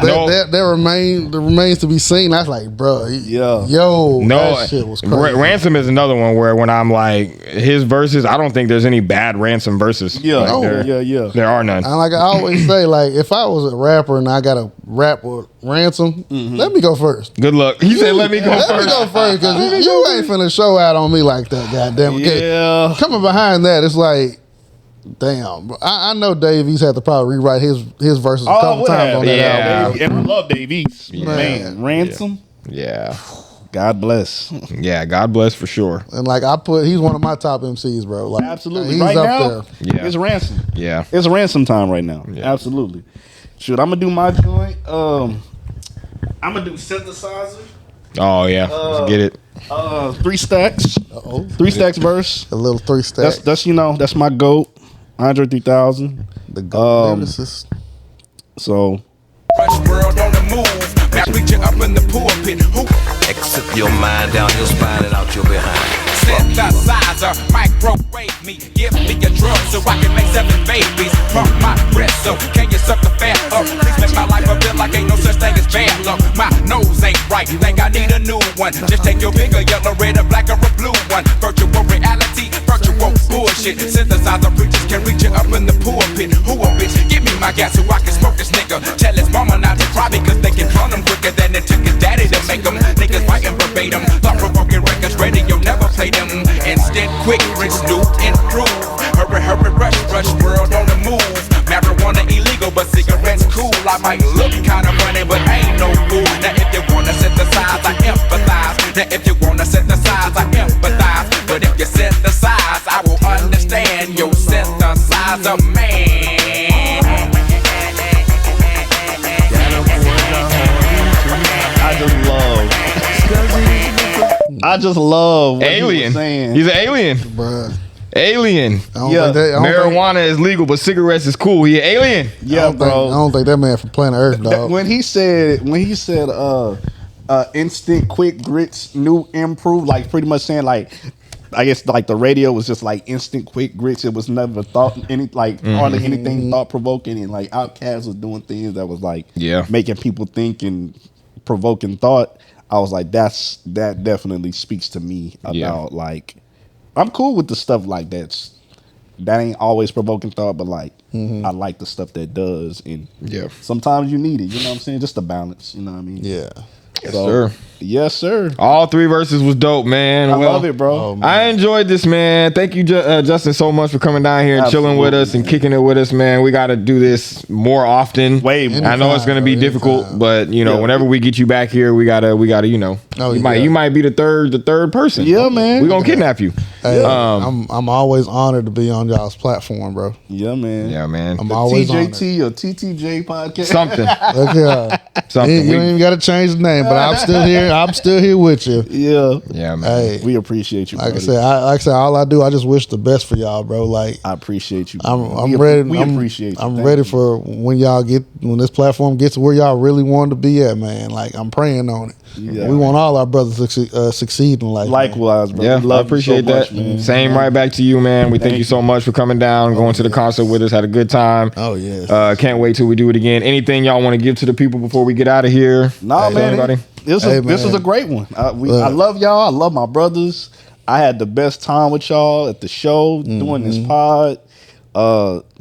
That remains to be seen. That's like, bro, Yeah. yo, No, that shit was crazy. Ransom is another one where when I'm like his verses, I don't think there's any bad Ransom verses. Yeah, Like, there are none. And like I always say, like if I was a rapper and I got to rap with Ransom, let me go first. Good luck. He said, "Let me go Let first." me go first because you ain't finna show out on me like that, goddamn. Yeah. Coming behind that, it's like, damn. I know Dave East had to probably rewrite his verses a couple times on that album. And I love Dave East. Yeah. Man, Ransom. Yeah. God bless. Yeah. God bless for sure. And like he's one of my top MCs, bro. Like Absolutely. he's Right up now, there. Yeah. it's Ransom. Yeah. It's Ransom time right now. Yeah. Absolutely. Shoot, I'm gonna do my joint. I'm gonna do synthesizer. Oh yeah. Let's get it. 3 stacks. 3 stacks verse. A little 3 stack. That's that's my GOAT. Andre 3000. The goat lyricist. So Rush world on the move. Now preach it up in the pulpit. Who? Exit your mind down your spine and out your behind. Synthesizer, microwave me. Give me a drug so I can make 7 babies. Pump my breast so can you suck the fat up? Please make my life a bit like ain't no such thing as bad luck. My nose ain't right, think I need a new one. Just take your bigger yellow, red, or black, or a blue one. Virtual reality, virtual bullshit. Synthesizer preachers can reach it up in the pulpit. Who a bitch? Give me my gas so I can smoke this nigga. Tell his mama not to cry because they can run him quicker than it took his daddy to make them. Niggas fighting verbatim. Thought-provoking records, radio never play them. Instead, quick, rich, new, improve. Hurry, hurry, rush, rush, world on the move. Marijuana illegal, but cigarettes cool. I might look kinda funny, but ain't no fool. Now if you wanna synthesize, I empathize. Now if you wanna synthesize, I empathize. But if you synthesize, I will understand your synthesizer, man. I just love what Alien. he was saying. He's an alien. Bruh. Alien. I don't think that, Marijuana is legal, but cigarettes is cool. He an alien. Yeah, I don't think that man from planet Earth, dog. When he said instant quick grits, new improved, like pretty much saying like, I guess like the radio was just like instant quick grits. It was never hardly anything thought provoking, and like Outkast was doing things that was like making people think and provoking thought. I was like, that definitely speaks to me about like, I'm cool with the stuff like that ain't always provoking thought, but like I like the stuff that does, and sometimes you need it. You know what I'm saying? Just a balance. You know what I mean? Yeah. Yes, sir. Yes, sir. All 3 verses was dope, man. I love it, bro. I enjoyed this, man. Thank you, Justin, so much for coming down here and chilling with us and kicking it with us, man. We got to do this more often. Way more. I know it's going to be difficult, but you know, whenever we get you back here, we gotta, you know, you might be the third person. Yeah, man. We gonna kidnap you. Hey, I'm always honored to be on y'all's platform, bro. Yeah, man. Yeah, man. I'm always TJT or TTJ podcast. Something. Look here. Something. You ain't even got to change the name, but I'm still here. I'm still here with you. Yeah. Yeah, man. Hey, we appreciate you. Like buddy. I said, all I do, I just wish the best for y'all, bro. Like I appreciate you. I'm ready. We appreciate you. I'm ready for when this platform gets to where y'all really want to be at, man. Like I'm praying on it. Yeah. We want all our brothers to succeed in life. Likewise, bro. Yeah, I appreciate that. Man. Same right back to you, man. We thank you so much for coming down, going to the concert with us, had a good time. Oh, yes. Can't wait till we do it again. Anything y'all want to give to the people before we get get out of here? Nah, man. Anybody? This is a great one. I love y'all. I love my brothers. I had the best time with y'all at the show doing this pod.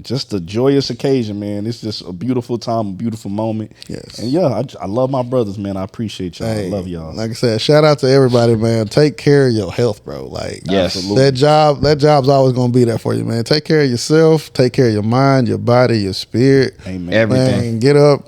Just a joyous occasion, man. It's just a beautiful time, a beautiful moment. Yes. And yeah, I love my brothers, man. I appreciate y'all. I love y'all. Like I said, shout out to everybody, man. Take care of your health, bro. Like, yes, that job's always gonna be there for you, man. Take care of yourself. Take care of your mind, your body, your spirit. Amen. Everything. Man, get up,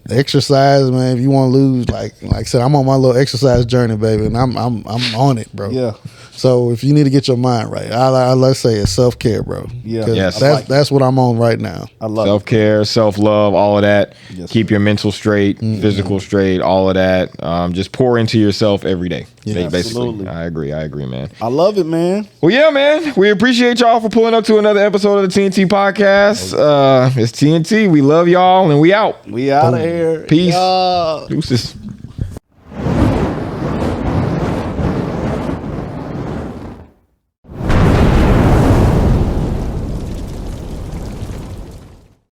exercise, man. If you want to lose, like I said, I'm on my little exercise journey, baby, and I'm on it, bro. Yeah. So if you need to get your mind right, let's say it's self-care, bro. Yeah. Yes. That's what I'm on right now. I love self-care, self-love, all of that. Yes, Keep your mental straight, physical straight, all of that. Just pour into yourself every day. Yeah, basically. absolutely. I agree, man. I love it, man. Well, yeah, man. We appreciate y'all for pulling up to another episode of the TNT podcast. It's TNT. We love y'all, and we out. We out of here. Peace. Yeah. Deuces.